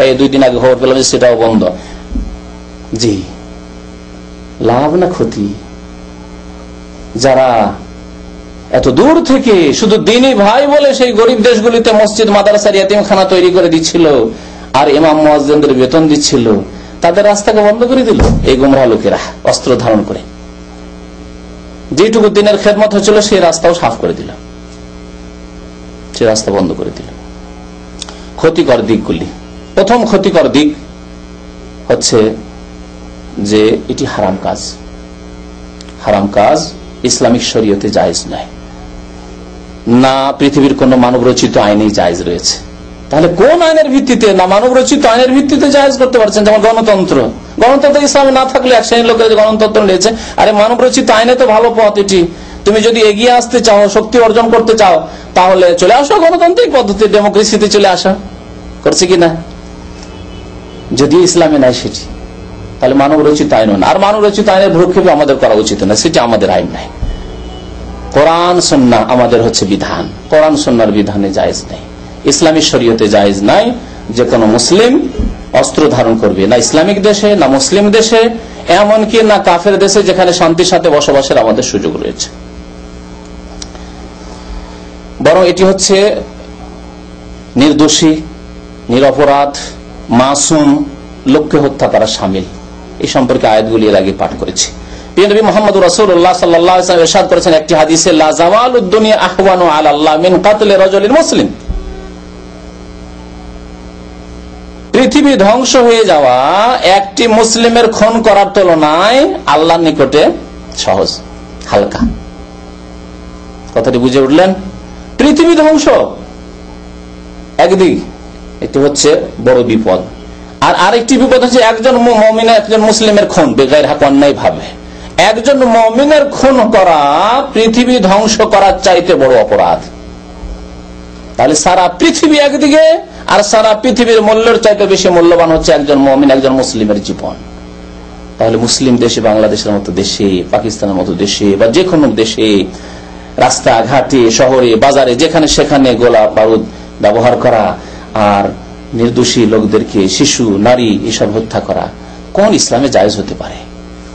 এই 2 দিন আগে খবর পেলাম সেটাও বন্ধ। জি, লাভ না ক্ষতি? যারা এত দূর থেকে শুধু দিনী ভাই বলে সেই গরিব দেশগুলিতে মসজিদ মাদ্রাসার ইয়াতিমখানা তৈরি করে দিচ্ছিল আর ইমাম মুয়াজ্জিনদের বেতন দিচ্ছিল, তাদের রাস্তাকে বন্ধ করে দিল এই গোমরাহ লোকেরা অস্ত্র ধারণ করে। যেটুকু দিনের খেদমত হচ্ছিল সেই রাস্তাও সাফ করে দিল, সে রাস্তা বন্ধ করে দিল। ক্ষতিকর দিকগুলি, প্রথম ক্ষতিকর দিক হচ্ছে যে এটি হারাম কাজ। হারাম কাজ ইসলামিক শরীয়তে জায়েজ নয়, না পৃথিবীর কোন মানব রচিত আইনেই জায়েজ রয়েছে। তাহলে কোন আইনের ভিত্তিতে? না মানব রচিত আইনের ভিত্তিতে জায়েজ করতে পারছেন। যেমন গণতন্ত্র, গণতন্ত্র ইসলামে না থাকলে এক শ্রেণীর লোকের গণতন্ত্র নিয়েছে, আরে মানব রচিত আইনে তো ভালো পথ এটি। তুমি যদি এগিয়ে আসতে চাও, শক্তি অর্জন করতে চাও, তাহলে চলে আসো গণতান্ত্রিক পদ্ধতি, ডেমোক্রেসিতে চলে আসা। করছে কিনা? যদি ইসলামে নাই সেটি, তাহলে মানব রচিত আইন না। আর মানব রচিত আইনের ভ্রুক্ষেপ আমাদের করা উচিত না, সেটি আমাদের আইন নাই। কোরআন সুন্নাহ আমাদের হচ্ছে বিধান, কোরআন সুন্নাহর বিধানে জায়েজ নাই, ইসলামী শরীয়তে জায়েজ নাই যে কোনো মুসলিম অস্ত্র ধারণ করবে, না ইসলামিক দেশে, না মুসলিম দেশে, এমনকি না কাফের দেশে যেখানে শান্তির সাথে বসবাসের আমাদের সুযোগ রয়েছে। বরং এটি হচ্ছে নির্দোষী, নিরপরাধ, মাসুম লোককে হত্যা করা শামিল। এই সম্পর্কে আয়াতগুলি এর আগে পাঠ করেছি। প্রিয় নবী মুহাম্মদ রাসূলুল্লাহ সাল্লাল্লাহু আলাইহি ওয়াসাল্লাম ইরশাদ করেছেন একটি হাদিসে, লা যাওয়ালুদ দুনিয়া আহওয়ানু আলাল্লাহ মিন কাতলি রাজুলিন মুসলিম। পৃথিবী ধ্বংস হয়ে যাওয়া একটি মুসলিমের খুন করার তুলনায় আল্লাহর নিকটে সহজ, হালকা। কথাটি বুঝে উঠলেন? পৃথিবী ধ্বংস একদিক, এটি হচ্ছে বড় বিপদ, আর আরেকটি বিপদ হচ্ছে একজন মুমিনের একজন মুসলিমের খুন বেগাইর হক অন্যায় ভাবে। একজন মুমিনের খুন করা পৃথিবী ধ্বংস করার চাইতে বড় অপরাধ। তাহলে সারা পৃথিবী একদিকে, আর সারা পৃথিবীর মূল্যের চাইতে বেশি মূল্যবান হচ্ছে একজন মুমিন, একজন মুসলিমের জীবন। তাহলে মুসলিম দেশে, বাংলাদেশের মতো দেশে, পাকিস্তানের মতো দেশে বা যে কোনো দেশে রাস্তাঘাটে, শহরে, বাজারে, যেখানে সেখানে গোলা বারুদ ব্যবহার করা আর নির্দোষী লোকদেরকে, শিশু, নারী এসব হত্যা করা কোন ইসলামে জায়েজ হতে পারে?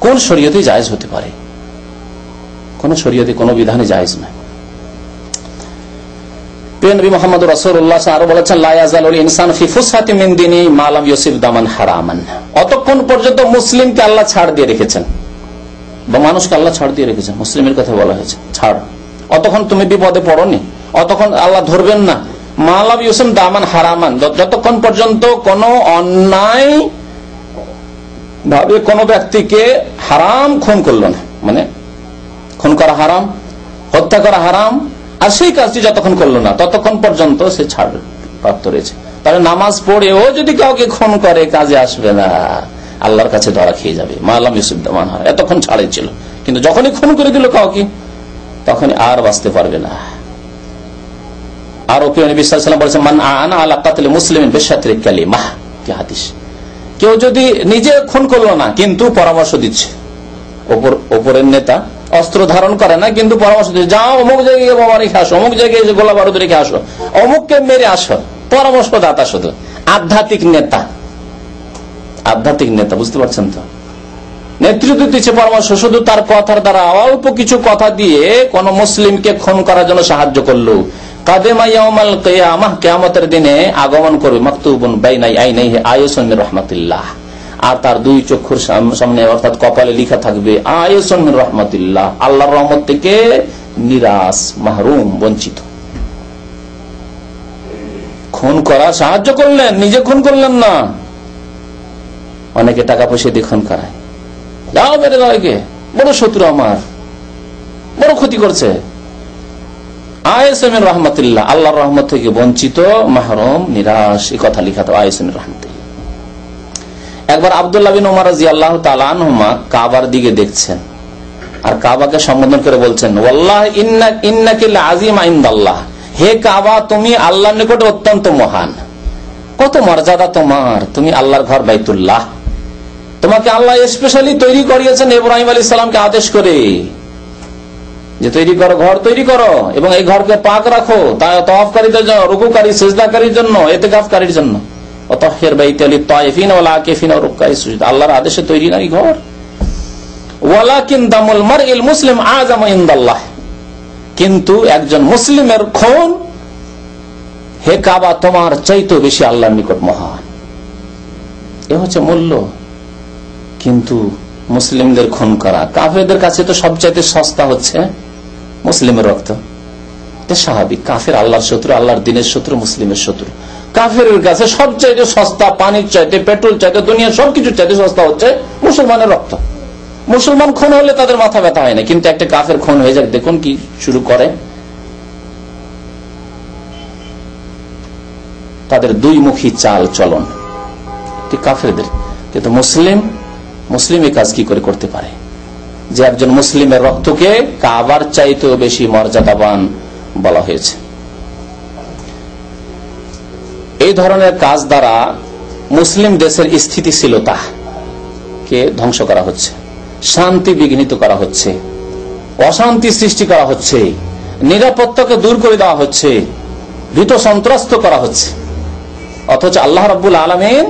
কোন শরীয়তে জায়েজ হতে পারে? কোন শরীয়তে, কোন বিধানে জায়েজ না। নবী মুহাম্মদ রাসূলুল্লাহ আরো বলেছেন, লা ইয়াজালুল ইনসানু ফি ফুসহাতি মিন দীনি মা লাম ইউসিব দামান হারামান। অতক্ষণ পর্যন্ত মুসলিমকে আল্লাহ ছাড় দিয়ে রেখেছেন, বা মানুষকে আল্লাহ ছাড় দিয়ে রেখেছেন, মুসলিমের কথা বলা হয়েছে ছাড়। অতক্ষণ তুমি বিপদে পড়োনি, অতক্ষণ আল্লাহ ধরবেন না। মা লাম ইউসিব দামান হারামান, যতক্ষণ পর্যন্ত কোন অন্যায় ভাবে কোন ব্যক্তিকে হারাম খুন করলো না, মানে খুন করা হারাম, হত্যা করা হারাম, আর সেই কাজটি যতক্ষণ করলো না ততক্ষণ পর্যন্ত সে ছাড় প্রাপ্ত রয়েছে। তাহলে নামাজ পড়েও যদি কাউকে খুন করে কাজে আসবে না, আল্লাহর কাছে ধরা খেয়ে যাবে। মালাম ইউসুফ দামান হারা, এতক্ষণ ছাড়ে ছিল, কিন্তু যখনই খুন করে দিল কাউকে তখন আর বাঁচতে পারবে না। আর প্রিয় নবী সাল্লাল্লাহু আলাইহি ওয়াসাল্লাম বলেছেন, মান আনা আলা কাতলি মুসলিমিন বিশাত্রি কালিমাহ, কি হাদিস। কেউ যদি নিজে খুন করলো না কিন্তু পরামর্শ দিচ্ছে, ওপরের নেতা অস্ত্র ধারণ করে না কিন্তু পরামর্শ দিচ্ছে, যাও অমুক জায়গায় বোমা রেখে আসো, অমুক জায়গায় গোলা বারুদ রেখে আসো, অমুককে মেরে আসো, পরামর্শ দাতা, শুধু আধ্যাত্মিক নেতা, আধ্যাত্মিক নেতা, বুঝতে পারছেন তো? নেতৃত্ব দিচ্ছে পরামর্শ, শুধু তার কথার দ্বারা, অল্প কিছু কথা দিয়ে কোন মুসলিমকে খুন করার জন্য সাহায্য করলো। কাদেমা ইয়াউমাল কিয়ামাহ, কিয়ামতের দিনে আগমন করবে, মাকতুবুন বাইনা আইনাইহি আয়াতুন মির রাহমাতিল্লাহ, আর তার দুই চক্ষুর সামনে অর্থাৎ কপালে লিখা থাকবে আয়াতুন মির রাহমাতিল্লাহ, আল্লাহর রহমত থেকে নিরাশ, মাহরুম, বঞ্চিত। খুন করা সাহায্য করলেন, নিজে খুন করলেন না। অনেকে টাকা পয়সা দিয়ে খুন করায়, যাও বেড়ে দাও, একে বড় শত্রু আমার, বড় ক্ষতি করছে। আয়াতুন রহমাতিল্লাহ, আল্লাহর রহমত থেকে বঞ্চিত, মাহরুম, নিরাশ, এই কথা লিখা তো আয়াতুন রহমাতিল্লাহ। একবার আব্দুল্লাহ বিন উমর রাদিয়াল্লাহু তাআলা আনহুমা কাবার দিকে দেখছেন, আর কাবাকে সম্বোধন করে বলছেন, ওয়াল্লাহি ইন্নাকা লাযীমা ইনদাল্লাহ, হে কাবা তুমি আল্লাহর নিকটে অত্যন্ত মহান, কত মর্যাদা তোমার, তুমি আল্লাহর ঘর বাইতুল্লাহ, তোমাকে আল্লাহ স্পেশালি তৈরি করিয়েছেন ইব্রাহিম আলাইহিস সালামকে আদেশ করে, যে তৈরি করো, ঘর তৈরি করো, এবং এই ঘরকে পাক রাখো তাওয়াফকারীদের জন্য, রুকুকারী, সিজদাকারীর জন্য, ইতিকাফকারীর জন্য। ওয়াতাহহির বাইতি লিত-তায়িফিন ওয়াল আকিফিন ওয়া রুকআই সুজুদ, আল্লাহর আদেশে তৈরি না এই ঘর। ওয়ালাকিন দামুল মারইল মুসলিম আযামু ইনদাল্লাহ, কিন্তু একজন মুসলিমের খুন, হে কাবা, তোমার চাইতে বেশি আল্লাহর নিকট মহান। এ হচ্ছে মূল্য। কিন্তু মুসলিমদের খুন করা, কাফেরদের কাছে তো সবচাইতে সস্তা হচ্ছে মুসলিমের রক্ত। স্বাভাবিক, কাফের আল্লাহর শত্রু, আল্লাহর দিনের শত্রু, মুসলিমের শত্রু। কাফের কাছে সবচাইতে সস্তা, পানির চাইতে, পেট্রোল চাইতে, দুনিয়ার সবকিছু চাইতে সস্তা হচ্ছে মুসলমানের রক্ত। মুসলমান খুন হলে তাদের মাথা ব্যথা হয় না, কিন্তু একটা কাফের খুন হয়ে যাক, দেখুন কি শুরু করে। তাদের দুই মুখী চাল চলন ঠিক কাফেরদের। কিন্তু মুসলিম এই কাজ কি করে করতে পারে, যে একজন মুসলিমের রক্তকে কাবার চাইতেও বেশি মর্যাদাবান বলা হয়েছে। এই ধরনের কাজ দ্বারা মুসলিম দেশের স্থিতিশীলতা কে ধ্বংস করা হচ্ছে, শান্তি বিঘ্নিত করা হচ্ছে, অশান্তি সৃষ্টি করা হচ্ছে, নিরাপত্তাকে দূর করে দেওয়া হচ্ছে, ভীত সন্ত্রস্ত করা হচ্ছে। অথচ আল্লাহ রাব্বুল আলামিন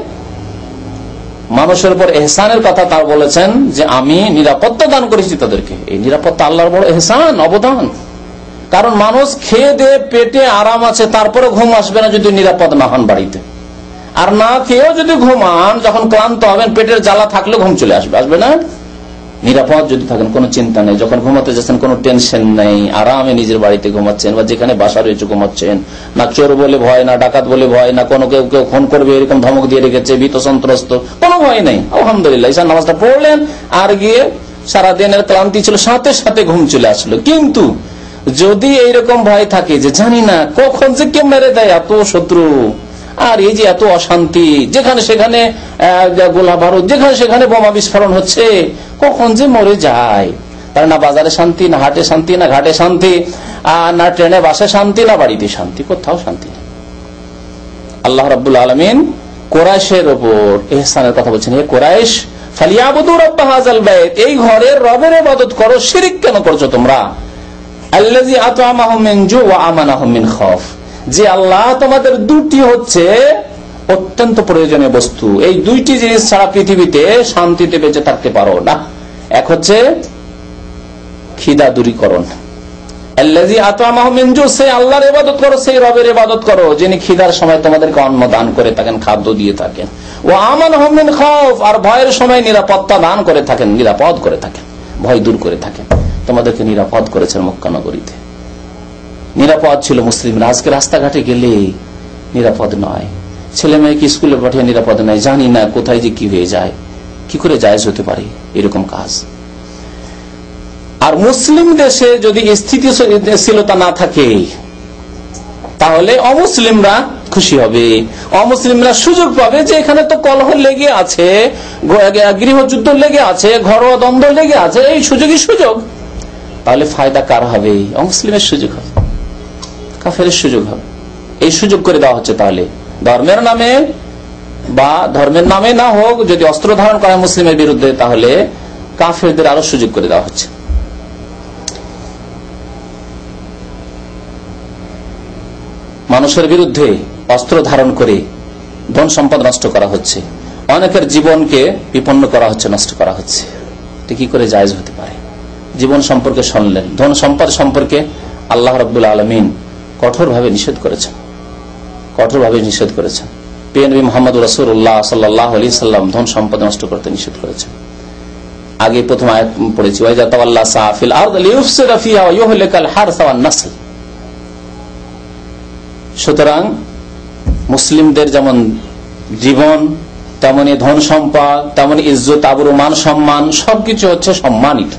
মানুষের উপর এহসানের কথা তার বলেছেন যে আমি নিরাপত্তা দান করেছি তাদেরকে। এই নিরাপত্তা আল্লাহর বড় এহসান, অবদান। কারণ মানুষ খেয়ে দিয়ে পেটে আরাম আছে, তারপরে ঘুম আসবে না যদি নিরাপদ না হন বাড়িতে। আর না খেয়েও যদি ঘুমান, যখন ক্লান্ত হবেন, পেটের জ্বালা থাকলে ঘুম চলে আসবে, আসবে না? নিরাপদ যদি থাকেন, কোনো চিন্তা নেই, যখন ঘুমাতে যাচ্ছেন কোনো টেনশন নেই, আরামে নিজের বাড়িতে ঘুমাচ্ছেন বা যেখানে বাসা রয়েছে ঘুমাচ্ছেন, না চোর বলে ভয়, না ডাকাত বলে ভয়, না কোনো কেউ খুন করবে এরকম ধমক দিয়ে রেখেছে, ভীত সন্ত্রস্ত, কোনো ভয় নেই। আলহামদুলিল্লাহ, ঈশার নামাজটা পড়লেন আর গিয়ে সারাদিনের ক্লান্তি ছিল, সাথে সাথে ঘুম চলে আসলো। কিন্তু যদি এইরকম ভয় থাকে যে জানি না কখন যে কে মেরে দেয়, এত শত্রু, আর এই যে এত অশান্তি, যেখানে সেখানে গোলা বারুদ, যেখানে সেখানে বোমা বিস্ফোরণ হচ্ছে, কখন যে মরে যায়। তার না বাজারে শান্তি, না হাটে শান্তি, না ঘাটে শান্তি, না ট্রেনে বাসে শান্তি, না বাড়িতে শান্তি, কোথাও শান্তি নেই। আল্লাহ রাব্বুল আলামিন কুরাইশের উপর ইহসানের কথা বলছেন, হে কুরাইশ ফালিয়াবুদু রাব্ব হাযাল বাইত, এই ঘরের রবের ইবাদত করো, শিরক কেন করছো তোমরা? আল্লাযী আত'আমাহুম মিন জু' ওয়া আমানাহুম মিন খাউফ, যে আল্লাহ তোমাদের দুটি হচ্ছে অত্যন্ত প্রয়োজনীয় বস্তু, এই দুইটি জিনিস ছাড়া পৃথিবীতে শান্তিতে বেঁচে থাকতে পারো না। এক হচ্ছে খিদা দূরীকরণ, আল্লাযী আত'আমাহুম মিন জু', সেই আল্লাহর ইবাদত করো, সেই রবের ইবাদত করো যিনি খিদার সময় তোমাদেরকে অন্ন দান করে থাকেন, খাদ্য দিয়ে থাকেন। ওয়া আমানাহুম মিন খাউফ, আর ভয়ের সময় নিরাপত্তা দান করে থাকেন, নিরাপদ করে থাকেন, ভয় দূর করে থাকেন। তোমাদেরকে নিরাপদ করেছেন মক্কা নগরীতে। নিরাপদ ছিল মুসলিমরা, আজকে রাস্তাঘাটে গেলে নিরাপদ নয়, ছেলে মেয়েকে স্কুলে পাঠিয়ে নিরাপদ নয়, জানি না কোথায় যে কি হয়ে যায়, কি করে জায়েজ হতে পারে এরকম কাজ। আর মুসলিম দেশে যদি স্থিতিশীলতা না থাকে তাহলে অমুসলিমরা খুশি হবে, অমুসলিমরা সুযোগ পাবে যে এখানে তো কলহ লেগে আছে, গৃহযুদ্ধ লেগে আছে, ঘরোয়া দ্বন্দ্ব লেগে আছে, এই সুযোগই সুযোগ। তাহলে ফায়দা কার হবে? অমুসলিমের সুযোগ হবে, কাফের সুযোগ হবে। এই সুযোগ করে দেওয়া হচ্ছে। তাহলে ধর্মের নামে বা ধর্মের নামে না হোক, যদি অস্ত্র ধারণ করা মুসলিমের বিরুদ্ধে, তাহলে কাফেরদের আরো সুযোগ করে দেওয়া হচ্ছে। মানুষের বিরুদ্ধে অস্ত্র ধারণ করে ধন সম্পদ নষ্ট করা হচ্ছে, অনেকের জীবনকে বিপন্ন করা হচ্ছে, নষ্ট করা হচ্ছে। এটা কি করে জায়েজ হতে পারে? জীবন সম্পর্কে শুনলেন, ধন সম্পদ সম্পর্কে আল্লাহ রাব্বুল আলামিন কঠোরভাবে নিষেধ করেছেন, কঠোরভাবে নিষেধ করেছেন। নবী মুহাম্মদ রাসূলুল্লাহ সাল্লাল্লাহু আলাইহি সাল্লাম ধন সম্পদ নষ্ট করতে নিষেধ করেছেন। আগে প্রথম আয়াত পড়েছি, ওয়াইজা তাওয়াল্লা সাফিল আরদ লিইফসিদা ফিহা ওয়া ইউহলিকাল হারসা ওয়ান নাসল। সুতরাং মুসলিমদের যেমন জীবন, তেমনি ধন সম্পদ, তেমনি ইজ্জত আবরু মান সম্মান সবকিছু হচ্ছে সম্মানিত।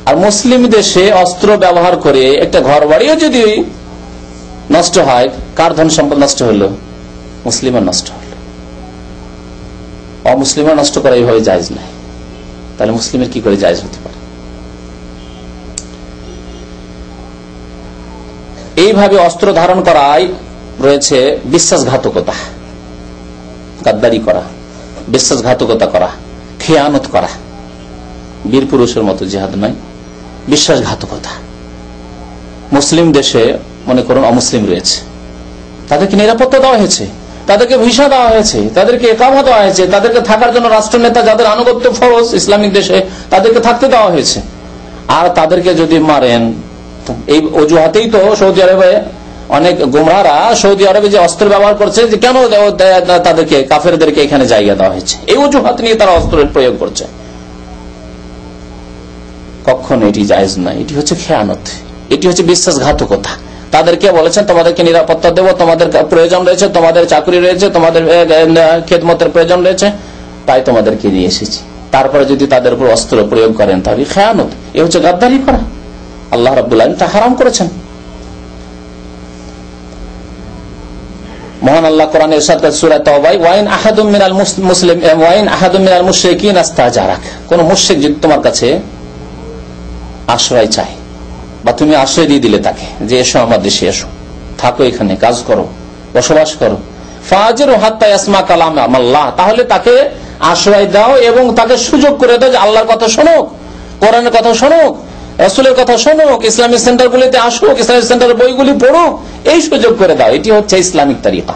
আর মুসলিম দেশে অস্ত্র ব্যবহার করে একটা ঘর বাড়িও যদি নষ্ট হয়, কার ধন সম্পদ নষ্ট হলো? মুসলিমের নষ্ট হলো। অমুসলিমের নষ্ট করা এইভাবে জায়েজ নাই। তাহলে মুসলিমের কি করে জায়েজ হতে পারে? এইভাবে অস্ত্র ধারণ করায় রয়েছে বিশ্বাসঘাতকতা, গাদ্দারি করা, বিশ্বাসঘাতকতা করা, খেয়ানত করা। বীর পুরুষের মতো জিহাদ নয়, বিশ্বাসঘাতকতা। মুসলিম দেশে মনে করুন অমুসলিম রয়েছে, তাদেরকে নিরাপত্তা দেওয়া হয়েছে, তাদেরকে ভিসা দেওয়া হয়েছে, তাদেরকে একামা দেওয়া হয়েছে, তাদেরকে থাকার জন্য রাষ্ট্রনেতা যাদের আনুগত্য ফরজ ইসলামিক দেশে তাদেরকে থাকতে দেওয়া হয়েছে। আর তাদেরকে যদি মারেন, এই অজুহাতেই তো সৌদি আরবে অনেক গোমরাহরা সৌদি আরবে যে অস্ত্র ব্যবহার করছে, যে কেন তাদেরকে কাফেরদেরকে এখানে জায়গা দেওয়া হয়েছে, এই অজুহাত নিয়ে তারা অস্ত্রের প্রয়োগ করছে। কখনো এটি জায়েজ নয়, এটি হচ্ছে খেয়ানত, এটি হচ্ছে বিশ্বাসঘাতকতা। তাদেরকে বলেছেন তোমাদেরকে নিরাপত্তা দেব, তোমাদের প্রয়োজন রয়েছে, তোমাদের চাকরি রয়েছে, তোমাদের খেদমতের প্রয়োজন রয়েছে, তাই তোমাদেরকে নিয়ে এসেছি। তারপরে যদি তাদের উপর অস্ত্র প্রয়োগ করেন তাহলে খেয়ানত, এ হচ্ছে গাদ্দারি করা। আল্লাহ রাব্বুল আলামিন তা হারাম করেছেন। মহান আল্লাহ কোরআনে ইরশাদ করেছেন সূরা তাওবায়, ওয়াইন আহাদুম মিনাল মুসলিম ওয়াইন আহাদুম মিনাল মুশরিকিন আস্তাজারাক, কোন মুশরিক যদি তোমার কাছে আশ্রয় চায় বা তুমি আশ্রয় দিয়ে দিলে তাকে, যে এসো আমার দেশে, এসো, থাকো, এখানে কাজ করো, বসবাস করো, ফাজিরু হাত্তা ইয়াসমা কালাম আল্লাহ, তাহলে তাকে আশ্রয় দাও এবং তাকে সুযোগ করে দাও যে আল্লাহর কথা শুনুক, কোরআনের কথা শুনুক, রাসূলের কথা শুনুক, ইসলামিক সেন্টারগুলিতে আসুক, ইসলামিক সেন্টারের বইগুলি পড়ুক, এই সুযোগ করে দাও। এটি হচ্ছে ইসলামিক তরিকা।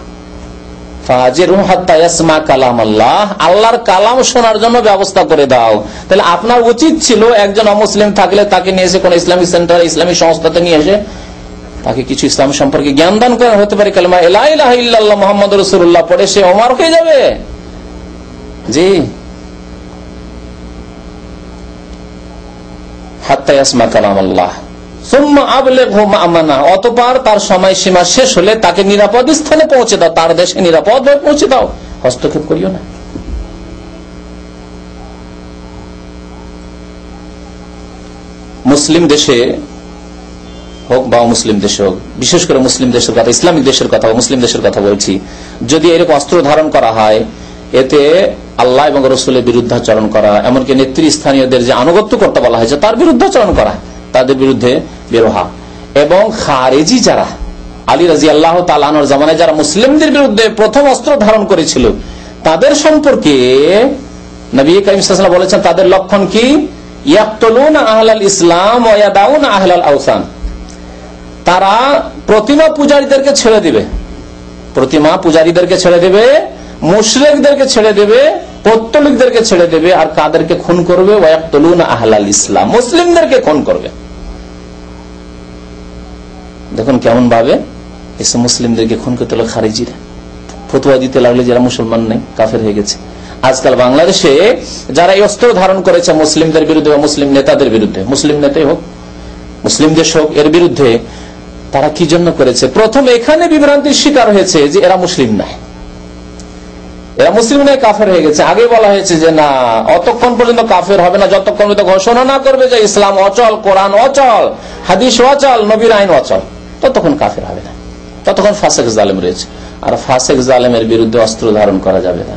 ফাজিরু হাত্তা ইয়াসমা কালাম আল্লাহ, আল্লাহর কালাম শোনার জন্য ব্যবস্থা করে দাও। তাহলে আপনার উচিত ছিল একজন অমুসলিম থাকলে তাকে নিয়ে এসে কোন ইসলামিক সেন্টার, ইসলামিক সংস্থাতে নিয়ে এসে তাকে কিছু ইসলাম সম্পর্কে জ্ঞান দান করা, হতে পারে কালেমা লা ইলাহা ইল্লাল্লাহ মুহাম্মাদুর রাসূলুল্লাহ পড়ে সে ওমর হয়ে যাবে। জি, হাত্তা ইয়াসমা কালাম আল্লাহ সুম্মা আবলিগহু মা'মানা, অতঃপর তার সময়সীমা শেষ হলে তাকে নিরাপদ স্থানে পৌঁছে দাও, তার দেশে নিরাপদভাবে পৌঁছে দাও, হস্তক্ষেপ করিও না। মুসলিম দেশে হোক বা মুসলিম দেশে হোক, বিশেষ করে মুসলিম দেশের কথা, ইসলামিক দেশের কথা, মুসলিম দেশের কথা বলছি, যদি এরকম অস্ত্র ধারণ করা হয়, এতে আল্লাহ এবং রসুলের বিরুদ্ধাচরণ করা, এমনকি নেতৃস্থানীয়দের যে আনুগত্য করতে বলা হয়েছে তার বিরুদ্ধাচরণ করা, তাদের বিরুদ্ধে বের হওয়া, এবং খারেজি যারা আলী রাদিয়াল্লাহু তাআলা আনহুর জামানায় যারা মুসলিমদের বিরুদ্ধে প্রথম অস্ত্র ধারণ করেছিল তাদের সম্পর্কে নবী করিম সাল্লাল্লাহু আলাইহি ওয়াসাল্লাম বলেছেন তাদের লক্ষণ কি? ইয়াকতুলুনা আহলাল ইসলাম ওয়া ইয়াদাউনা আহলাল আওসান। তারা প্রতিমা পূজারীদেরকে ছেড়ে দিবে, প্রতিমা পূজারীদেরকে ছেড়ে দেবে, মুশরিকদেরকে ছেড়ে দেবে, পৌত্তলিকদেরকে ছেড়ে দেবে, আর কাদেরকে খুন করবে? ওয়া ইয়াকতুলুনা আহলাল ইসলাম, মুসলিমদেরকে খুন করবে। দেখুন কেমন ভাবে এসে মুসলিমদেরকে খুন করতে হলো খারিজিরা, ফতোয়া দিতে লাগলে যারা মুসলমান নেই, কাফের হয়ে গেছে। আজকাল বাংলাদেশে যারা এই অস্ত্র ধারণ করেছে মুসলিমদের বিরুদ্ধে বা মুসলিম নেতাদের বিরুদ্ধে, মুসলিম নেতাই হোক মুসলিম দেশ হোক, এর বিরুদ্ধে তারা কি জন্য করেছে? প্রথম এখানে বিভ্রান্তির শিকার হয়েছে যে এরা মুসলিম নয়, এরা মুসলিম নয়, কাফের হয়ে গেছে। আগে বলা হয়েছে যে না, অতক্ষণ পর্যন্ত কাফের হবে না যতক্ষণ পর্যন্ত ঘোষণা না করবে যে ইসলাম অচল, কোরআন অচল, হাদিস অচল, নবীর আইন অচল, ততক্ষণ কাফের হবে না, ততক্ষণ ফাসেক জালেম রয়েছে। আর ফাসেক জালেমের বিরুদ্ধে অস্ত্র ধারণ করা যাবে না।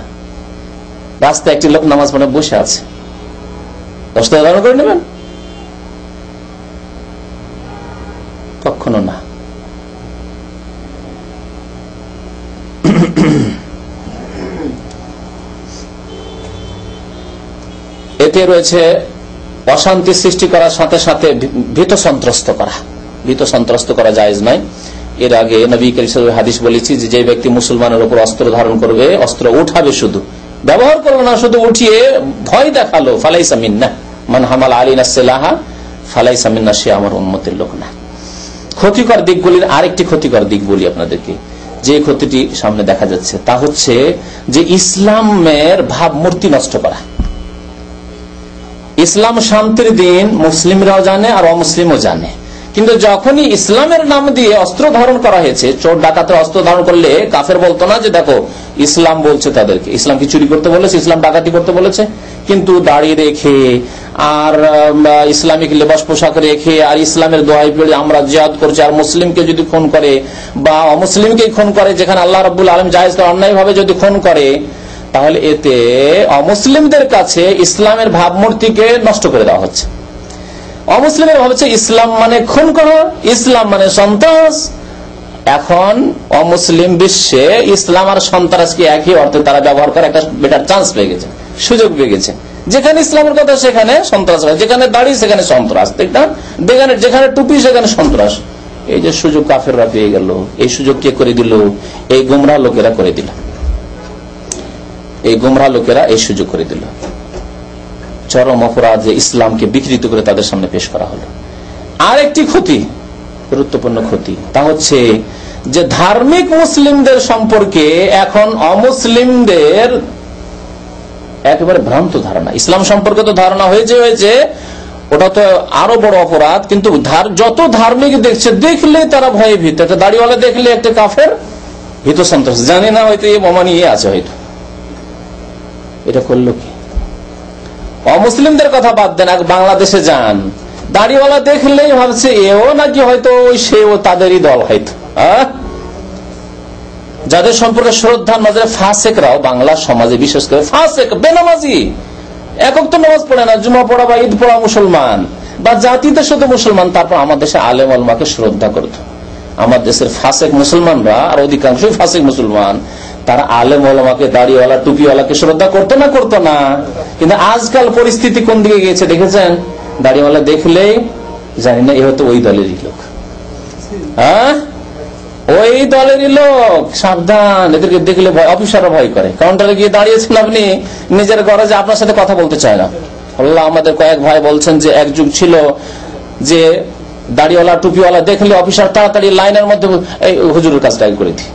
রাস্তায় একটি লোক নামাজ পড়ে বসে আছে, অস্ত্র ধারণ করে নেবেন? কখনো না। এতে রয়েছে অশান্তি সৃষ্টি করার সাথে সাথে ভীত সন্ত্রস্ত করা। ভীত সন্ত্রস্ত করা জায়েজ নয়। এর আগে নবী করিম সাল্লাল্লাহু আলাইহি হাদিস বলেছি যে ব্যক্তি মুসলমানের উপর অস্ত্র ধারণ করবে, অস্ত্র উঠাবে, শুধু ব্যবহার করবে না, শুধু উঠিয়ে ভয় দেখালো, ফালাইসা মিন্নাহ, মান হামাল আলাইনা সিলাহা ফালাইসা মিন্নাহ, সে আমার উম্মতের লোক না। ক্ষতিকর দিকগুলির আরেকটি ক্ষতিকর দিক বলি আপনাদেরকে, যে ক্ষতিটি সামনে দেখা যাচ্ছে তা হচ্ছে যে ইসলামের ভাবমূর্তি নষ্ট করা। ইসলাম শান্তির দিন মুসলিমরাও জানে আর অমুসলিমও জানে, কিন্তু যখনই ইসলামের নাম দিয়ে অস্ত্র ধারণ করা হয়েছে, চোর ডাকাতের অস্ত্র ধারণ করলে কাফের বলতো না যে দেখো ইসলাম বলছে তাদেরকে, ইসলাম কি চুরি করতে বলেছে, ইসলাম ডাকাতি করতে বলেছে, কিন্তু দাড়ি রেখে আর ইসলামিক লেবাস পোশাক রেখে আর ইসলামের দোহাই পড়ে আমরা জিহাদ করছি, আর মুসলিমকে যদি খুন করে বা অমুসলিমকে খুন করে, যেখানে আল্লাহ রাব্বুল আলামিন জায়েজ করে অন্যায় ভাবে যদি খুন করে, তাহলে এতে অমুসলিমদের কাছে ইসলামের ভাবমূর্তিকে নষ্ট করে দেওয়া হচ্ছে। অমুসলিমের ভাবছে ইসলাম মানে খুন করা, ইসলাম মানে সন্ত্রাস। এখন অমুসলিম বিশ্বে ইসলাম আর সন্ত্রাসকে একই অর্থে তারা ব্যবহার করে একটা বেটার চান্স পেয়ে গেছে, সুযোগ পেয়ে গেছে। যেখানে ইসলামের কথা সেখানে সন্ত্রাস, যেখানে দাড়ি সেখানে সন্ত্রাস, যেখানে টুপি সেখানে সন্ত্রাস। এই যে সুযোগ কাফেররা পেয়ে গেল, এই সুযোগ কে করে দিল? এই গুমরাহ লোকেরা করে দিল। এই গুমরাহ লোকেরা এই সুযোগ করে দিল। চরম অপরাধে ইসলামকে বিকৃত করে তাদের সামনে পেশ করা হলো। আরেকটি ক্ষতি, গুরুত্বপূর্ণ ক্ষতি, তা হচ্ছে যে ধার্মিক মুসলিমদের সম্পর্কে এখন অমুসলিমদের একেবারে ভ্রান্ত ধারণা। ইসলাম সম্পর্কে তো ধারণা হয়েছে, ওটা তো আরো বড় অপরাধ, কিন্তু যত ধার্মিক দেখছে, দেখলে তারা ভয়ে ভীত। একটা দাড়িওয়ালা দেখলে একটা কাফের, ভীত সন্ত্রাস, জানি না হয়তো এই বোমা নিয়ে আছে, হয়তো এটা করলো কি? অমুসলিমদের কথা বাদ দেন, বাংলাদেশে যান, দাড়িওয়ালা দেখলেই ভাবছে এও নাকি হয়তো সেও তাদেরই দল, হয়তো যাদের সম্পর্কে শ্রদ্ধা নজরে ফাসেকরাও বাংলা সমাজে, বিশেষ করে ফাসেক, বেনামাজি, একক তো নামাজ পড়ে না, জুমা পড়া বা ঈদ পড়া মুসলমান বা জাতিতে শুধু মুসলমান, তারপর আমার দেশে আলেম ওলামাকে শ্রদ্ধা করত। আমার দেশের ফাসেক মুসলমানরা, আর অধিকাংশই ফাসেক মুসলমান, তারা আলেম ওলামাকে, দাড়িওয়ালা টুপিওয়ালাকে শ্রদ্ধা করতো না? করতো না। কিন্তু আজকাল পরিস্থিতি কোন দিকে গিয়েছে দেখেছেন? দাড়িওয়ালা দেখলেই জানি না এ হয়তো ওই দলেরই লোক, হ্যাঁ ওই দলেরই লোক, সাবধান, এদেরকে দেখলে ভয়, অফিসাররা ভয় করে। কাউন্টারে গিয়ে দাঁড়িয়েছেন আপনি, নিজের গরজে আপনার সাথে কথা বলতে চায় না। আল্লাহ আমাদের কয়েক ভাই বলছেন যে এক যুগ ছিল যে দাড়িওয়ালা টুপিওয়ালা দেখলে অফিসার তাড়াতাড়ি লাইনের মধ্যে এই হুজুরের কাজটা করে দিই,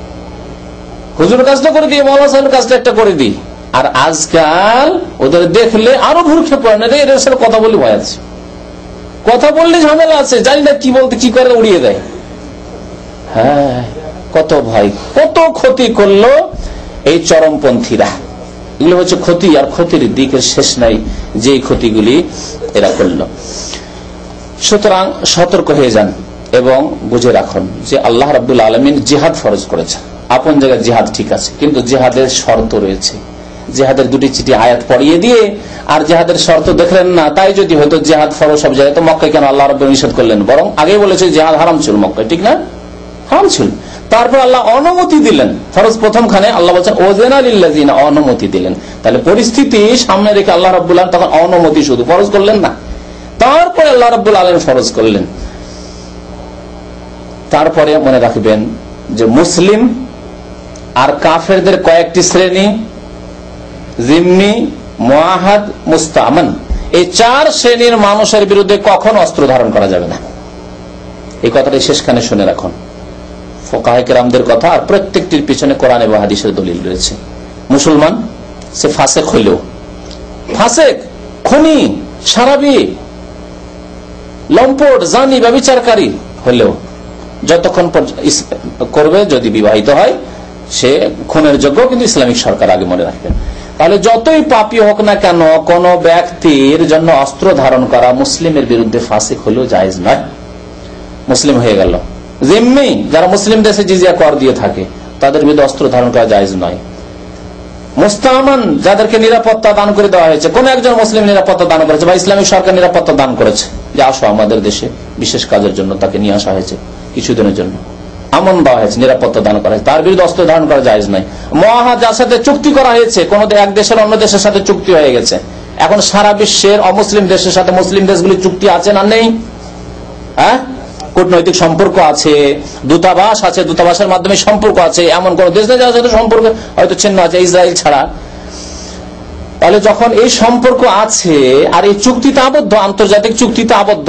হুজুরের কাজটা করে দিই, মৌলানা সাহেবের কাজটা একটা করে দিই। আর আজকাল ওদের দেখলে আরো ভুরক্ষেপ পড়ে না, এদের সাথে কথা বলে ভয় আছে, কথা বললে ঝামেলা আছে, জানি না কি বলতে কি করে উড়িয়ে দেয়। হ্যাঁ, কত ভয়, কত ক্ষতি করলো এই চরমপন্থীরা। এগুলো হচ্ছে ক্ষতি, আর ক্ষতির দিকের শেষ নাই যে ক্ষতিগুলি এরা করলো। সুতরাং সতর্ক হয়ে যান। এবং বুঝে রাখুন যে আল্লাহ রাব্বুল আলামিন জিহাদ ফরজ করেছেন। আপন জায়গায় জিহাদ ঠিক আছে, কিন্তু জিহাদের শর্ত রয়েছে। জিহাদের দুটি চিঠি আয়াত পড়িয়ে দিয়ে আর জিহাদের শর্ত দেখলেন না, তাই যদি হয়তো জিহাদ ফরজ সব জায়গায়, তো মক্কায় কেন আল্লাহ রাব্বুল নিষেধ করলেন? বরং আগে বলেছে জিহাদ হারাম ছিল মক্কায়, ঠিক না? হারাম ছিল। তারপর আল্লাহ অনুমতি দিলেন ফরজ প্রথমখানে, আল্লাহ বলছেন ওযানা লিল্লাযিনা, অনুমতি দিলেন। তাহলে পরিস্থিতি সামনে রেখে আল্লাহ রাব্বুল আলামিন তখন অনুমতি শুধু ফরজ করলেন না, তারপরে আল্লাহ রাব্বুল আলামিন ফরজ করলেন। তারপরে মনে রাখবেন যে মুসলিম আর কাফেরদের কয়েকটি শ্রেণী, জিম্মি, মুআহাদ, মুস্তামান, এই 4 শ্রেণীর মানুষের বিরুদ্ধে কখনো অস্ত্র ধারণ করা যাবে না। এই কথাটা শেষখানে শুনে রাখুন, ফুকাহে কেরামদের কথা, আর প্রত্যেকটির পিছনে কোরআন এবং হাদিসের দলিল রয়েছে। মুসলমান সে ফাসেক হইলেও, ফাসেক, খুনি, সারাবি, লম্পট, জানি, ব্যভিচারকারী হলেও যতক্ষণ করবে, যদি বিবাহিত হয় সে খুনের যোগ্য, কিন্তু ইসলামিক সরকার আগে মনে রাখবেন। তাহলে যতই পাপী হোক না কেন, কোন ব্যক্তির জন্য অস্ত্র ধারণ করা মুসলিমের বিরুদ্ধে ফাসিক হলেও জায়েজ নয়। মুসলিম হয়ে গেল, জিম্মি যারা মুসলিম দেশে জিজিয়া কর দিয়ে থাকে, তাদের বিরুদ্ধে অস্ত্র ধারণ করা জায়েজ নয়। মুস্তামান যাদেরকে নিরাপত্তা দান করে দেওয়া হয়েছে, কোন একজন মুসলিম নিরাপত্তা দান করেছে বা ইসলামিক সরকার নিরাপত্তা দান করেছে যে আসো আমাদের দেশে বিশেষ কাজের জন্য, তাকে নিয়ে আসা হয়েছে কিছুদিনের জন্য, আমন দেওয়া হয়েছে, নিরাপত্তা দান করা হয়েছে, তার বিরুদ্ধে অস্ত্র ধারণ করা জায়েজ নাই। মুআহাদ যার সাথে চুক্তি করা হয়েছে, কোন এক দেশের অন্য দেশের সাথে চুক্তি হয়ে গেছে, এখন সারা বিশ্বের অমুসলিম দেশের সাথে মুসলিম দেশগুলি চুক্তি আছে না নেই? হ্যাঁ, কূটনৈতিক সম্পর্ক আছে, দূতাবাস আছে, দূতাবাসের মাধ্যমে সম্পর্ক আছে, এমন কোন দেশ নেই যার সাথে সম্পর্ক হয়তো ছিন্ন আছে, ইসরায়েল ছাড়া। তাহলে যখন এই সম্পর্ক আছে আর এই চুক্তিতে আবদ্ধ, আন্তর্জাতিক চুক্তিতে আবদ্ধ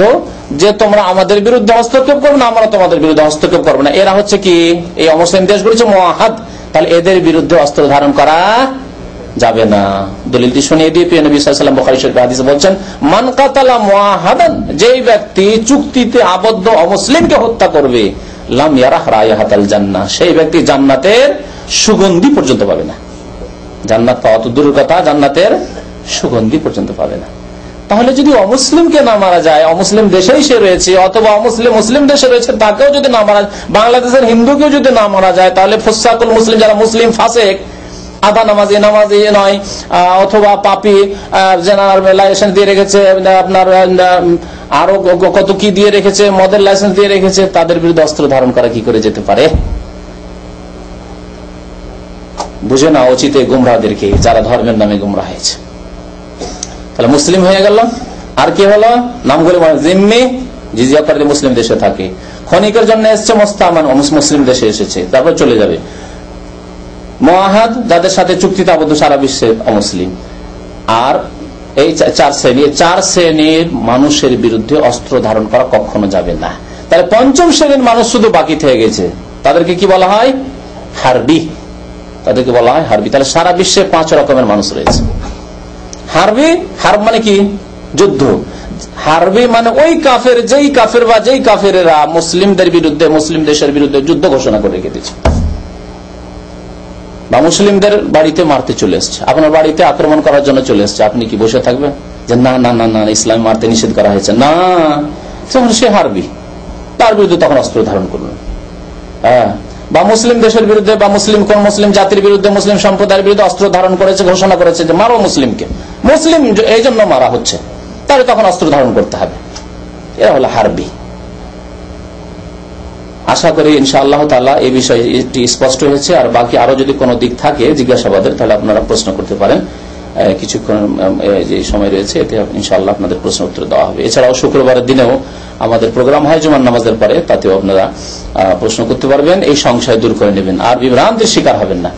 যে তোমরা আমাদের বিরুদ্ধে হস্তক্ষেপ করবে না, আমরা তোমাদের বিরুদ্ধে হস্তক্ষেপ করবো না, এরা হচ্ছে কি এই অমুসলিম দেশগুলো হচ্ছে মুআহাদ, তাহলে এদের বিরুদ্ধে অস্ত্র ধারণ করা যাবে না। দলিলটি শুনিয়ে দিয়ে প্রিয় নবী সাল্লাল্লাহু আলাইহি ওয়াসাল্লাম বুখারী শরীফের হাদিসে বলছেন, মান কাতালা মুআহাদান, যেই ব্যক্তি চুক্তিতে আবদ্ধ অমুসলিমকে হত্যা করবে, লাম ইয়ারাহ রায়াহাতাল জান্নাহ, সেই ব্যক্তি জান্নাতের সুগন্ধি পর্যন্ত পাবে না। জান্নাত পাওয়া তো দূরের কথা, জান্নাতের সুগন্ধি পর্যন্ত পাবে না। তাহলে যদি অমুসলিমকে না মারা যায়, অমুসলিম দেশেই সে রয়েছে, অথবা অমুসলিম মুসলিম দেশে রয়েছে তাকেও যদি না মারা, বাংলাদেশের হিন্দুকেও যদি না মারা যায়, তাহলে ফুসাকুল মুসলিম যারা মুসলিম ফাসেক, আধা নামাজি, নামাজি নয়, অথবা পাপী, জেনার লাইসেন্স দিয়ে রেখেছে, আপনার আরো কত কি দিয়ে রেখেছে, মদের লাইসেন্স দিয়ে রেখেছে, তাদের বিরুদ্ধে অস্ত্র ধারণ করা কি করে যেতে পারে? বুঝে না উচিত এই গুমরাহদেরকে, যারা ধর্মের নামে গুমরাহ হয়েছে। তাহলে মুসলিম হয়ে গেল, আর কি হলো? নামগুলি জিম্মি, জিজিয়া করে মুসলিম দেশে থাকে, খনিকের জন্য এসছে, মুস্তামান মুসলিম দেশে এসেছে, তারপর চলে যাবে। মুআহাদ যাদের সাথে চুক্তিতে আবদ্ধ সারা বিশ্বের অমুসলিম। আর এই 4 শ্রেণী, 4 শ্রেণীর মানুষের বিরুদ্ধে অস্ত্র ধারণ করা কখনো যাবে না। তাহলে 5ম শ্রেণীর মানুষ শুধু বাকি থেকে গেছে, তাদেরকে কি বলা হয়? হারবি, তাদেরকে বলা হয় হারবি। তাহলে সারা বিশ্বে 5 রকমের মানুষ রয়েছে। হারবি, হারব মানে কি? যুদ্ধ। হারবি মানে ওই কাফের, যেই কাফের বা যেই কাফেরেরা মুসলিমদের বিরুদ্ধে, মুসলিম দেশের বিরুদ্ধে যুদ্ধ ঘোষণা করে রেখে দিয়েছে, বা মুসলিমদের বাড়িতে মারতে চলে এসছে, আপনার বাড়িতে আক্রমণ করার জন্য চলে এসছে, আপনি কি বসে থাকবেন যে না না না না ইসলাম মারতে নিষেধ করা হয়েছে? না, সে হারবি, তার বিরুদ্ধে তখন অস্ত্র ধারণ করুন। হ্যাঁ, বা মুসলিম দেশের বিরুদ্ধে বা মুসলিম কোন মুসলিম জাতির বিরুদ্ধে, মুসলিম সম্প্রদায়ের বিরুদ্ধে অস্ত্র ধারণ করেছে, ঘোষণা করেছে যে মারো মুসলিমকে, মুসলিম এই জন্য মারা হচ্ছে, তাহলে তখন অস্ত্র ধারণ করতে হবে। এরা হলো হারবি। আশা করি ইনশাআল্লাহ তাআলা এই বিষয়ে এটি স্পষ্ট হয়েছে। আর বাকি আরো যদি কোনো দিক থাকে জিজ্ঞাসাবাদের, তাহলে আপনারা প্রশ্ন করতে পারেন। কিছুক্ষণ যে সময় রয়েছে এতে ইনশাআল্লাহ আপনাদের প্রশ্ন উত্তর দেওয়া হবে। এছাড়াও শুক্রবারের দিনেও আমাদের প্রোগ্রাম হয় জুমার নামাজের পরে, তাতেও আপনারা প্রশ্ন করতে পারবেন, এই সংশয় দূর করে নেবেন, আর বিভ্রান্তির শিকার হবেন না।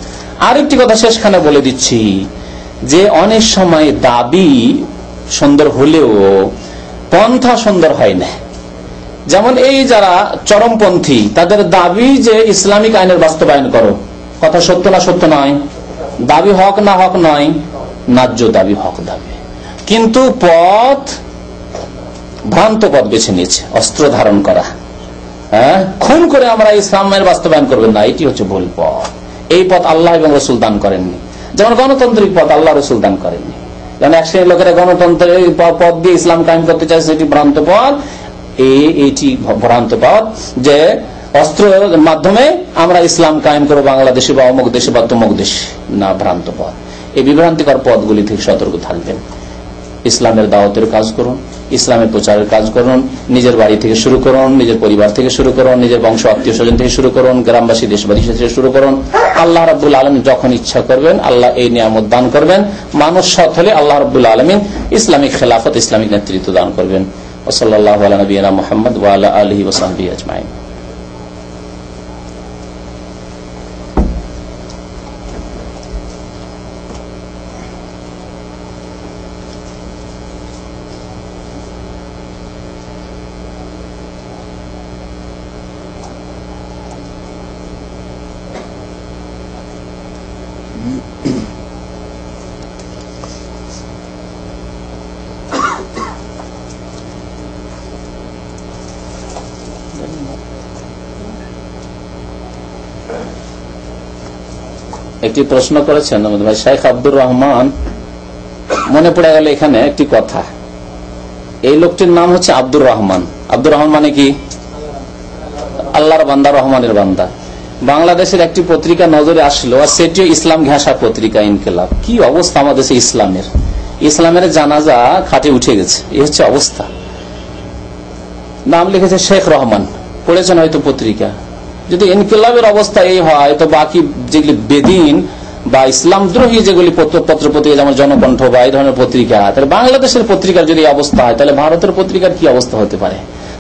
আরেকটি কথা শেষখানে বলে দিচ্ছি যে অনেক সময় দাবি সুন্দর হলেও পন্থা সুন্দর হয় না। যেমন এই যারা চরমপন্থী, তাদের দাবি যে ইসলামিক আইনের বাস্তবায়ন করো, কথা সত্য না সত্য নয়? দাবি হক না হক নয়? ন্যায্য দাবি, হক দাবি, কিন্তু পথ ভ্রান্ত পথ বেছে নিয়েছে, অস্ত্র ধারণ করা। হ্যাঁ, খুন করে আমরা ইসলামের বাস্তবায়ন করবেন না, এটি হচ্ছে ভুল পথ। এই পথ আল্লাহ এবং রসুল দান করেননি। যেমন গণতান্ত্রিক পথ আল্লাহ রসুল দান করেননি। যেমন এক শ্রেণীর লোকেরা গণতন্ত্রের পথ দিয়ে ইসলাম কায়েম করতে চায়, সেটি ভ্রান্ত পথ। এইটি ভ্রান্ত পথ যে অস্ত্রের মাধ্যমে আমরা ইসলাম কায়েম করবো বাংলাদেশে বা অমুক দেশে বা তমুক দেশে, না, ভ্রান্ত পথ। এই বিভ্রান্তিকর পথগুলি থেকে সতর্ক থাকবেন। ইসলামের দাওয়াতের কাজ করুন, ইসলামের প্রচারের কাজ করুন, নিজের বাড়ি থেকে শুরু করুন, নিজের পরিবার থেকে শুরু করুন, নিজের বংশ আত্মীয় স্বজন থেকে শুরু করুন, গ্রামবাসী দেশবাসী থেকে শুরু করুন। আল্লাহ রাব্বুল আলামিন যখন ইচ্ছা করবেন আল্লাহ এই নিয়ামত দান করবেন। মানুষ সৎ হলে আল্লাহ রাব্বুল আলামিন ইসলামিক খেলাফত, ইসলামিক নেতৃত্ব দান করবেন। সাল্লাল্লাহু আলা নবিয়িনা মুহাম্মদ ওয়া আলা আলিহি ওয়া সাহবিহি আজমাইন। একটি প্রশ্ন করেছেন আমাদের ভাই শেখ আব্দুর রহমান, মনে পড়ে গেল এখানে একটি কথা। এই লোকটির নাম হচ্ছে আব্দুর রহমান। আব্দুর রহমান মানে কি? আল্লাহর বান্দা, রহমানের বান্দা। বাংলাদেশের একটি পত্রিকা নজরে আসলো, আর সেটিও ইসলাম ঘেঁষা পত্রিকা ইনকিলাব। কি অবস্থা আমাদের ইসলামের! ইসলামের জানাজা খাটে উঠে গেছে, এই হচ্ছে অবস্থা। নাম লিখেছে শেখ রহমান, পড়েছেন হয়তো পত্রিকা। যদি ইনকিলাবের অবস্থা এই হয়, তো বাকি যেগুলি বেদিন বা ইসলাম দ্রোহী যেগুলি পত্র পত্রিকা, যেমন জনকণ্ঠ বা এই ধরনের পত্রিকা, তাহলে বাংলাদেশের পত্রিকার যদি অবস্থা হয়, তাহলে ভারতের পত্রিকার কি অবস্থা হতে পারে?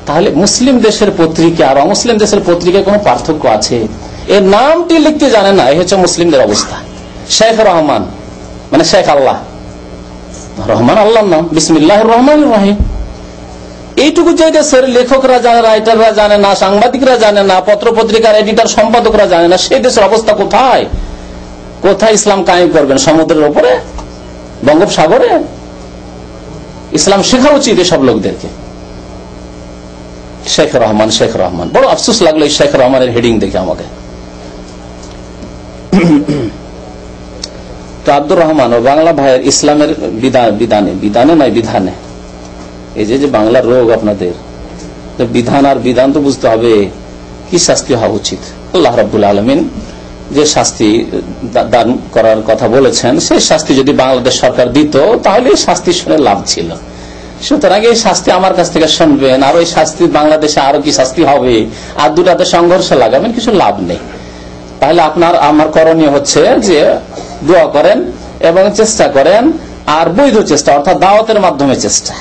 তাহলে মুসলিম দেশের পত্রিকা আর অমুসলিম দেশের পত্রিকায় কোনো পার্থক্য আছে? এর নামটি লিখতে জানে না, এই হচ্ছে মুসলিমদের অবস্থা। শেখ রহমান মানে শেখ আল্লাহ, রহমান আল্লাহর নাম, বিসমিল্লাহির রহমানির রহিম। এইটুকু যে দেশের লেখকরা জানে, রাইটাররা জানে না, সাংবাদিকরা জানে না, পত্র পত্রিকার এডিটর সম্পাদকরা জানে না, সেই দেশের অবস্থা কোথায়? কোথায় ইসলাম কায়েম করবেন? সমুদ্রের উপরে, বঙ্গোপসাগরে? ইসলাম শেখা উচিত এসব লোকদেরকে। শেখ রহমান, শেখ রহমান, বড় আফসোস লাগলো এই শেখ রহমানের হেডিং দেখে আমাকে। তো আব্দুর রহমান ও বাংলা ভাইয়ের ইসলামের বিধানে, এই যে বাংলার রোগ আপনাদের, বিধান আর বিধান তো বুঝতে হবে, কি শাস্তি হওয়া উচিত। আল্লাহ রাব্বুল আলামিন যে শাস্তি দান করার কথা বলেছেন, সেই শাস্তি যদি বাংলাদেশ সরকার দিত, তাহলে এই শাস্তি শুনে লাভ ছিল। সুতরাং এই শাস্তি আমার কাছ থেকে শুনবেন, আর ওই শাস্তি বাংলাদেশে আরো কি শাস্তি হবে, আর দুটাতে সংঘর্ষ লাগাবেন, কিছু লাভ নেই। তাহলে আমার করণীয় হচ্ছে যে দোয়া করেন এবং চেষ্টা করেন, আর বৈধ চেষ্টা, অর্থাৎ দাওয়াতের মাধ্যমে চেষ্টা।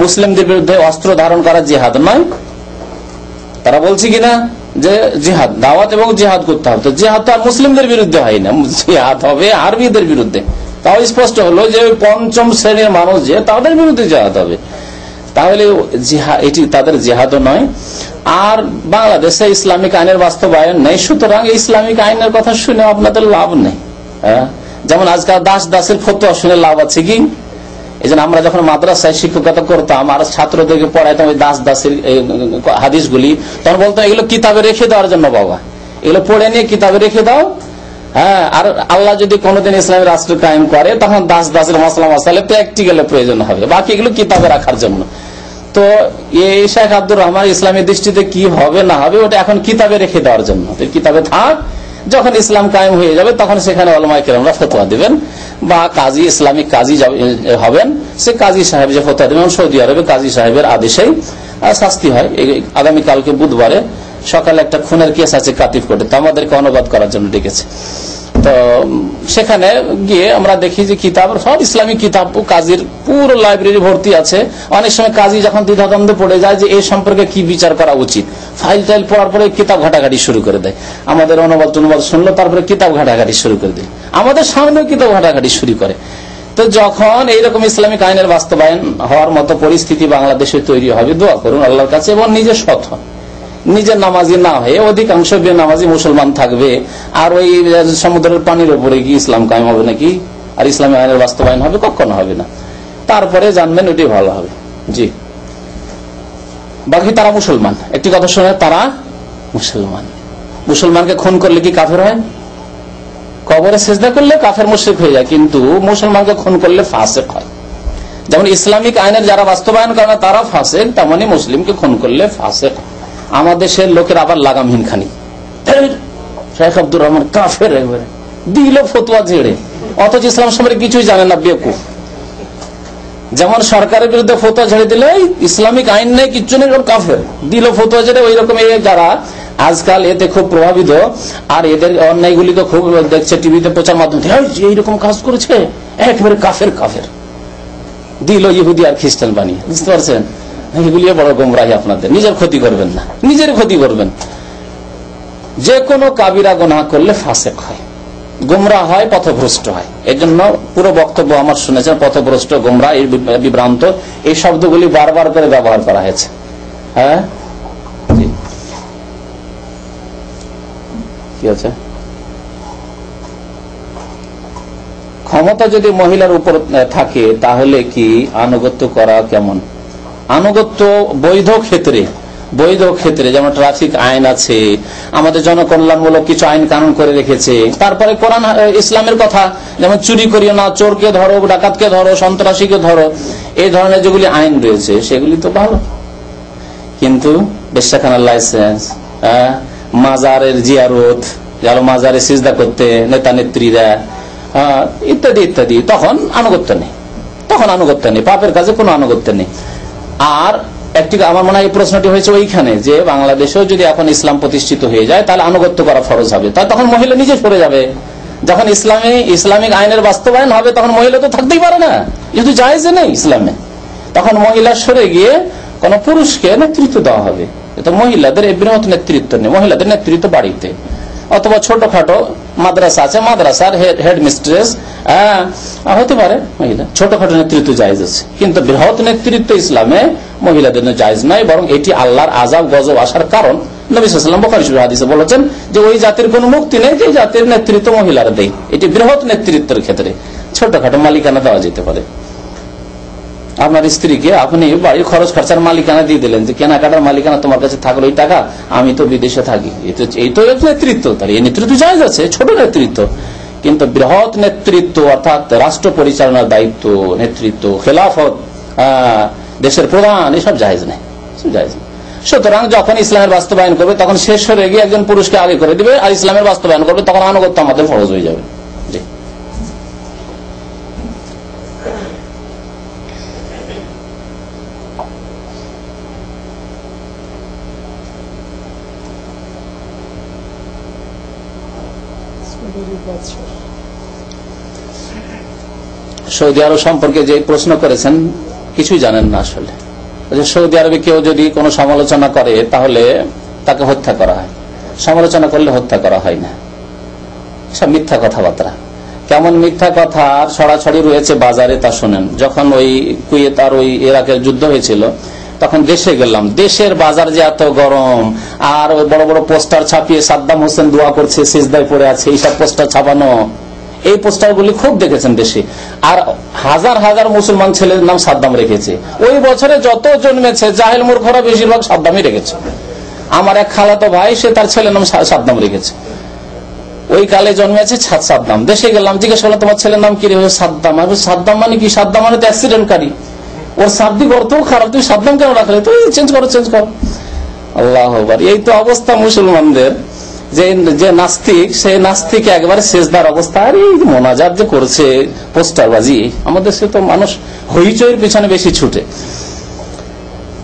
মুসলিমদের বিরুদ্ধে অস্ত্র ধারণ করা জিহাদ নয়। তারা বলছে কিনা যে জিহাদ, দাওয়াত এবং জিহাদ করতে হবে, তো জিহাদ তো আর মুসলিমদের বিরুদ্ধে হয় না, জিহাদ হবে আরবিদের বিরুদ্ধে। তাও স্পষ্ট হলো যে পঞ্চম শ্রেণীর মানুষ যে, তাদের বিরুদ্ধে জিহাদ হবে। তাহলে এটি তাদের জিহাদও নয়। আর বাংলাদেশে ইসলামিক আইনের বাস্তবায়ন নেই, সুতরাং ইসলামিক আইনের কথা শুনে আপনাদের লাভ নেই। যেমন আজকাল দাসের ফতোয়া শুনে লাভ আছে কি? এই জন্য আমরা যখন মাদ্রাসায় শিক্ষকতা করতাম আর ছাত্রদেরকে পড়াইতাম ওই দাসের হাদিসগুলি, তখন বলতাম এগুলো কিতাবে রেখে দেওয়ার জন্য, বাবা এগুলো পড়ে নিয়ে কিতাবে রেখে দাও। হ্যাঁ, আর আল্লাহ যদি কোনোদিন ইসলামের রাষ্ট্র কায়েম করে, তখন দাসের মশলা মশালে প্র্যাকটিক্যালে প্রয়োজন হবে, বাকি এগুলো কিতাবে রাখার জন্য। তো এই শেখ আব্দুর রহমান ইসলামের দৃষ্টিতে কি হবে না হবে, ওটা এখন কিতাবে রেখে দেওয়ার জন্য। কিতাবে থাক, যখন ইসলাম কায়েম হয়ে যাবে তখন সেখানে উলামায়ে কেরামরা ফতোয়া দিবেন, বা কাজী, ইসলামিক কাজী হবেন, সে কাজী সাহেব যে ফতোয়া দেবেন, সৌদি আরবে কাজী সাহেবের আদেশেই শাস্তি হয়। আগামীকালকে বুধবারে সকালে একটা খুনের কেস আছে কাতিফ কোর্টে, তো আমাদেরকে অনুবাদ করার জন্য ডেকেছে। তো সেখানে গিয়ে আমরা দেখি যে কিতাব, সব ইসলামিক কিতাব, কাজীর পুরো লাইব্রেরি ভর্তি আছে। অনেক সময় কাজী যখন দ্বিধাদ্বন্দ্বে পড়ে যায় যে এই সম্পর্কে কি বিচার করা উচিত, ফাইল টাইল পড়ার পরে কিতাব ঘাটাঘাটি শুরু করে দেয়। আমাদের অনুবাদ শুনলো, তারপরে কিতাব ঘাটাঘাটি শুরু করে দেয়, আমাদের সামনেও কিতাব ঘাটাঘাটি শুরু করে। তো যখন এইরকম ইসলামিক আইনের বাস্তবায়ন হওয়ার মতো পরিস্থিতি বাংলাদেশে তৈরি হবে, দোয়া করুন আল্লাহর কাছে, এবং নিজে সৎ হন। নিজের নামাজি না হয়ে অধিকাংশ বেনামাজি মুসলমান থাকবে, আর ওই সমুদ্রের পানির উপরে কি ইসলাম কায়েম হবে নাকি? আর ইসলামী আইনের বাস্তবায়ন হবে? কখনো হবে না। তারপরে জানবেন ওইটাই ভালো হবে। জি, বাকি তারা মুসলমান। একটি কথা শুনে, তারা মুসলমান। মুসলমানকে খুন করলে কি কাফের হয়? কবরে সিজদা করলে কাফের মুশরিক হয়ে যায়, কিন্তু মুসলমানকে খুন করলে ফাসিক হয়। যেমন ইসলামিক আইনের যারা বাস্তবায়ন করে না তারা ফাসেক, তেমনি মুসলিমকে খুন করলে ফাসেক। আমাদের দেশের লোকের আবার লাগামহীন খানি, শেখ আব্দুর রহমান কাফের একবারে দিল ফতোয়া ঝেড়ে, অথচ ইসলাম সম্পর্কে কিছুই জানে না, বেকুফ। যেমন সরকারের বিরুদ্ধে ফতোয়া ঝেড়ে দিলে ইসলামিক আইন নেই, কিচ্ছু নেই, কাফের দিল ফতোয়া ঝেড়ে। ওই রকম যারা আজকাল এতে খুব প্রভাবিত আর এদের অন্যায়গুলিকে খুব দেখছে টিভিতে প্রচার মাধ্যমে, এইরকম কাজ করেছে, একেবারে কাফের কাফের দিল ইহুদি আর খ্রিস্টান বানিয়ে। বুঝতে পারছেন, এগুলি বড় গোমরাহি। আপনাদের নিজের ক্ষতি করবেন না, নিজের ক্ষতি করবেন। যে কোনো কাবিরা গুনাহ করলে ফাসেক হয়, গুমরাহ হয়, পথভ্রষ্ট হয়। এই জন্য পুরো বক্তব্য আমার শুনেছেন, পথভ্রষ্ট, গুমরাহ, বিভ্রান্ত, এই শব্দগুলি বারবার করে ব্যবহার করা হয়েছে। হ্যাঁ, কি আছে? ক্ষমতা যদি মহিলার উপর থাকে তাহলে কি আনুগত্য করা কেমন? আনুগত্য বৈধ ক্ষেত্রে যেমন ট্রাফিক আইন আছে, আমাদের জনকল্যাণমূলক কিছু আইন কানুন করে রেখেছে। তারপরে কোরআন ইসলামের কথা, যেমন চুরি করিও না, চোরকে ধরো, ডাকাতকে ধরো, সন্ত্রাসীকে ধরো, এই ধরনের যেগুলি আইন রয়েছে সেগুলি তো ভালো। কিন্তু বেশ্যাখানার লাইসেন্স, মাজারের জিয়ারত, মাজারে সিজদা করতে নেতা নেত্রীরা, ইত্যাদি ইত্যাদি, তখন আনুগত্য নেই, পাপের কাজে কোনো আনুগত্য নেই। আর একটি আমার মনে হয় এই প্রশ্নটি হয়েছে ওইখানে যে বাংলাদেশেও যদি এখন ইসলাম প্রতিষ্ঠিত হয়ে যায় তাহলে আনুগত্য করা ফরজ হবে, তা তখন মহিলা নিজে সরে যাবে। যখন ইসলামিক আইনের বাস্তবায়ন হবে তখন মহিলা তো থাকতেই পারে না, যেহেতু জায়েজ নেই ইসলামে, তখন মহিলা সরে গিয়ে কোন পুরুষকে নেতৃত্ব দেওয়া হবে। মহিলাদের এই বৃহৎ নেতৃত্ব নেই, মহিলাদের নেতৃত্ব বাড়িতে, অথবা ছোটখাটো মাদ্রাসা আছে, মাদ্রাসার হেড মিস্ট্রেস হতে পারে মহিলা, ছোটখাটো নেতৃত্ব জায়েজ আছে। কিন্তু বৃহৎ নেতৃত্ব ইসলামে মহিলাদের জায়েজ নয়, বরং এটি আল্লাহর আযাব গজব আসার কারণ। নবী সাল্লাল্লাহু আলাইহি ওয়াসাল্লাম বুখারী শরীফের হাদিসে বলেছেন যে ওই জাতির কোনো মুক্তি নেই যে জাতির নেতৃত্ব মহিলারা দেয়। এটি বৃহৎ নেতৃত্বের ক্ষেত্রে, ছোটখাটো মালিকানা দেওয়া যেতে পারে। আপনার স্ত্রীকে আপনি বাড়ির খরচ খরচার মালিকানা দিয়ে দিলেন, যে কেনাকাটার মালিকানা তোমার কাছে থাকলো এই টাকা, আমি তো বিদেশে থাকি, এই তো নেতৃত্ব, তাহলে এই নেতৃত্ব জায়েজ আছে, ছোট নেতৃত্ব। কিন্তু বৃহৎ নেতৃত্ব অর্থাৎ রাষ্ট্র পরিচালনার দায়িত্ব, নেতৃত্ব, খেলাফত, দেশের প্রধান, এসব জায়েজ নেই, জায়েজ নেই। সুতরাং যখন ইসলামের বাস্তবায়ন করবে তখন শেষ হয়ে গিয়ে একজন পুরুষকে আগে করে দিবে, আর ইসলামের বাস্তবায়ন করবে তখন আনুগত্য আমাদের ফরজ হয়ে যাবে। সৌদি আরব সম্পর্কে যে প্রশ্ন করেছেন কিছুই জানেন না আসলে। সৌদি আরবে কেউ যদি কোনো সমালোচনা করে তাহলে তাকে হত্যা করা হয়, সমালোচনা করলে হত্যা করা হয় না। সব মিথ্যা কথাবার্তা। কেমন মিথ্যা কথা ছড়াছড়ি রয়েছে বাজারে তা শোনেন। যখন ওই কুয়েত আর ওই ইরাকের যুদ্ধ হয়েছিল তখন দেশে গেলাম, দেশের বাজার যে এত গরম, আর ওই বড় বড় পোস্টার ছাপিয়ে সাদ্দাম হোসেন দোয়া করছে, সিজদায় পড়ে আছে, এইসব পোস্টার ছাপানো, এই পোস্টারগুলি খুব দেখেছেন দেশে। আর হাজার হাজার মুসলমান ছেলের নাম সাদ্দাম রেখেছে। ওই বছরে যত জন্মেছে জাহেল মূর্খরা বেশিরভাগ সাদ্দামই রেখেছে। আমার এক খালাতো ভাই, সে তার ছেলের নাম সাদ্দাম রেখেছে, ওই কালে জন্মেছে সাদ্দাম। দেশে গেলাম, জিজ্ঞেস করলাম তোমার ছেলের নাম কি রেখেছে? সাদ্দাম। সাদ্দাম মানে কি? সাদ্দাম মানে তো অ্যাক্সিডেন্টকারী, ওর শাব্দিক অর্থ খারাপ, তুমি সাদ্দাম কেন রাখলে? তুই চেঞ্জ করো। আল্লাহ আকবার। এই তো অবস্থা মুসলমানদের। যে নাস্তিক, সেই নাস্তিক একবারে সেজদার অবস্থা, আর এই মোনাজাত যে করছে, পোস্টারবাজি, আমাদের সে তো মানুষ হইচইয়ের পিছনে বেশি ছুটে।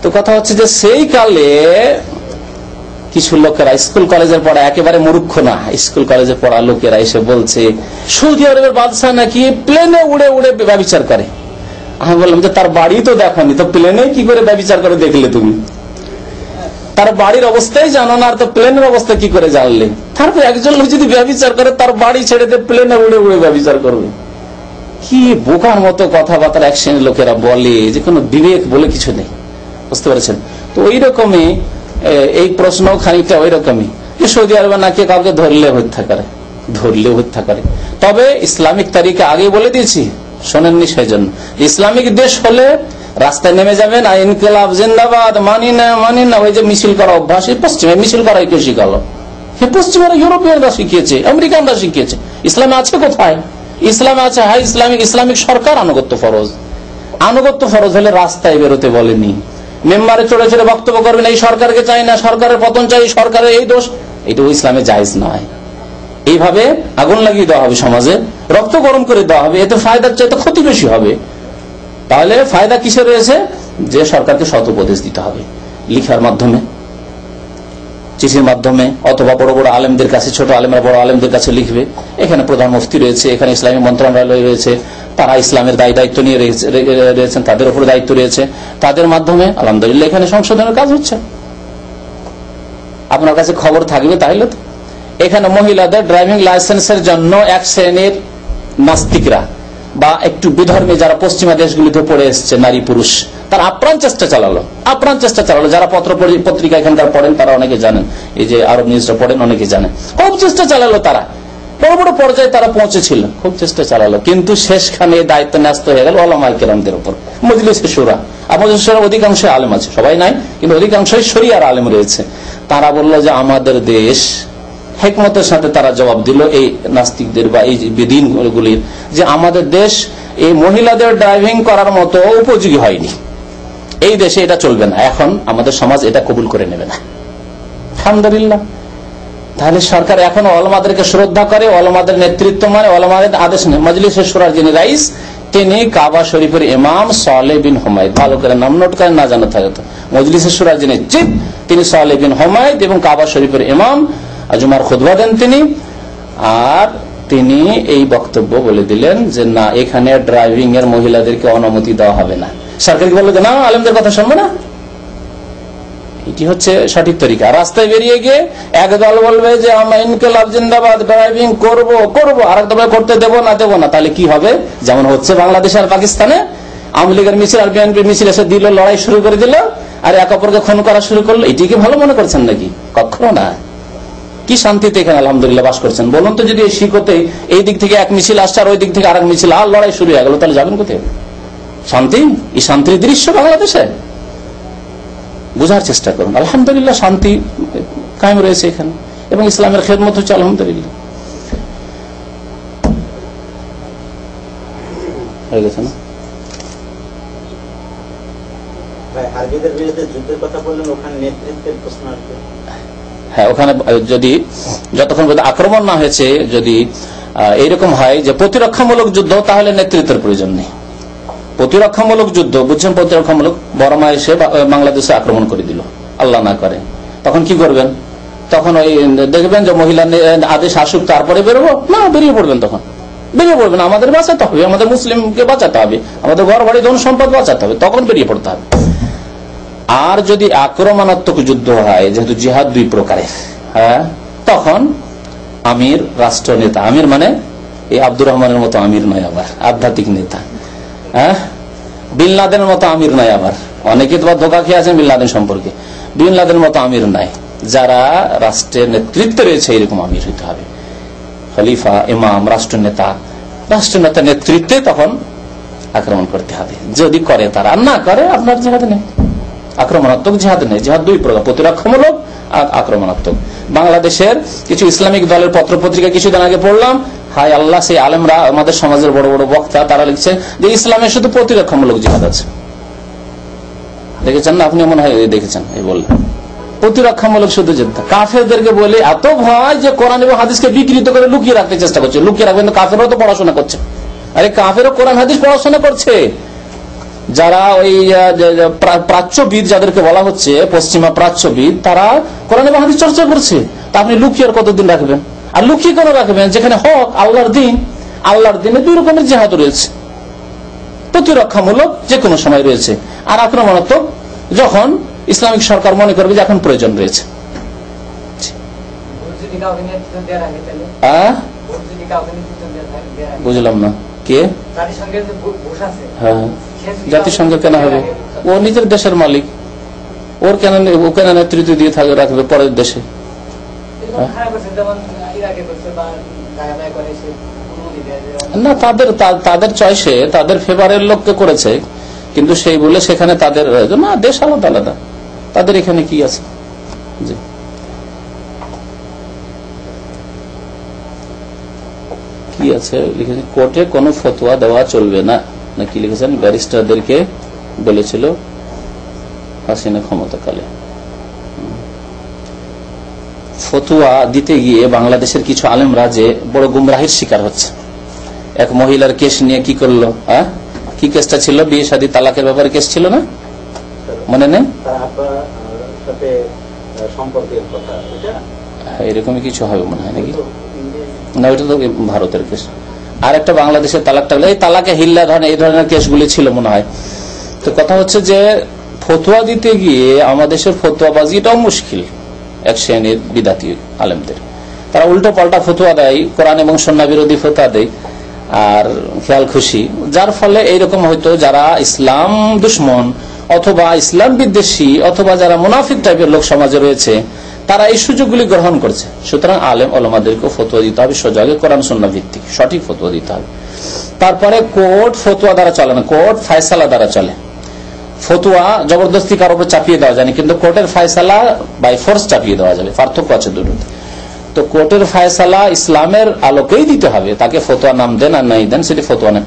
তো কথা হচ্ছে যে সেই কালে কিছু লোকেরা স্কুল কলেজের পড়া, একেবারে মূর্খ না, স্কুল কলেজে পড়া লোকেরা এসে বলছে সৌদি আরবের বাদশাহ নাকি প্লেনে উড়ে উড়ে ব্যভিচার করে। আমি বললাম যে তার বাড়ি তো দেখনি, তো প্লেনে কি করে ব্যভিচার করে দেখলে তুমি? তার বাড়ির অবস্থাই জানো না, আর তো প্লেনের অবস্থা কি করে জানলে? তারপর একজন লোক যদি ব্যভিচার করে তার বাড়ি ছেড়ে দিয়ে প্লেনে উড়ে উড়ে ব্যভিচার করবে? কি বোকার মতো কথাবার্তা এক শ্রেণীর লোকেরা বলে, যে কোনো বিবেক বলে কিছু নেই। বুঝতে পেরেছেন? তো ওই রকমই এই প্রশ্ন খানিকটা ওই রকমই, যে সৌদি আরবে নাকি কাউকে ধরলে হত্যা করে। তবে ইসলামিক তারিখে আগে বলে দিয়েছি, শোনেননি সেই জন্য। ইসলামিক দেশ হলে রাস্তায় নেমে যাবেন, আর ইনকিলাব জিন্দাবাদ, মানি না, ওই যে মিছিল করা অভ্যাস, পশ্চিমে মিছিল করাই কেউ শিখালো? পশ্চিমের ইউরোপিয়ানরা শিখিয়েছে, আমেরিকানরা শিখিয়েছে। ইসলামে আছে কোথায়? ইসলামে আছে ইসলামিক সরকার আনুগত্য ফরজ, আনুগত্য ফরজ হলে রাস্তায় বেরোতে বলেনি, মেম্বারে চড়ে চড়ে বক্তব্য করবেন এই সরকারকে চাই না, সরকারের পতন চাই, সরকারের এই দোষ, এটাও ইসলামে জায়েজ নয়। এইভাবে আগুন লাগিয়ে দেওয়া হবে সমাজে, রক্ত গরম করে দেওয়া হবে, এতে ফায়দার চাইতে ক্ষতি বেশি হবে। তাহলে ফায়দা কিসে রয়েছে? যে সরকারকে সৎ উপদেশ দিতে হবে, লিখার মাধ্যমে, চিঠির মাধ্যমে, অথবা বড় বড় আলেমদের কাছে, ছোট আলেমরা বড় আলেমদের কাছে লিখবে। এখানে প্রধান মুফতি রয়েছে, এখানে ইসলামী মন্ত্রণালয় রয়েছে, তারা ইসলামের দায়িত্ব নিয়ে রয়েছেন, তাদের উপরে দায়িত্ব রয়েছে, তাদের মাধ্যমে আলহামদুলিল্লাহ এখানে সংশোধনের কাজ হচ্ছে। আপনার কাছে খবর থাকবে তাহলে তো। এখানে মহিলাদের ড্রাইভিং লাইসেন্সের জন্য এক শ্রেণীর নাস্তিকরা বা একটু বিধর্মী যারা পশ্চিমা দেশগুলিতে পড়ে এসছে নারী পুরুষ, তারা আপ্রাণ চেষ্টা চালালো। যারা পত্র পত্রিকা এখানকার পড়েন তারা অনেকে জানেন, এই যে আরব নিউজটা পড়েন অনেকে জানেন, খুব চেষ্টা চালালো, তারা বড় বড় পর্যায়ে তারা পৌঁছেছিল, খুব চেষ্টা চালালো, কিন্তু শেষখানে দায়িত্ব ন্যস্ত হয়ে গেল ওলামায়ে কেরামদের উপর, মজলিসে শুরা। আর মজলিসে শুরা অধিকাংশ আলেম আছে, সবাই নাই, কিন্তু অধিকাংশই শরিয়ার আলেম রয়েছে। তারা বলল যে আমাদের দেশ, হিকমতের সাথে তারা জবাব দিল এই নাস্তিকদের বা এই বেদিনগুলির, যে আমাদের দেশ এই মহিলাদের ড্রাইভিং করার মতো উপযোগী হয়নি, এই দেশে এটা চলবে না, এখন আমাদের সমাজ এটা কবুল করে নেবে না। আলহামদুলিল্লাহ। তাহলে সরকার এখন ওলামাদেরকে শ্রদ্ধা করে, ওলামাদের নেতৃত্ব মানে, ওলামাদের আদেশ নেই। মজলিসে শুরার যিনি রাইস, তিনি কাবা শরীফের ইমাম সালেহ বিন হুমায়দ, ভালো করে নাম নোট করেন, না জানা থাকে তো। মজলিসে শুরার যিনি চিফ, তিনি সালেহ বিন হুমায়দ এবং কাবা শরীফের ইমাম, জুমার খুতবা দেন তিনি। আর তিনি এই বক্তব্য বলে দিলেন যে না, এখানে ড্রাইভিং এর মহিলাদেরকে অনুমতি দেওয়া হবে না। সরকার কি বললো যে না, আলেমদের কথা শুনবো না? এটি হচ্ছে সঠিক তরিকা। রাস্তায় বেরিয়ে গিয়ে এক দল বলবে যে আমরা ইনকিলাব জিন্দাবাদ, ড্রাইভিং করবো, আর এক দল করতে দেবো না। তাহলে কি হবে? যেমন হচ্ছে বাংলাদেশ আর পাকিস্তানে, আওয়ামী লীগের মিছিল আর বিএনপির মিছিল এসে দিল, লড়াই শুরু করে দিল, আর এক অপরকে খুন করা শুরু করলো। এটিকে ভালো মনে করছেন নাকি? কখনো না। কি শান্তিতে এখানে আলহামদুলিল্লাহ বাস করছেন বলুন তো। যদি এই শিখতে এই দিক থেকে এক মিছিল আসছে আর ওই দিক থেকে আরেক মিছিল, আর লড়াই শুরু হয়ে গেল, তাহলে যাবেন কোথায়? শান্তি? এই শান্তির দৃশ্য বাংলাদেশে বোঝার চেষ্টা করুন। আলহামদুলিল্লাহ শান্তি কায়েম রয়েছে এখানে, এবং ইসলামের খেদমত হচ্ছে আলহামদুলিল্লাহ। হয়ে গেছে না? আরবিদের বিরুদ্ধে যুদ্ধের কথা বললেন, ওখানে নেতৃত্বের প্রশ্ন আসবে। হ্যাঁ, ওখানে যদি যতক্ষণ পর্যন্ত আক্রমণ না হয়েছে, যদি এইরকম হয় যে প্রতিরক্ষামূলক যুদ্ধ, তাহলে নেতৃত্বের প্রয়োজন নেই। প্রতিরক্ষামূলক যুদ্ধ বুঝছেন, প্রতিরক্ষামূলক, বর্মা এসে বাংলাদেশে আক্রমণ করে দিল, আল্লাহ না করে, তখন কি করবেন? তখন ওই দেখবেন যে মহিলা আদেশ আসুক তারপরে বেরোবো না, বেরিয়ে পড়বেন, তখন বেরিয়ে পড়বেন। আমাদের বাঁচাতে হবে, আমাদের মুসলিমকে বাঁচাতে হবে, আমাদের ঘর বাড়ি ধন সম্পদ বাঁচাতে হবে, তখন বেরিয়ে পড়তে হবে। আর যদি আক্রমণাত্মক যুদ্ধ হয়, যেহেতু জিহাদ দুই প্রকারের, হ্যাঁ, তখন আমির, রাষ্ট্রনেতা, আমির মানে এই আব্দুর রহমানের মতো আমির নয়, আবার আধ্যাত্মিক নেতা, হ্যাঁ, বিন লাদেনের মতো আমির নয়। আবার অনেকে তো ধোকা খেয়ে আছেন বিন লাদেন সম্পর্কে, বিন লাদেনের মতো আমির নাই। যারা রাষ্ট্রের নেতৃত্বে রয়েছে এরকম আমির হইতে হবে, খলিফা, ইমাম, রাষ্ট্রনেতা নেতৃত্বে তখন আক্রমণ করতে হবে। যদি করে তারা, আর না করে আপনার জিহাদ নেই, আক্রমণাত্মক জিহাদ নেই। জিহাদ দুই প্রকার, প্রতিরক্ষামূলক আর আক্রমণাত্মক। বাংলাদেশের কিছু ইসলামিক দলের পত্র পত্রিকা কিছুদিন আগে পড়লাম, হায় আল্লাহ, সেই আলেমরা, আমাদের সমাজের বড় বড় বক্তা, তারা লিখছে যে ইসলামের শুধু প্রতিরক্ষামূলক জিহাদ আছে। দেখেছেন না আপনি? মনে হয় দেখেছেন। এই বললেন প্রতিরক্ষামূলক শুধু যুদ্ধ। কাফেরদেরকে বলে এত ভয় যে কোরআন এবং হাদিসকে বিকৃত করে লুকিয়ে রাখতে চেষ্টা করছে। লুকিয়ে রাখবেন, কাফেরও তো পড়াশোনা করছে। আরে কাফেরও কোরআন হাদিস পড়াশোনা করছে। যারা ওই প্রাচ্যবিদ যাদেরকে বলা হচ্ছে, পশ্চিমা প্রাচ্যবিদ, তারা কোরআন এবং হাদিস চর্চা করছে। তা আপনি লুকিয়ে আর কতদিন রাখবেন? আর লুকিয়ে কেন রাখবেন? যেখানে হক, আল্লাহর দিনে দুই রকমের জিহাদ রয়েছে। প্রতিরক্ষামূলক যে কোনো সময় রয়েছে, আর আক্রমণাত্মক যখন ইসলামিক সরকার মনে করবে যে এখন প্রয়োজন রয়েছে। বুঝলাম না, কে? হ্যাঁ, জাতিসংঘ কেন হবে? ও নিজের দেশের মালিক, ওর কেন নেতৃত্ব দিয়ে রাখবে পরের দেশে? না, তাদের চয়েসে, তাদের ফেভারের লোককে করেছে, কিন্তু সেই বলে সেখানে তাদের না, দেশ আলাদা আলাদা, তাদের এখানে কি আছে? জি, কি আছে লিখেছে, কোর্টে কোনো ফতোয়া দেওয়া চলবে না। না কি লিখেছেন, ব্যারিস্টারদেরকে বলেছিল হাসিনা ক্ষমতাকালে। ফতুয়া দিতে গিয়ে বাংলাদেশের কিছু আলেমরা যে বড় গুমরাহির শিকার হচ্ছে। এক মহিলার কেস নিয়ে কি করলো, কি কেসটা ছিল, বিয়ে শাদী তালাকের ব্যাপারে কেস ছিল না, মনে নেই? এরকমই কিছু হবে মনে হয় নাকি, না ওইটা তো ভারতের কেস। আর একটা বাংলাদেশের তালাক টাকলে, এই তালাকে হিল্লা ধরনের এই ধরনের কেসগুলি ছিল মনে হয়। তো কথা হচ্ছে যে ফতুয়া দিতে গিয়ে আমাদের দেশের ফতুয়াবাজি এটাও মুশকিল। এক শ্রেণীর বিদাতি আলেমদের, তারা উল্টো পাল্টা ফতুয়া দেয়, কোরআন এবং সুন্নাহ বিরোধী ফতুয়া দেয় আর খেয়াল খুশি, যার ফলে এইরকম হয়তো যারা ইসলাম দুশ্মন অথবা ইসলাম বিদ্বেষী অথবা যারা মুনাফিক টাইপের লোক সমাজে রয়েছে তারা এই সুযোগগুলি গ্রহণ করছে। সুতরাং আলেম ওলামাদেরকে ফতুয়া দিতে হবে সজাগে, কোরআন সুন্নাহ ভিত্তিক সঠিক ফতুয়া দিতে হবে। তারপরে কোর্ট ফতুয়া দ্বারা চলে না, কোর্ট ফায়সালা দ্বারা চলে। ফতুয়া জবরদস্তি কারোর উপর চাপিয়ে দেওয়া যায় না, কিন্তু কোর্টের ফায়সালা বাই ফোর্স চাপিয়ে দেওয়া যাবে, পার্থক্য আছে দুটোতে। তো কোর্টের ফায়সালা ইসলামের আলোকেই দিতে হবে, তাকে ফতুয়া নাম দেন আর নাই দেন সেটি ফতুয়া না,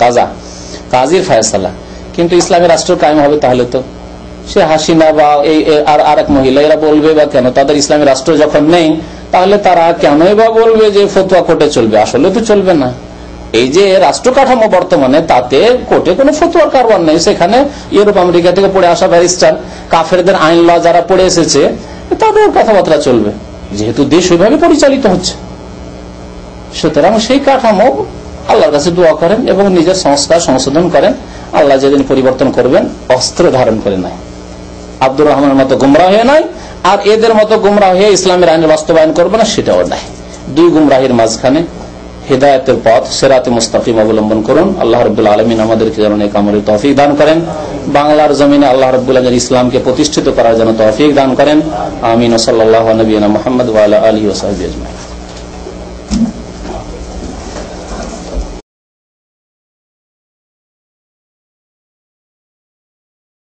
কাজীর ফায়সালা। কিন্তু ইসলামী রাষ্ট্র কায়েম হবে তাহলে তো সে হাসিনা বা এই আর এক মহিলা এরা বলবে বা কেন, তাদের ইসলামী রাষ্ট্র যখন নেই তাহলে তারা কেনই বা বলবে যে ফতুয়া কোর্টে চলবে, আসলে তো চলবে না। এই যে রাষ্ট্র কাঠামো বর্তমানে তাতে কোর্টে কোনো ফতুয়ার কারবার নেই, সেখানে ইউরোপ আমেরিকা থেকে পড়ে আসা ব্যারিস্টার কাফেরদের আইন ল যারা পড়ে এসেছে তাদের কথাবার্তা চলবে, যেহেতু দেশ ওইভাবে পরিচালিত হচ্ছে। সুতরাং সেই কাঠামো আল্লাহর কাছে দোয়া করেন এবং নিজের সংস্কার সংশোধন করেন। আল্লাহ যেদিন পরিবর্তন করবেন অস্ত্র ধারণ করে নাই, আব্দুর রহমানের মতো গুমরাহ হয়ে নাই, আর এদের মতো গুমরাহ হয়ে ইসলামের আইনের বাস্তবায়ন করবে না, সেটাও নাই। দুই গুমরাহির মাঝখানে হিদায়াতের পথ সিরাতে মুস্তাকিম অবলম্বন করুন। আল্লাহ রাব্বুল আলামিন আমাদেরকে যেন নেক আমলের তৌফিক দান করেন, বাংলার জমিনে আল্লাহ রাব্বুল আলামিন ইসলামকে প্রতিষ্ঠিত করার জন্য তৌফিক দান করেন। আমিন। সাল্লাল্লাহু আলা নবিয়িনা মুহাম্মদ ওয়া আলা আলিহি ওয়া সাহবিহি আজমাইন।